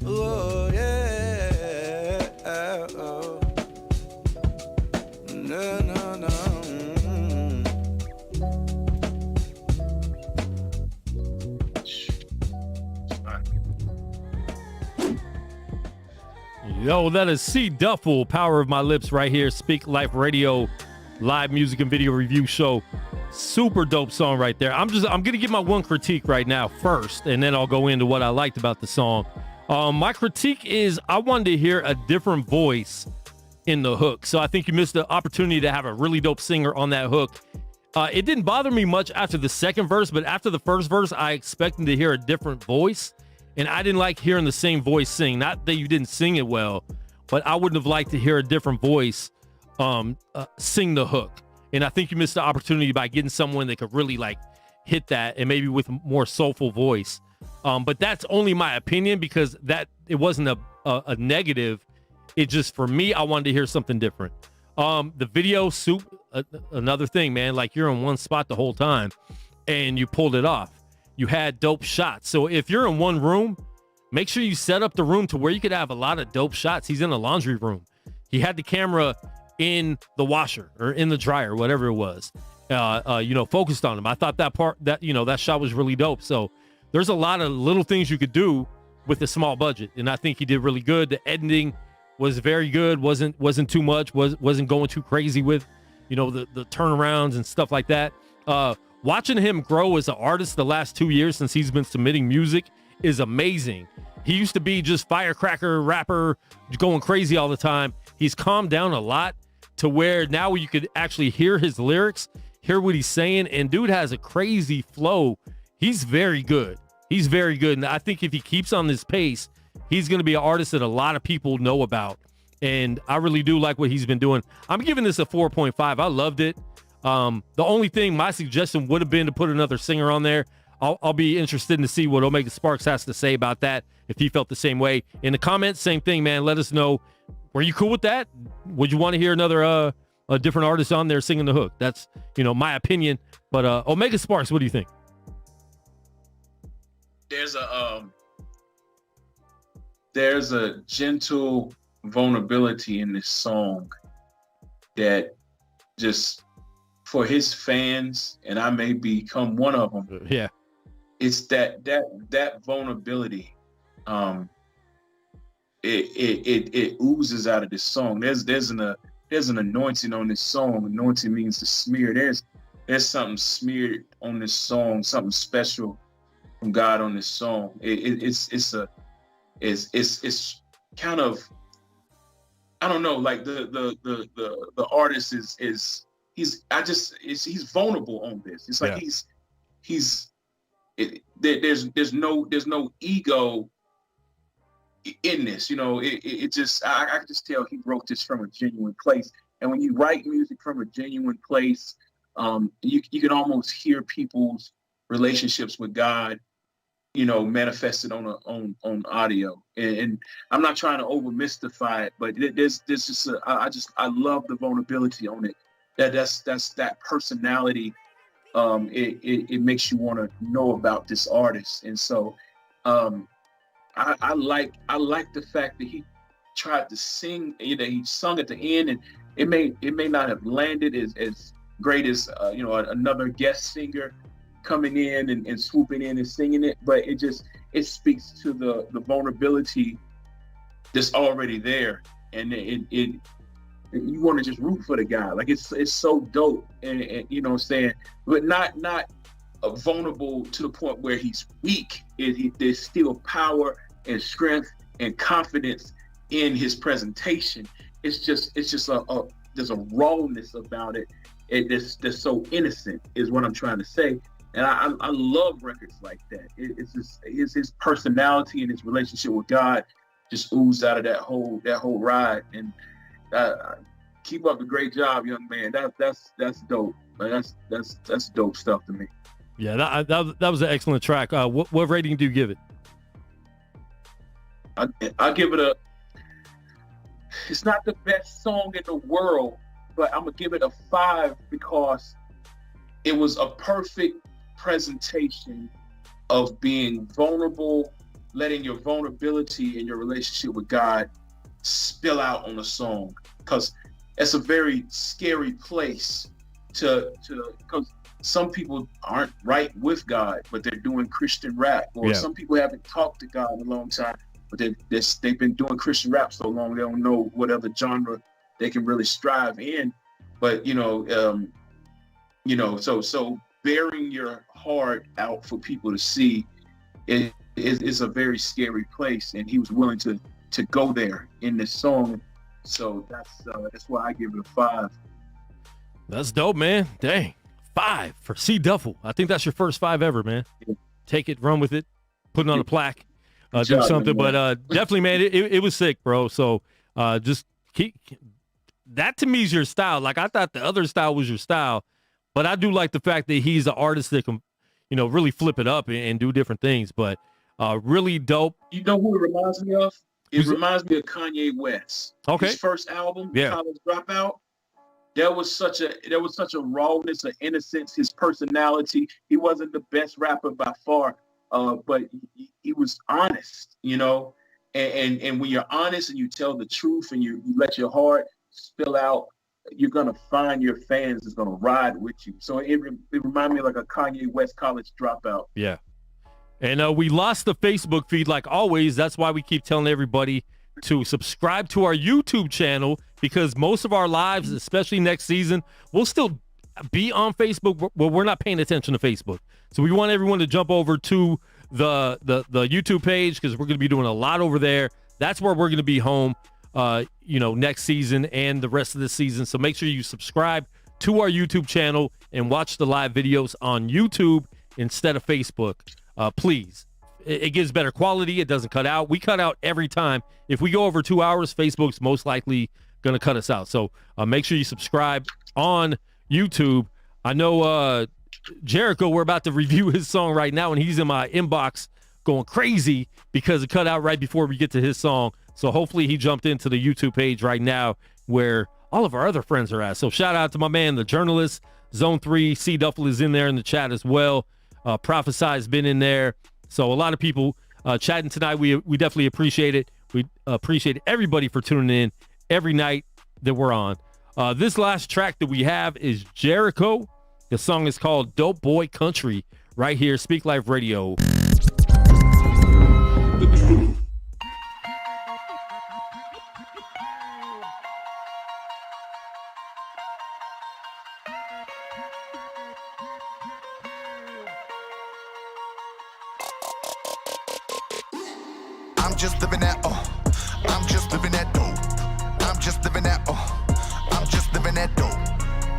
Oh, yeah. Oh. No, no, no. Yo, that is C. Duffel, Power of My Lips right here. Speak Life Radio. Live music and video review show. Super dope song right there. I'm gonna give my one critique right now first, and then I'll go into what I liked about the song. My critique is I wanted to hear a different voice in the hook. So I think you missed the opportunity to have a really dope singer on that hook. It didn't bother me much after the second verse, but after the first verse, I expected to hear a different voice, and I didn't like hearing the same voice sing. Not that you didn't sing it well, but I wouldn't have liked to hear a different voice sing the hook. And I think you missed the opportunity by getting someone that could really like hit that, and maybe with a more soulful voice. But that's only my opinion, because that it wasn't a negative. It just, for me, I wanted to hear something different. The video another thing, man, like you're in one spot the whole time and you pulled it off. You had dope shots. So if you're in one room, make sure you set up the room to where you could have a lot of dope shots. He's in a laundry room. He had the camera in the washer or in the dryer, whatever it was, focused on him. I thought that shot was really dope. So there's a lot of little things you could do with a small budget. And I think he did really good. The editing was very good. Wasn't too much, wasn't going too crazy with, the turnarounds and stuff like that. Watching him grow as an artist the last 2 years since he's been submitting music is amazing. He used to be just firecracker rapper going crazy all the time. He's calmed down a lot to where now you could actually hear his lyrics, hear what he's saying, and dude has a crazy flow. He's very good. He's very good. And I think if he keeps on this pace, he's going to be an artist that a lot of people know about. And I really do like what he's been doing. I'm giving this a 4.5. I loved it. The only thing, my suggestion would have been to put another singer on there. I'll be interested to see what Omega Sparx has to say about that, if he felt the same way. In the comments, same thing, man. Let us know. Were you cool with that? Would you want to hear another a different artist on there singing the hook? That's, my opinion. But Omega Sparx, what do you think? There's a gentle vulnerability in this song that just, for his fans, and I may become one of them. Yeah. It's that vulnerability. It oozes out of this song. There's an anointing on this song. Anointing means to smear. There's something smeared on this song. Something special from God on this song. It's kind of, I don't know. Like the artist he's vulnerable on this. It's like there's no ego in this, it just, I can just tell he wrote this from a genuine place. And when you write music from a genuine place, you can almost hear people's relationships with God, manifested on audio. And I'm not trying to over mystify it, but there's just I love the vulnerability on it. That's that personality. It makes you want to know about this artist. And so I like the fact that he tried to sing, he sung at the end, and it may not have landed as great as another guest singer coming in and swooping in and singing it, but it speaks to the vulnerability that's already there, and you want to just root for the guy. Like it's so dope, and you know what I'm saying, but not vulnerable to the point where he's weak. There's still power and strength and confidence in his presentation. It's just there's a rawness about it. That's so innocent is what I'm trying to say. And I love records like that. It's just his personality and his relationship with God just oozed out of that whole ride. And keep up the great job, young man. That's dope. That's dope stuff to me. Yeah, that was an excellent track. What rating do you give it? I give it it's not the best song in the world, but I'm gonna give it a 5 because it was a perfect presentation of being vulnerable, letting your vulnerability in your relationship with God spill out on a song, because it's a very scary place because some people aren't right with God, but they're doing Christian rap, or some people haven't talked to God in a long time, but they've been doing Christian rap so long they don't know what other genre they can really strive in. But so bearing your heart out for people to see is a very scary place, and he was willing to go there in this song. So that's why I give it a 5. That's dope, man. Dang, 5 for C Duffel. I think that's your first 5 ever, man. Yeah. Take it, run with it, put it on a plaque, do something. Man. But definitely, man, it was sick, bro. So just keep that. To me is your style. Like, I thought the other style was your style, but I do like the fact that he's an artist that can, really flip it up and do different things. But really dope. You know who it reminds me of? It reminds me of Kanye West. Okay. His first album, College Dropout. There was such a rawness, an innocence, his personality. He wasn't the best rapper by far, but he was honest, and when you're honest and you tell the truth and you let your heart spill out, you're going to find your fans is going to ride with you. So it reminded me of like a Kanye West College Dropout. Yeah. And we lost the Facebook feed like always. That's why we keep telling everybody to subscribe to our YouTube channel, because most of our lives, especially next season, will still be on Facebook, but we're not paying attention to Facebook. So we want everyone to jump over to the YouTube page, because we're going to be doing a lot over there. That's where we're going to be home, next season and the rest of the season. So make sure you subscribe to our YouTube channel and watch the live videos on YouTube instead of Facebook. Please. It gives better quality. It doesn't cut out. We cut out every time. If we go over 2 hours, Facebook's most likely going to cut us out. So make sure you subscribe on YouTube. I know Jericho, we're about to review his song right now, and he's in my inbox going crazy because it cut out right before we get to his song. So hopefully he jumped into the YouTube page right now where all of our other friends are at. So shout out to my man, the journalist, Zone 3. C Duffel is in there in the chat as well. Prophesy been in there. So a lot of people chatting tonight. We definitely appreciate it. We appreciate everybody for tuning in every night that we're on. This last track that we have is Jericho. The song is called Dope Boy Country, right here, Speak Life Radio. I'm just living that, I'm just living that dope. I'm just living that, I'm just living that dope.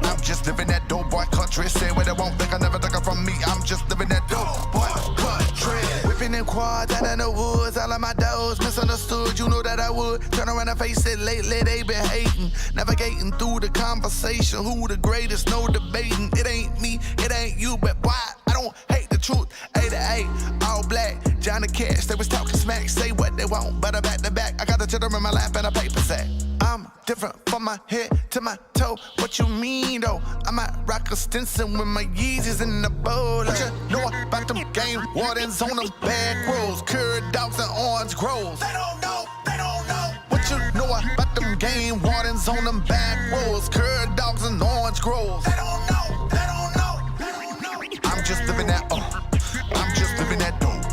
I'm just living that dope boy country. Say what I won't think I never took it from me. I'm just living that dope boy country. Whipping in quad down in the woods, all of my dogs misunderstood. You know that I would turn around and face it. Lately they been hating, navigating through the conversation. Who the greatest? No debating. It ain't me, it ain't you, but why? I don't hate the truth. A to A, all black. Johnny Cash, they was talking smack. Say what they want, but I'm back to back. I got the cheddar in my lap and a paper sack. I'm different from my head to my toe. What you mean though? I might rock a Stinson with my Yeezys in the bowl. What you know about them game wardens on them bad roads? Curry dogs and orange groves. They don't know, they don't know. What you know about them game wardens on them back roads? Curry dogs and orange groves. They don't know, they don't know, they don't know. I'm just living that, I'm just living that dope.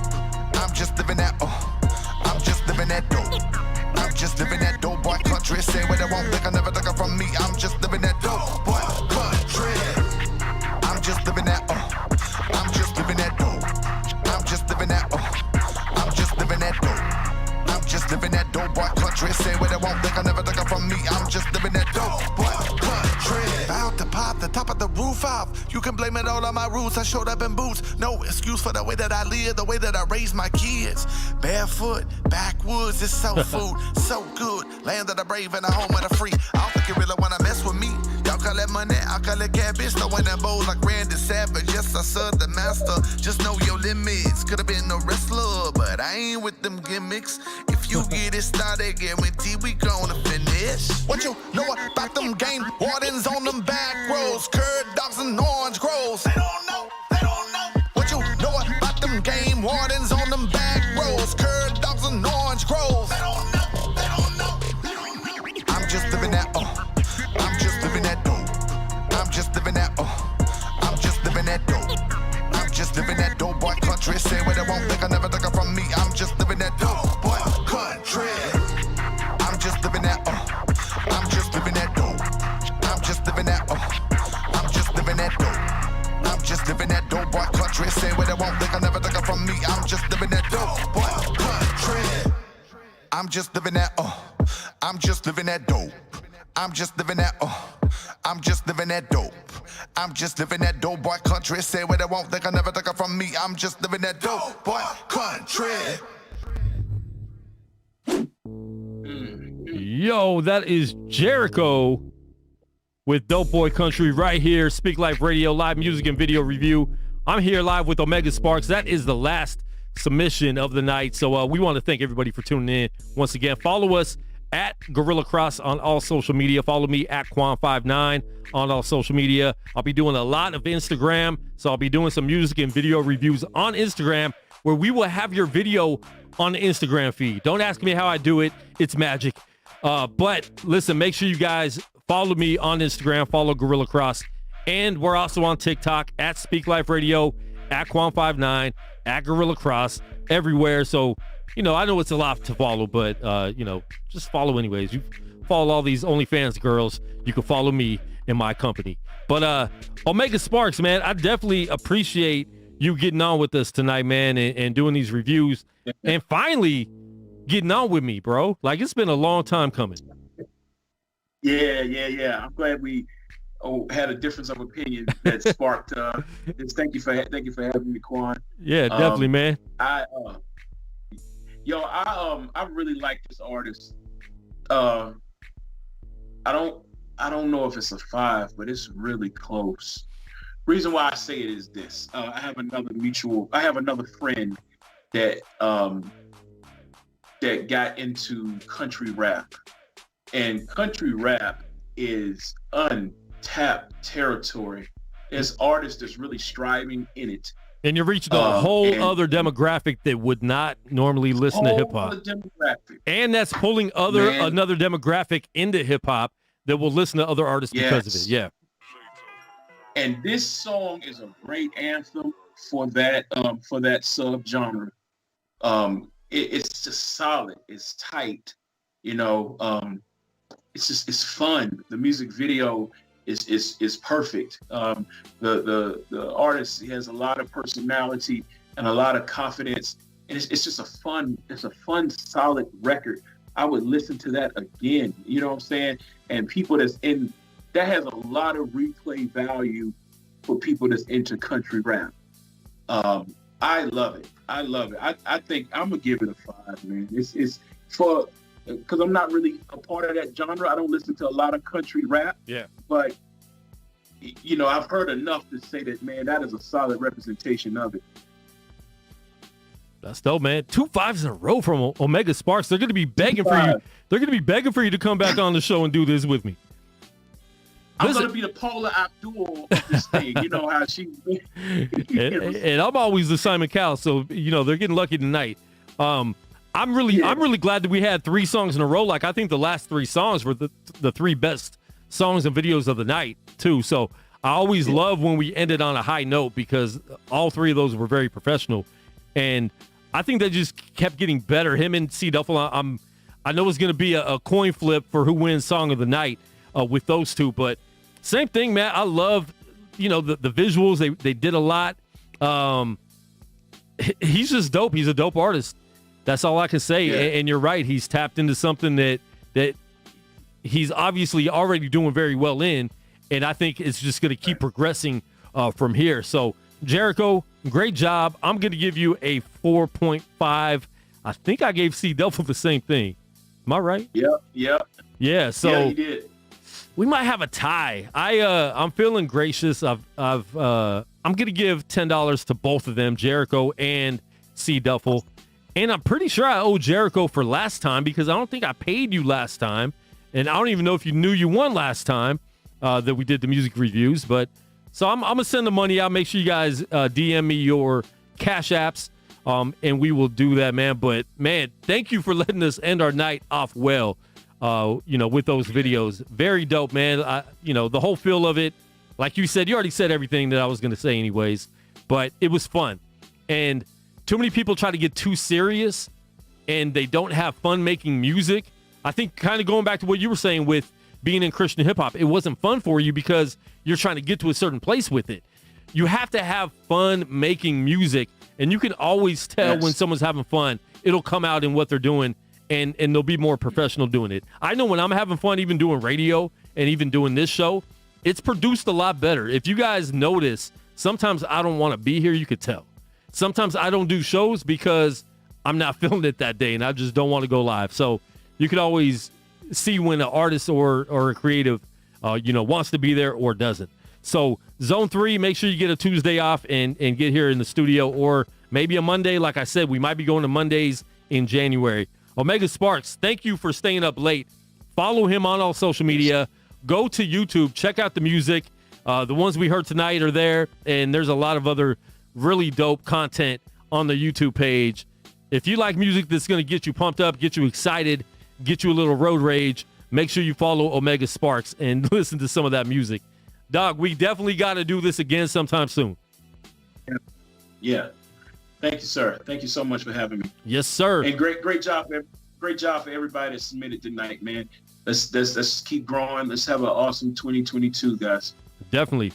I'm just living that, I'm just living that dope. I'm just living that dope boy country. Say what they won't, they can never take it from me. I'm just living that dope boy country. I'm just living that, I'm just living that dope. I'm just living that, I'm just living that dope. I'm just living that dope boy country. Say what they won't, they can never take it from me. I'm just living that dope boy country. About to pop the top of the roof off. You can blame it all on my roots. I showed up in boots. No excuse for the way that I live, the way that I raise my kids. Barefoot, backwoods, it's soul food, so good. Land of the brave and the home of the free. I don't think you really wanna mess with me. Y'all call that money, I call it cabbage. Throwing that bowl like Randy Savage. Yes, I serve the master. Just know your limits. Could've been a wrestler, but I ain't with them gimmicks. If you get it started, guarantee we gonna finish. What you know about them game wardens on them back roads? Curd dogs and orange groves. They don't know, they don't know. What you know about them game wardens on them back roads? Curd dogs and orange groves. They don't know, they don't know, they don't know. I'm just living that, I'm just living that dope. I'm just living that, I'm just living that dope. I'm just living that dope boy country. Say what they won't, they can never take it from me. I'm just living that dope boy country. I'm just living that, I'm just living that dope. I'm just living that, I'm just living that dope. I'm just living that dope boy country. Say what they won't, they can never take it from me. I'm just living that dope boy country. I'm just living that, I'm just living that dope. I'm just living that, I'm just living that dope. I'm just living that dope boy country. Say what they won't, they can never take it from me. I'm just living that dope boy country. Yo, that is Jericho with Dope Boy Country right here. Speak Life Radio, live music and video review. I'm here live with Omega Sparx. That is the last submission of the night. So we want to thank everybody for tuning in. Once again, follow us at Gorilla Cross on all social media. Follow me at Quan59 on all social media. I'll be doing a lot of Instagram, so I'll be doing some music and video reviews on Instagram where we will have your video on the Instagram feed. Don't ask me how I do it. It's magic. But listen, make sure you guys follow me on Instagram, follow Gorilla Cross, and we're also on TikTok at Speak Life Radio, at Quan59, at Gorilla Cross, everywhere. So, you know, I know it's a lot to follow, but, you know, just follow anyways. You follow all these OnlyFans girls, you can follow me in my company. But Omega Sparx, man, I definitely appreciate you getting on with us tonight, man, and doing these reviews, and finally getting on with me, bro. Like, it's been a long time coming. Yeah. I'm glad we had a difference of opinion that sparked thank you for having me, Quan. Yeah, definitely, man. I really like this artist. I don't know if it's a 5, but it's really close. Reason why I say it is this. I have another friend that that got into country rap. And country rap is untapped territory. There's artists that's really striving in it. And you reached a whole other demographic that would not normally listen to hip hop. And that's pulling another demographic into hip hop that will listen to other artists because of it. Yeah. And this song is a great anthem for that subgenre. It's just solid. It's tight. You know, it's fun. The music video is perfect. The artist, he has a lot of personality and a lot of confidence, and it's just a fun, solid record. I would listen to that again. You know what I'm saying? And people that has a lot of replay value for people that's into country rap. I love it. I think I'm gonna give it a 5, man. It's for because I'm not really a part of that genre. I don't listen to a lot of country rap. Yeah. But you know, I've heard enough to say that, man, that is a solid representation of it. That's dope, man. 2 5s in a row from Omega Sparx. They're gonna be begging for you. They're gonna be begging for you to come back on the show and do this with me. I'm going to be the Paula Abdul of this thing. You know how she... and I'm always the Simon Cowell, so, you know, they're getting lucky tonight. I'm really glad that we had 3 songs in a row. Like, I think the last 3 songs were the 3 best songs and videos of the night, too. So I always love when we ended on a high note because all three of those were very professional. And I think they just kept getting better. Him and C. Duffel, I know it's going to be a coin flip for who wins Song of the Night with those two. But same thing, man. I love, the visuals. They did a lot. He's just dope. He's a dope artist. That's all I can say. Yeah. And you're right. He's tapped into something that he's obviously already doing very well in. And I think it's just going to keep progressing from here. So, Jericho, great job. I'm going to give you a 4.5. I think I gave C. Duffel the same thing. Am I right? Yep. Yeah, so yeah, you did. We might have a tie. I'm feeling gracious. I'm going to give $10 to both of them, Jericho and C. Duffel. And I'm pretty sure I owe Jericho for last time because I don't think I paid you last time. And I don't even know if you knew you won last time that we did the music reviews. But so I'm going to send the money out. Make sure you guys DM me your Cash Apps, and we will do that, man. But, man, thank you for letting us end our night off well, with those videos. Very dope, man. The whole feel of it, like you said, you already said everything that I was going to say anyways. But it was fun. And too many people try to get too serious and they don't have fun making music. I think kind of going back to what you were saying with being in Christian hip hop, it wasn't fun for you because you're trying to get to a certain place with it. You have to have fun making music, and you can always tell when someone's having fun. It'll come out in what they're doing, and they'll be more professional doing it. I know when I'm having fun, even doing radio and even doing this show, it's produced a lot better. If you guys notice, sometimes I don't want to be here. You could tell. Sometimes I don't do shows because I'm not feeling it that day and I just don't want to go live. So you can always see when an artist or a creative, wants to be there or doesn't. So Zone 3, make sure you get a Tuesday off and get here in the studio, or maybe a Monday. Like I said, we might be going to Mondays in January. Omega Sparx, thank you for staying up late. Follow him on all social media. Go to YouTube. Check out the music. The ones we heard tonight are there, and there's a lot of other really dope content on the YouTube page. If you like music that's going to get you pumped up, get you excited, get you a little road rage, make sure you follow Omega Sparx and listen to some of that music. Dog, we definitely got to do this again sometime soon. Yeah. Thank you, sir. Thank you so much for having me. Yes, sir. And great job, man. Great job for everybody that submitted tonight, man. Let's keep growing. Let's have an awesome 2022, guys. Definitely.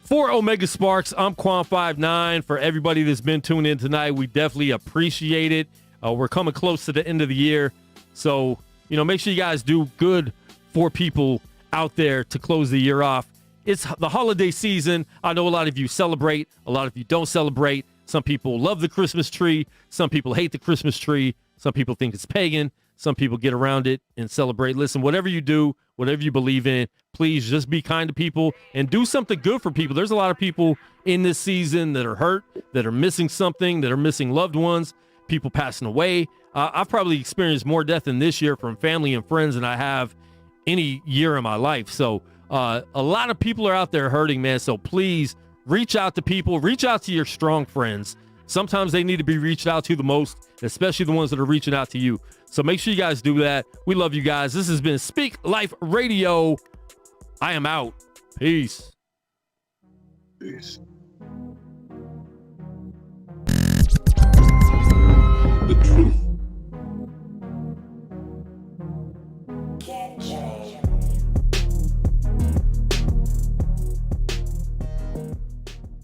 For Omega Sparx, I'm Quan59. For everybody that's been tuned in tonight, we definitely appreciate it. We're coming close to the end of the year. So, make sure you guys do good for people out there to close the year off. It's the holiday season. I know a lot of you celebrate. A lot of you don't celebrate. Some people love the Christmas tree. Some people hate the Christmas tree. Some people think it's pagan. Some people get around it and celebrate. Listen, whatever you do, whatever you believe in, please just be kind to people and do something good for people. There's a lot of people in this season that are hurt, that are missing something, that are missing loved ones, people passing away. I've probably experienced more death in this year from family and friends than I have any year in my life. So a lot of people are out there hurting, man. So please reach out to people, reach out to your strong friends. Sometimes they need to be reached out to the most, especially the ones that are reaching out to you. So make sure you guys do that. We love you guys. This has been Speak Life Radio. I am out. Peace. Peace.